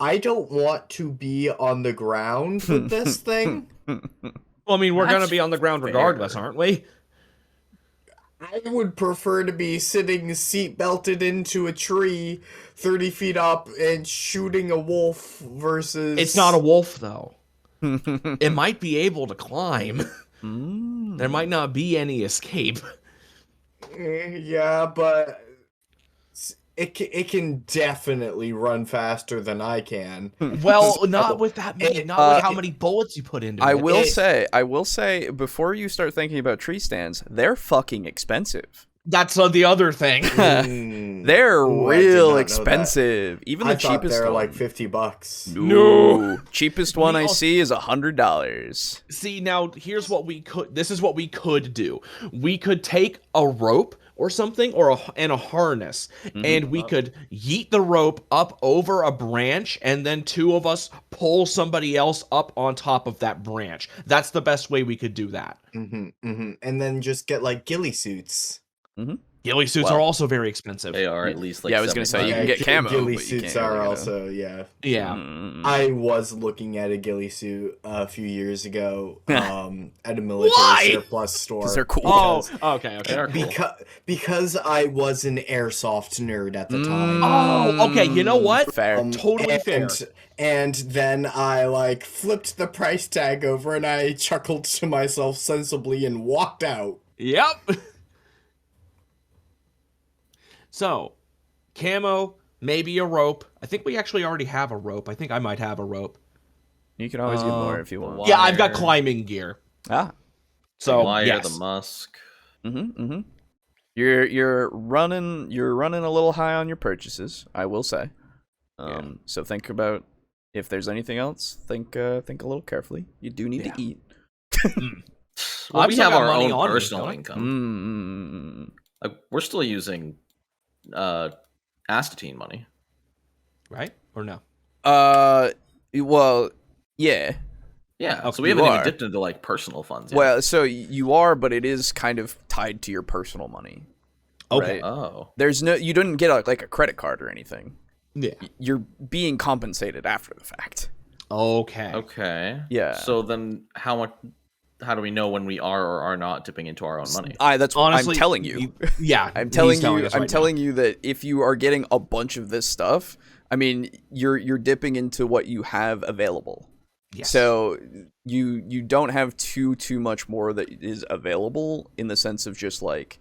I don't want to be on the ground with this thing. Well, I mean, we're That's gonna be on the ground regardless, aren't we? I would prefer to be sitting seat belted into a tree 30 feet up and shooting a wolf versus... It's not a wolf though. It might be able to climb. There might not be any escape. Yeah, but it can definitely run faster than I can. Well, not with that many, not with how many bullets you put into it. I will say, before you start thinking about tree stands, they're fucking expensive. That's the other thing. They're Ooh, I did not real know expensive. Even the I thought cheapest they're one. like $50. No. Cheapest one I also- see is $100. See, now here's what we could. This is what we could do. We could take a rope or something, and a harness, and we could yeet the rope up over a branch, and then two of us pull somebody else up on top of that branch. That's the best way we could do that. And then just get like ghillie suits. Ghillie suits are also very expensive. They are at least like. Yeah, I was gonna say, you can 75. get camo, Ghillie but you suits can't are really get a- also, yeah. Yeah. I was looking at a ghillie suit a few years ago at a military Why? surplus store. Because they're cool. Oh, okay. They are cool. Because I was an airsoft nerd at the time. Oh, okay. You know what? Fair. Totally fair. And then I like flipped the price tag over and I chuckled to myself sensibly and walked out. Yep. So, camo, maybe a rope. I think we actually already have a rope. I think I might have a rope. You can always get more if you want. Wire. Yeah, I've got climbing gear. Ah. So, Wire, yes. the musk. You're running a little high on your purchases, I will say. So think about if there's anything else. Think a little carefully. You do need to eat. Well, I've we still have got our money own on me, personal don't I? income. Like, we're still using Astatine money. Right? Or no? Well, yeah. Yeah, Oh, so we you haven't even are. dipped into like personal funds yet. Well, so you are, but it is kind of tied to your personal money. Okay. Right? Oh. You didn't get like a credit card or anything. Yeah. You're being compensated after the fact. Okay. Okay. Yeah. So then how do we know when we are or are not dipping into our own money? That's what Honestly, I'm telling you. Yeah. I'm telling he's you. us I'm right telling you that if you are getting a bunch of this stuff, I mean, you're dipping into what you have available. Yes. So you don't have too much more that is available in the sense of just like,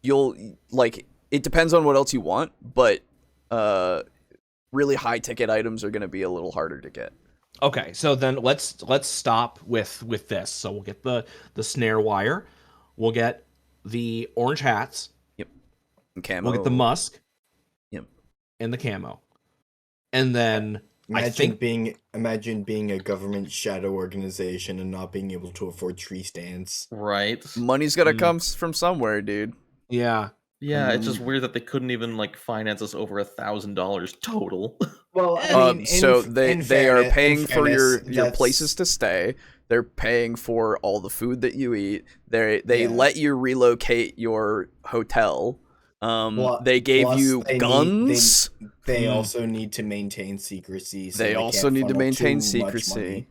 you'll like it depends on what else you want, but really high ticket items are going to be a little harder to get. Okay, so then let's stop with this. So we'll get the snare wire, we'll get the orange hats, Yep. And camo. we'll get the musk, Yep. and the camo, and then Imagine being a government shadow organization and not being able to afford tree stands. Right. Money's got to come from somewhere, dude. yeah, Yeah, it's just weird that they couldn't even like finance us over $1,000 total. Well, I mean, so they are paying for your that's- places to stay. They're paying for all the food that you eat. They let you relocate your hotel. They gave you guns. They also need to maintain secrecy. So they also can't need to funnel maintain too much secrecy. money.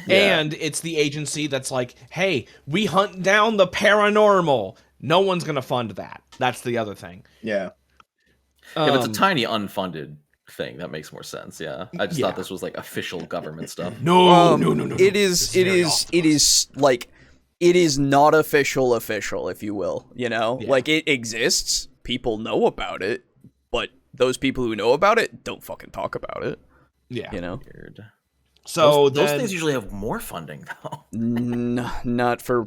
And it's the agency that's like, hey, we hunt down the paranormal. No one's gonna fund that. That's the other thing. Yeah. If it's a tiny unfunded thing, that makes more sense. Yeah, I just thought this was like official government stuff. No. It is like it is not official, if you will. You know, like it exists. People know about it, but those people who know about it don't fucking talk about it. Yeah, you know. Weird. So those things usually have more funding, though. Not for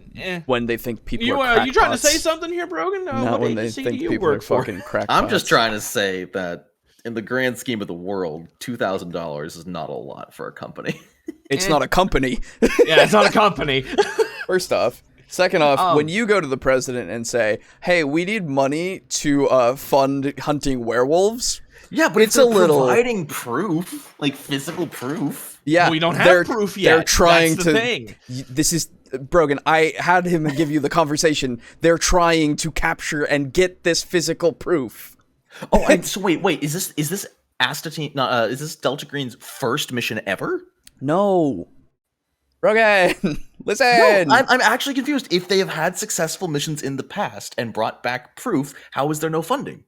when they think people are crackpots. You trying to say something here, Brogan? Not when they think people are fucking crackpots. I'm just trying to say that in the grand scheme of the world, $2,000 is not a lot for a company. It's not a company. Yeah, it's not a company. First off. Second off, when you go to the president and say, hey, we need money to fund hunting werewolves. Yeah, but it's a little providing proof, like physical proof. Yeah, we don't have proof yet. They're trying That's the thing. This is Brogan. I had him give you the conversation. They're trying to capture and get this physical proof. Oh, so wait. Is this Astatine? No, is this Delta Green's first mission ever? No, Brogan. Listen. No, I'm actually confused. If they have had successful missions in the past and brought back proof, how is there no funding?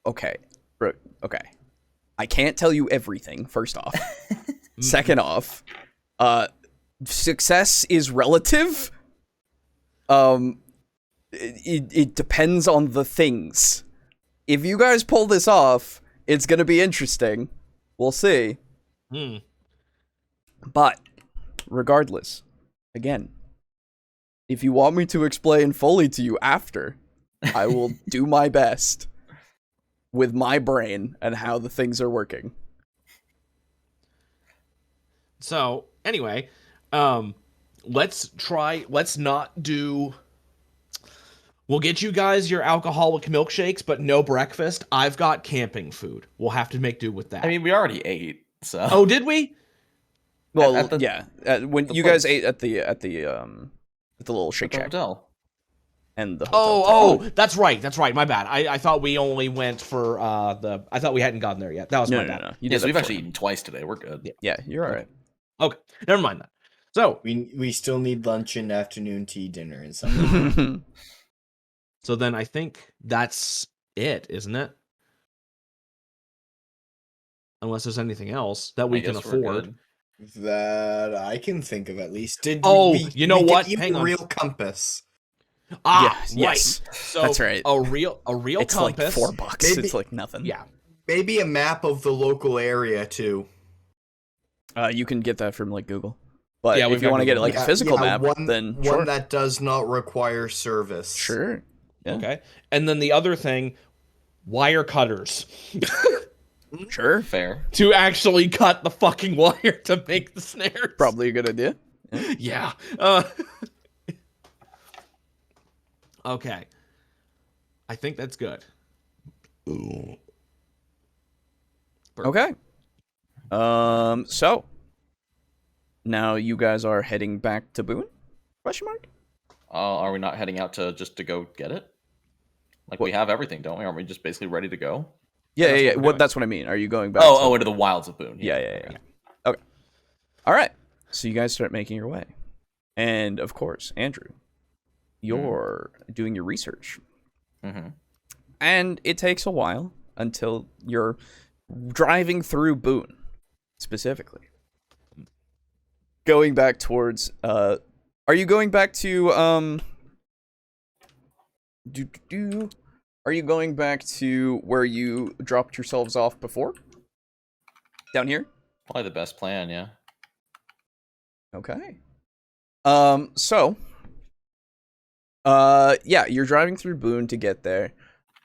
Okay. I can't tell you everything. First off. Second off, success is relative. It depends on the things. If you guys pull this off, it's gonna be interesting. We'll see. But regardless, again, if you want me to explain fully to you after, I will do my best with my brain and how the things are working. So anyway, let's not do. We'll get you guys your alcoholic milkshakes, but no breakfast. I've got camping food. We'll have to make do with that. I mean, we already ate, so. Oh, did we? Well, when you guys ate at the little Shake Shack hotel. And the hotel. That's right. My bad. I thought we only went for I thought we hadn't gotten there yet. That was my bad. No. So we've actually eaten twice today. We're good. Yeah, you're all right. Okay, never mind that. So we still need lunch and afternoon tea, dinner, and something. So then I think that's it, isn't it? Unless there's anything else that we can afford. That I can think of, at least. You know what? Hang on. Real compass. Yes. So that's right. A real it's compass. It's like $4. Maybe, it's like nothing. Yeah. Maybe a map of the local area too. You can get that from like Google. But if you want to get like a physical map, then one that does not require service. Sure. Yeah. Okay. And then the other thing, wire cutters. Sure. Fair. To actually cut the fucking wire to make the snares. Probably a good idea. Yeah. Okay. I think that's good. Okay. So now you guys are heading back to Boone? Question mark? Are we not heading out to go get it? Like we have everything, don't we? Aren't we just basically ready to go? Yeah. That's what I mean. Are you going back? Into the wilds of Boone. Yeah. Okay. All right. So you guys start making your way, and of course, Andrew, you're doing your research, and it takes a while until you're driving through Boone, specifically. Going back towards. Are you going back to Are you going back to where you dropped yourselves off before? Down here? Probably the best plan, yeah. Okay. You're driving through Boone to get there.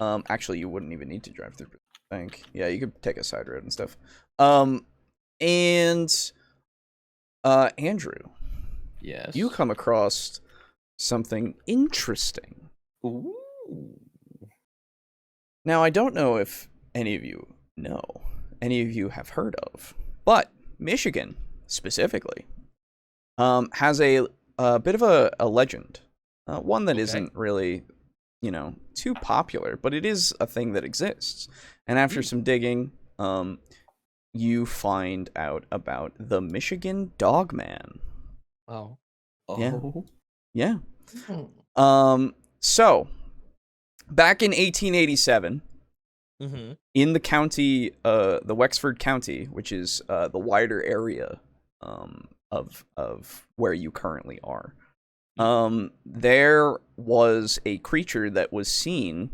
Actually, you wouldn't even need to drive through Boone, I think. Yeah, you could take a side road and stuff. Andrew. Yes. You come across something interesting. Ooh. Now, I don't know if any of you have heard of, but Michigan specifically has a bit of a legend, one that isn't really, too popular, but it is a thing that exists. And after some digging, you find out about the Michigan Dogman. Oh. Yeah. So, back in 1887, in the county, the Wexford County, which is the wider area of where you currently are, there was a creature that was seen,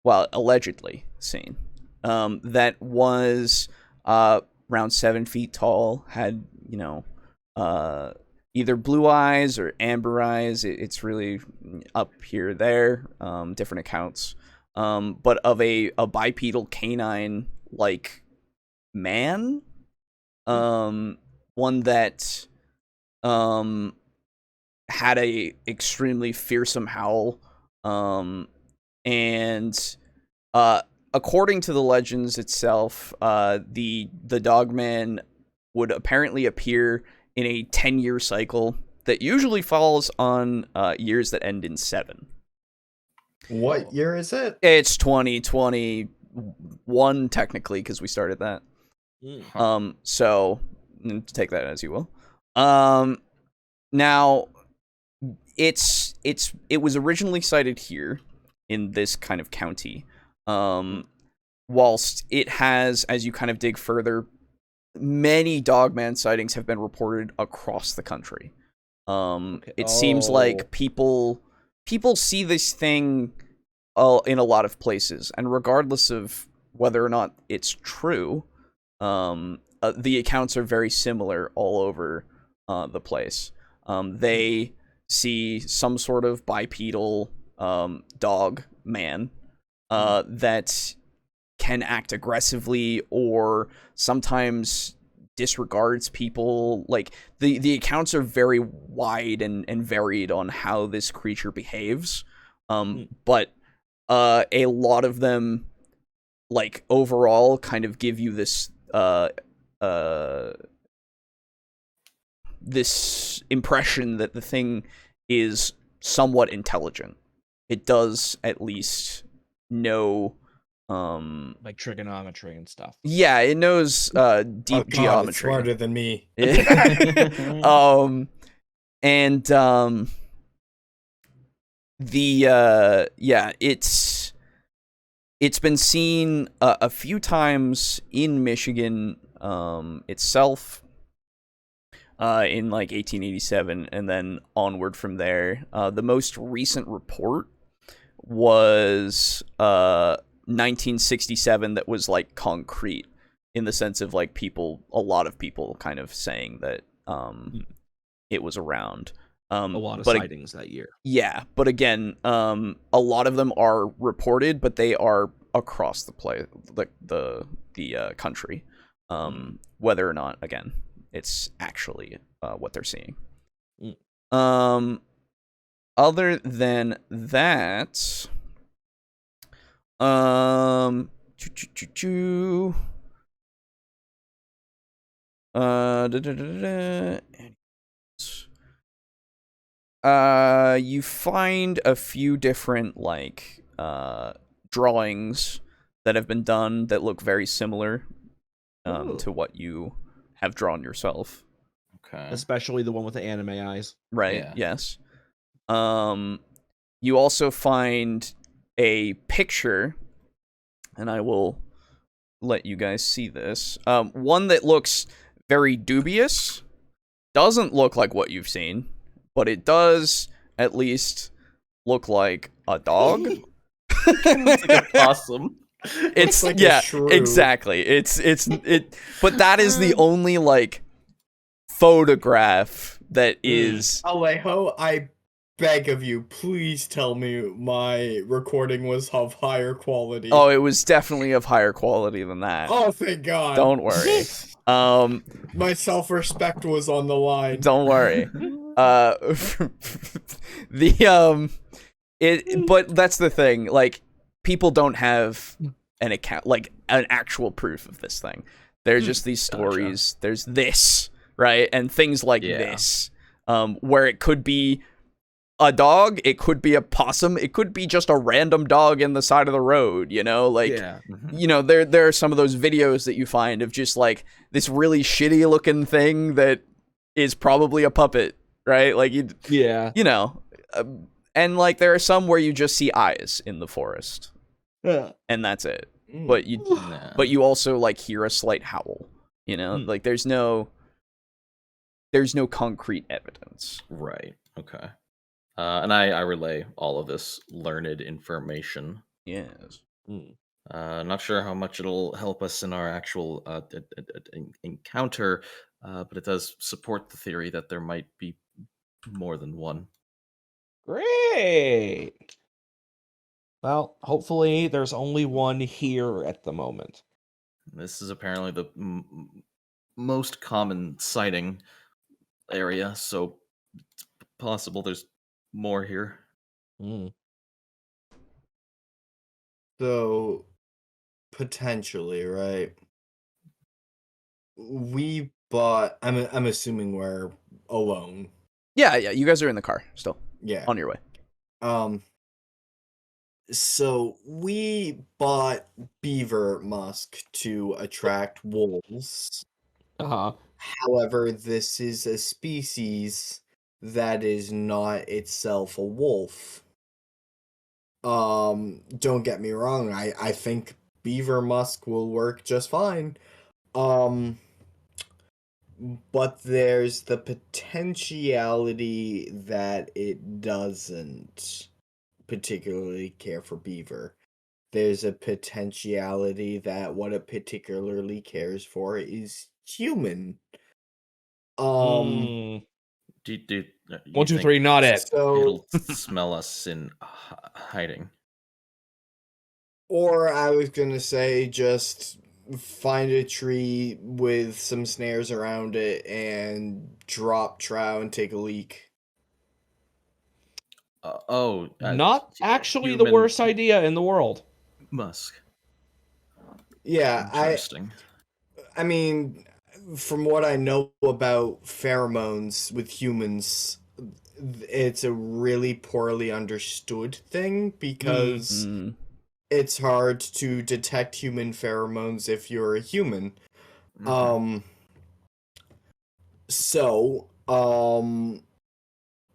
allegedly seen, that was around 7 feet tall, had, either blue eyes or amber eyes. It's really up here, there, different accounts, but of a bipedal canine-like man, one that had a extremely fearsome howl, and according to the legends itself, the Dogman would apparently appear in a 10-year cycle that usually falls on years that end in 7. What year is it? It's 2021 technically, because we started that. So take that as you will. Now, it was originally sighted here in this kind of county, whilst it has, as you kind of dig further, many Dogman sightings have been reported across the country. It seems like people see this thing in a lot of places, and regardless of whether or not it's true, the accounts are very similar all over the place. They see some sort of bipedal dog man that can act aggressively or sometimes disregards people. Like, the accounts are very wide and varied on how this creature behaves, but a lot of them, like, overall kind of give you this this impression that the thing is somewhat intelligent. It does at least know like trigonometry and stuff. Yeah, it knows deep geometry. It's smarter than me. It's been seen a few times in Michigan itself, in like 1887, and then onward from there. The most recent report was 1967, that was like concrete, in the sense of like a lot of people kind of saying that it was around. A lot of sightings that year. Yeah, but again, a lot of them are reported, but they are across the country. Whether or not, again, it's actually what they're seeing. Other than that, you find a few different like drawings that have been done that look very similar to what you have drawn yourself. Okay. Especially the one with the anime eyes. Right, Yeah. yes. You also find a picture, and I will let you guys see this. One that looks very dubious. Doesn't look like what you've seen, but it does at least look like a dog. It's like a possum. It's like a yeah, shrew. exactly. But that is the only like photograph that is. Alejo, I beg of you, please tell me my recording was of higher quality. Oh, it was definitely of higher quality than that. Oh, thank God. Don't worry. My self-respect was on the line. Don't worry. But that's the thing. Like, people don't have an account, like an actual proof of this thing. There's just these stories. Gotcha. There's this, right, and things like this, where it could be a dog, it could be a possum, it could be just a random dog in the side of the road, you know, like, you know, there are some of those videos that you find of just like this really shitty looking thing that is probably a puppet, right? Like, you know, and like there are some where you just see eyes in the forest, and that's it. But you also like hear a slight howl, you know, like there's no concrete evidence, right? Okay. And I relay all of this learned information. Yes. Not sure how much it'll help us in our actual encounter, but it does support the theory that there might be more than one. Great. Well, hopefully there's only one here at the moment. This is apparently the most common sighting area, so it's possible there's more here. So, potentially, right? We bought. I'm assuming we're alone. Yeah. You guys are in the car still. Yeah. On your way. So we bought beaver musk to attract wolves. However, this is a species that is not itself a wolf. Don't get me wrong, I think beaver musk will work just fine. But there's the potentiality that it doesn't particularly care for beaver. There's a potentiality that what it particularly cares for is human. Do 1, 2, 3, not it. So it'll smell us in hiding. Or I was gonna say just find a tree with some snares around it and drop trow and take a leak. Not actually the worst idea in the world. Musk. Yeah, interesting. I mean, from what I know about pheromones with humans, it's a really poorly understood thing because it's hard to detect human pheromones if you're a human.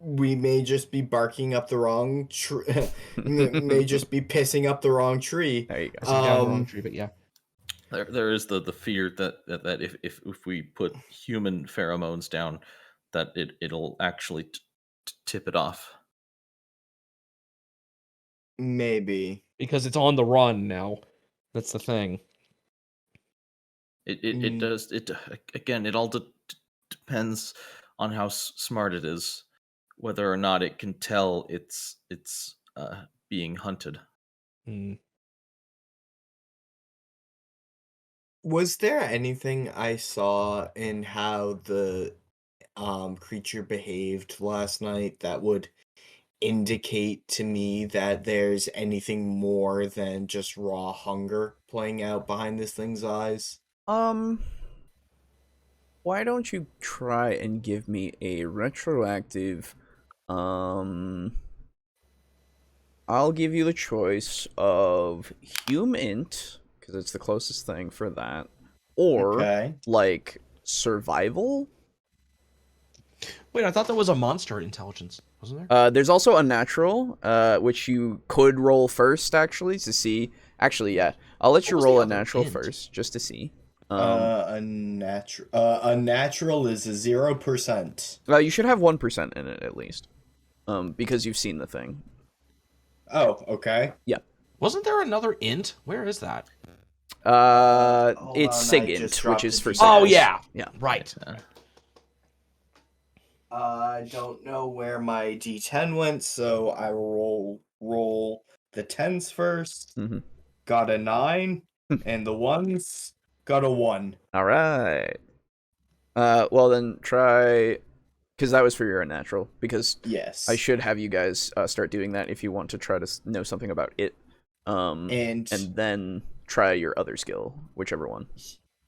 We may just be barking up the wrong tree. May just be pissing up the wrong tree. There you go. Down the wrong tree, but yeah. There is the fear that if we put human pheromones down, that it'll actually tip it off. Maybe because it's on the run now. That's the thing. It does it again. It all depends on how smart it is, whether or not it can tell it's being hunted. Was there anything I saw in how the creature behaved last night that would indicate to me that there's anything more than just raw hunger playing out behind this thing's eyes? Why don't you try and give me a retroactive, I'll give you the choice of HumInt, because it's the closest thing for that, or, like, survival? Wait, I thought that was a monster intelligence, wasn't there? There's also a natural, which you could roll first, actually, to see. Actually, yeah. I'll let you roll a natural first, just to see. A natural is a 0%. You should have 1% in it, at least. Because you've seen the thing. Oh, okay. Yeah. Wasn't there another int? Where is that? It's SIGINT, which is for Oh, yeah. Yeah. Right. I don't know where my D10 went, so I will roll the 10s first. Got a 9, and the 1s got a 1. All right. Well then try because that was for your unnatural. Because Yes. I should have you guys start doing that if you want to try to know something about it. And then try your other skill, whichever one.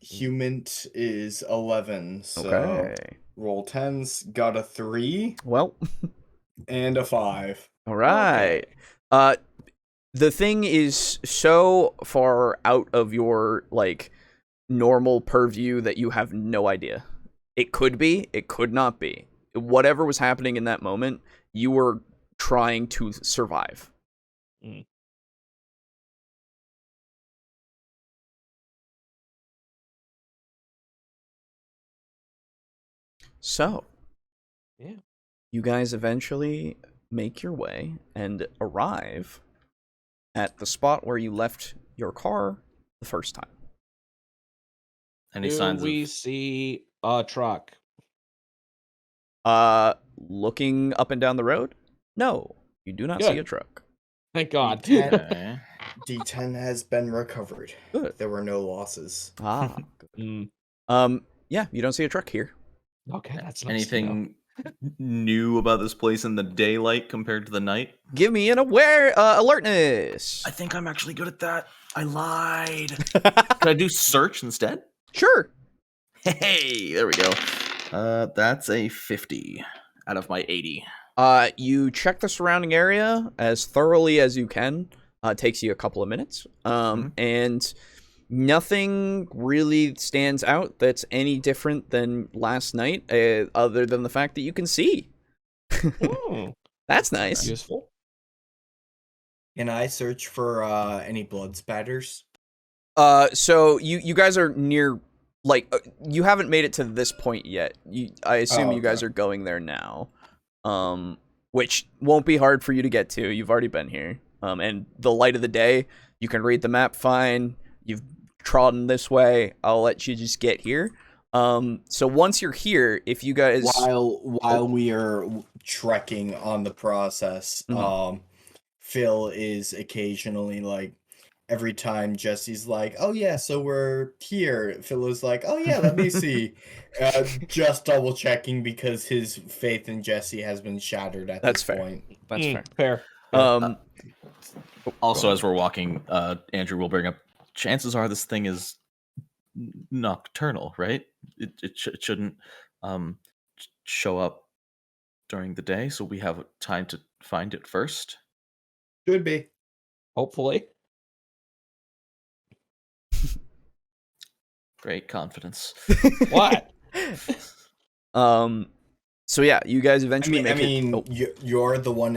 Human is 11, so Okay. roll 10s, got a 3. Well. And a 5. All right. Okay. The thing is so far out of your, like, normal purview that you have no idea. It could be, it could not be. Whatever was happening in that moment, you were trying to survive. Mm. So, yeah, you guys eventually make your way and arrive at the spot where you left your car the first time. Any signs we of... see a truck? Looking up and down the road? No, you do not see a truck. Thank God. D10, D10 has been recovered. Good. There were no losses. Ah. Good. Yeah, you don't see a truck here. Okay, that's nice. Anything new about this place in the daylight compared to the night? Give me an alertness. I think I'm actually good at that. I lied. Can I do search instead? Sure. Hey, there we go. That's a 50 out of my 80. You check the surrounding area as thoroughly as you can. It takes you a couple of minutes. And nothing really stands out that's any different than last night, other than the fact that you can see. That's nice. Useful. Can I search for any blood spatters? So you guys are near, like, you haven't made it to this point yet. I assume you guys are going there now, which won't be hard for you to get to. You've already been here. And the light of the day, you can read the map fine. You've trodden this way. I'll let you just get here. So once you're here, if you guys while we are trekking on the process, Phil is occasionally like, every time Jesse's like, oh yeah, so we're here, Phil is like, oh yeah, let me see. Just double checking because his faith in Jesse has been shattered at this point. That's fair. Also, as we're walking, Andrew will bring up, chances are this thing is nocturnal, right? It shouldn't show up during the day, so we have time to find it first. Should be. Hopefully. Great confidence. What? So yeah, you guys eventually make it. You're the one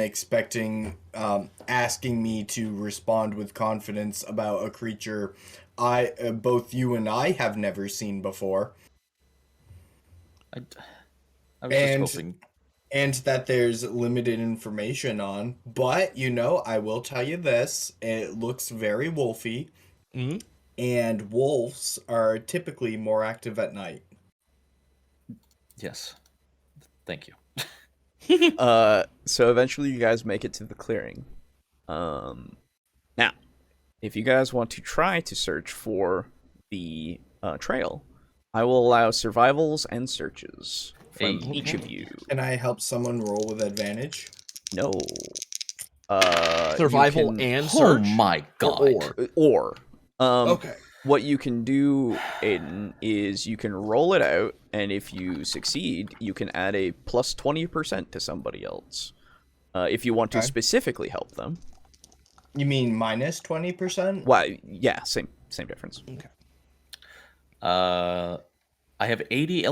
asking me to respond with confidence about a creature both you and I have never seen before. I was just hoping. And that there's limited information on, but I will tell you this: it looks very wolfy, and wolves are typically more active at night. Yes, thank you. So eventually you guys make it to the clearing. Now, if you guys want to try to search for the trail, I will allow survivals and searches from each of you. Can I help someone roll with advantage? No. Survival and search? Oh my god. Okay. What you can do, Aiden, is you can roll it out, and if you succeed, you can add a plus 20% to somebody else. If you want to specifically help them. You mean minus 20%? Well, yeah, same difference. Okay. I have 80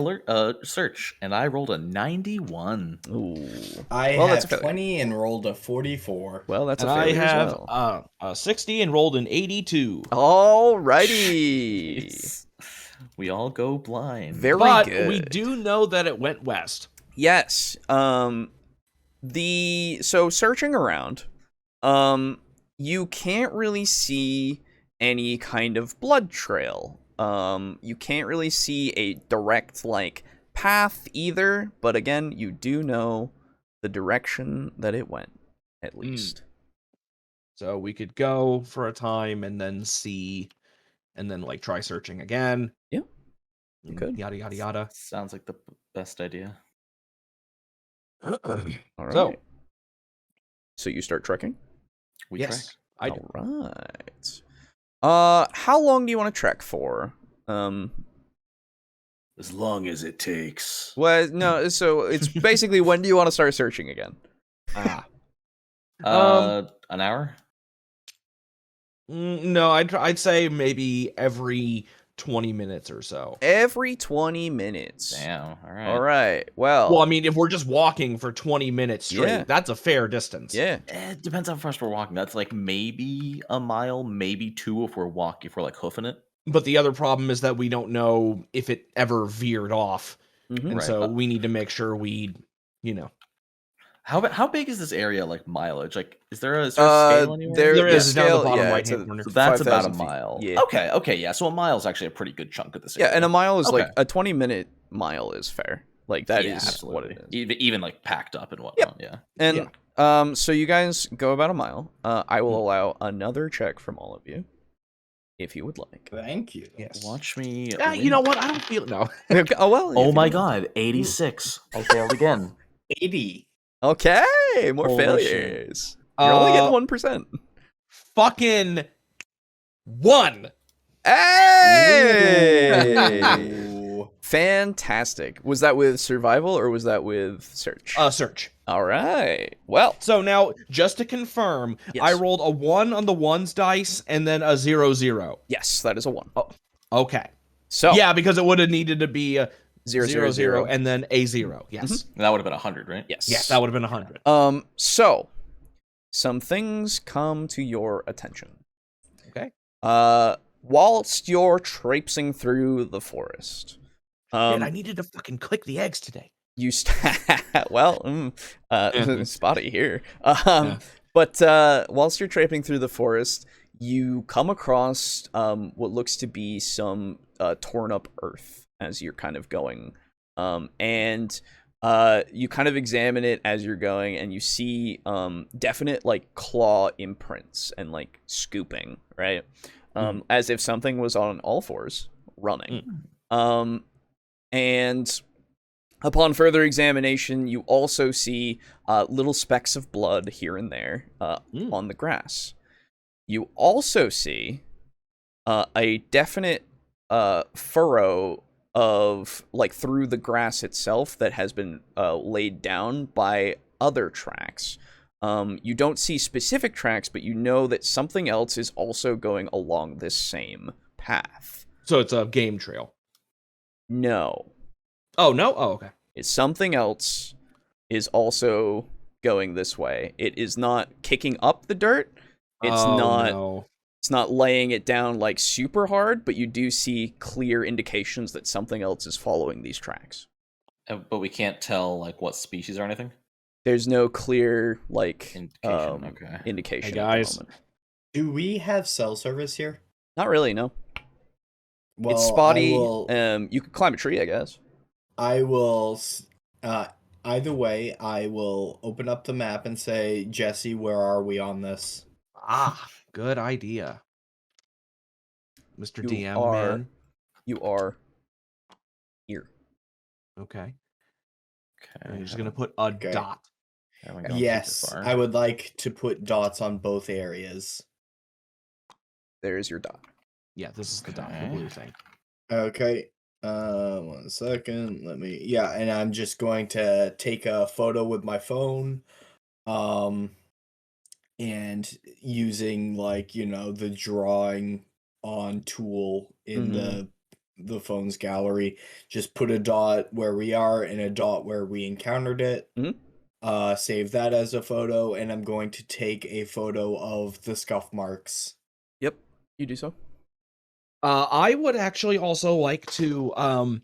search, and I rolled a 91. Ooh. I have 20 and rolled a 44. Well, that's and a failure I have as well. a 60 and rolled an 82. Alrighty. We all go blind. Very but good. We do know that it went west. Yes. So searching around, you can't really see any kind of blood trail. You can't really see a direct, like, path either, but again, you do know the direction that it went, at least. So we could go for a time and then see, and then, like, try searching again. Yeah. You could. Yada, yada, yada. Sounds like the best idea. All right. So, So you start trekking? We yes, trek. I do. All right. How long do you want to trek for? As long as it takes. Well, no. So it's basically when do you want to start searching again? An hour? No, I'd say maybe every 20 minutes or so. Every 20 minutes. Damn. All right. All right. Well, I mean, if we're just walking for 20 minutes straight, that's a fair distance. Yeah. It depends how fast we're walking. That's like maybe a mile, maybe 2 if we're like hoofing it. But the other problem is that we don't know if it ever veered off. Mm-hmm. And so we need to make sure we, How big is this area, like mileage? Like, is there a scale anywhere? There is scale, down the bottom right-hand corner. So that's about a 5,000 mile. feet. Yeah. Okay, yeah. So a mile is actually a pretty good chunk of this area. Yeah, and a mile is like a 20-minute mile is fair. Like that is absolutely what it is. Even like packed up and whatnot. Yep. Yeah. And so you guys go about a mile. I will allow another check from all of you, if you would like. Thank you. Yes. Watch me. You know what? I don't feel no. Oh well. Oh my god, 86. I failed again. 80. Okay, more Holy failures. You're only getting 1%. Fucking 1. Hey! Ooh. Fantastic. Was that with survival or was that with search? Search. All right. Well, So now, just to confirm, Yes. I rolled a 1 on the ones dice and then a 0-0. yes, that is a 1. Okay. So Yeah, because it would have needed to be a 0-0-0 and then a 0. Yes. That would have been 100, right? Yes. Yes, that would have been 100. So some things come to your attention. Okay. Whilst you're traipsing through the forest. Man, I needed to fucking click the eggs today. You spotty here. But whilst you're traipsing through the forest, you come across what looks to be some torn up earth as you're kind of going, and you kind of examine it as you're going, and you see definite like claw imprints and like scooping, right? As if something was on all fours running. And upon further examination, you also see little specks of blood here and there on the grass. You also see a definite furrow of like through the grass itself that has been laid down by other tracks. You don't see specific tracks, but you know that something else is also going along this same path. So it's a game trail. No. Oh, no? Oh, okay. Something else is also going this way. It is not kicking up the dirt. It's It's not laying it down like super hard, but you do see clear indications that something else is following these tracks. But we can't tell like what species or anything. There's no clear like indication. Hey guys, at the moment. Do we have cell service here? Not really, no. Well, it's spotty. You could climb a tree, I guess. I will. Either way, I will open up the map and say, Jesse, where are we on this? Good idea. Mr. DM, man. You are here. Okay. I'm just going to put a dot. Yes, I would like to put dots on both areas. There's your dot. Yeah, this is the dot, the blue thing. Okay. 1 second. And I'm just going to take a photo with my phone. And using the drawing on tool in the phone's gallery, just put a dot where we are and a dot where we encountered it. Save that as a photo, and I'm going to take a photo of the scuff marks. Yep, you do so. I would actually also like to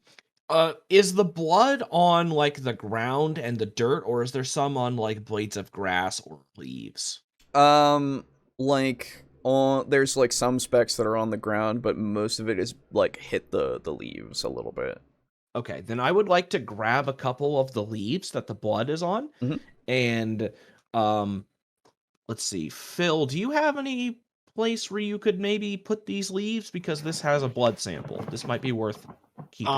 is the blood on like the ground and the dirt, or is there some on like blades of grass or leaves? There's like some specks that are on the ground, but most of it is like hit the leaves a little bit. Okay, then I would like to grab a couple of the leaves that the blood is on, and let's see, Phil, do you have any place where you could maybe put these leaves, because this has a blood sample? This might be worth keeping.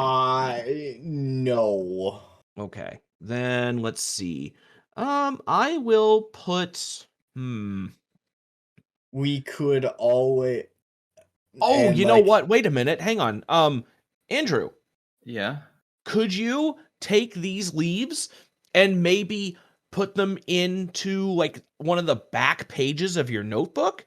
No. Okay. Then let's see. I will put. We could always. Oh, you know what? Wait a minute. Hang on. Andrew. Yeah. Could you take these leaves and maybe put them into like one of the back pages of your notebook?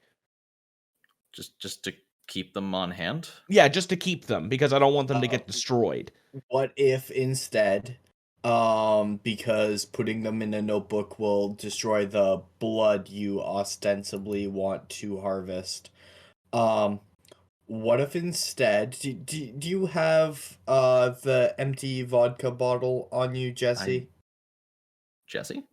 Just to keep them on hand? Yeah, just to keep them because I don't want them to get destroyed. What if instead, because putting them in a notebook will destroy the blood you ostensibly want to harvest, what if instead, do you have the empty vodka bottle on you, Jesse? Jesse?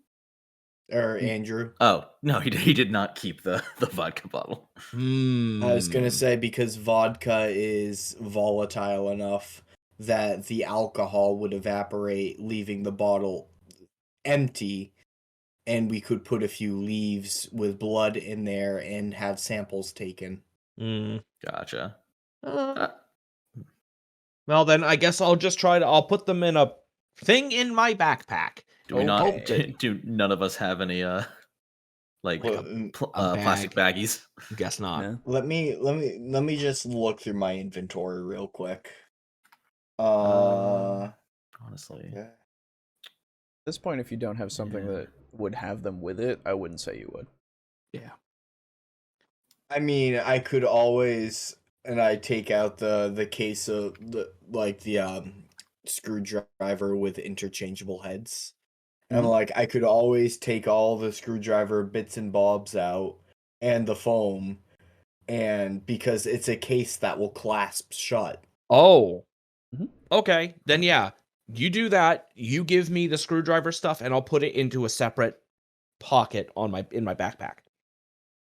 Or Andrew? Oh, no, he did not keep the vodka bottle. I was gonna say, because vodka is volatile enough that the alcohol would evaporate, leaving the bottle empty, and we could put a few leaves with blood in there and have samples taken. Gotcha. Well, then I guess I'll just I'll put them in a thing in my backpack. Do we not? Do none of us have any plastic baggies? Guess not. Yeah. Let me just look through my inventory real quick. Honestly, yeah. At this point, if you don't have something that would have them with it, I wouldn't say you would. Yeah. I mean, I could always, and I take out the case of the screwdriver with interchangeable heads. And I could always take all the screwdriver bits and bobs out and the foam, and because it's a case that will clasp shut. Oh. Okay, then yeah. You do that, you give me the screwdriver stuff, and I'll put it into a separate pocket in my backpack.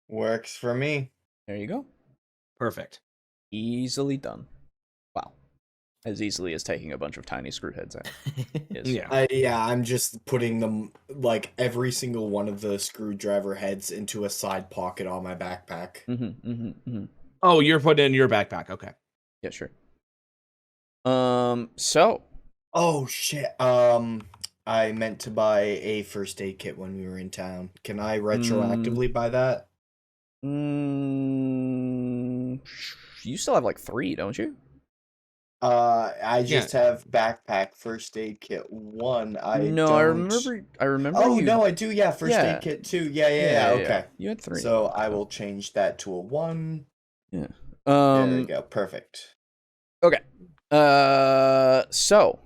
Works for me. There you go. Perfect. Easily done. Wow. As easily as taking a bunch of tiny screw heads out. Yeah. I'm just putting them, every single one of the screwdriver heads into a side pocket on my backpack. Oh, you're putting it in your backpack. Okay. Yeah, sure. So. Oh, shit. I meant to buy a first aid kit when we were in town. Can I retroactively buy that? You still have 3, don't you? I just have backpack first aid kit 1. I remember. Oh, no, I do. Yeah, first aid kit 2. Yeah. Okay. You had 3. So I will change that to a 1. Yeah. There we go. Perfect. Okay. So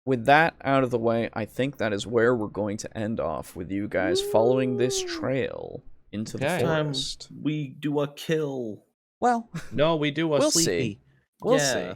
with that out of the way, I think that is where we're going to end off with you guys following this trail into the forest. We do a kill. Well, no, we do a we'll sleepy. See. We'll see.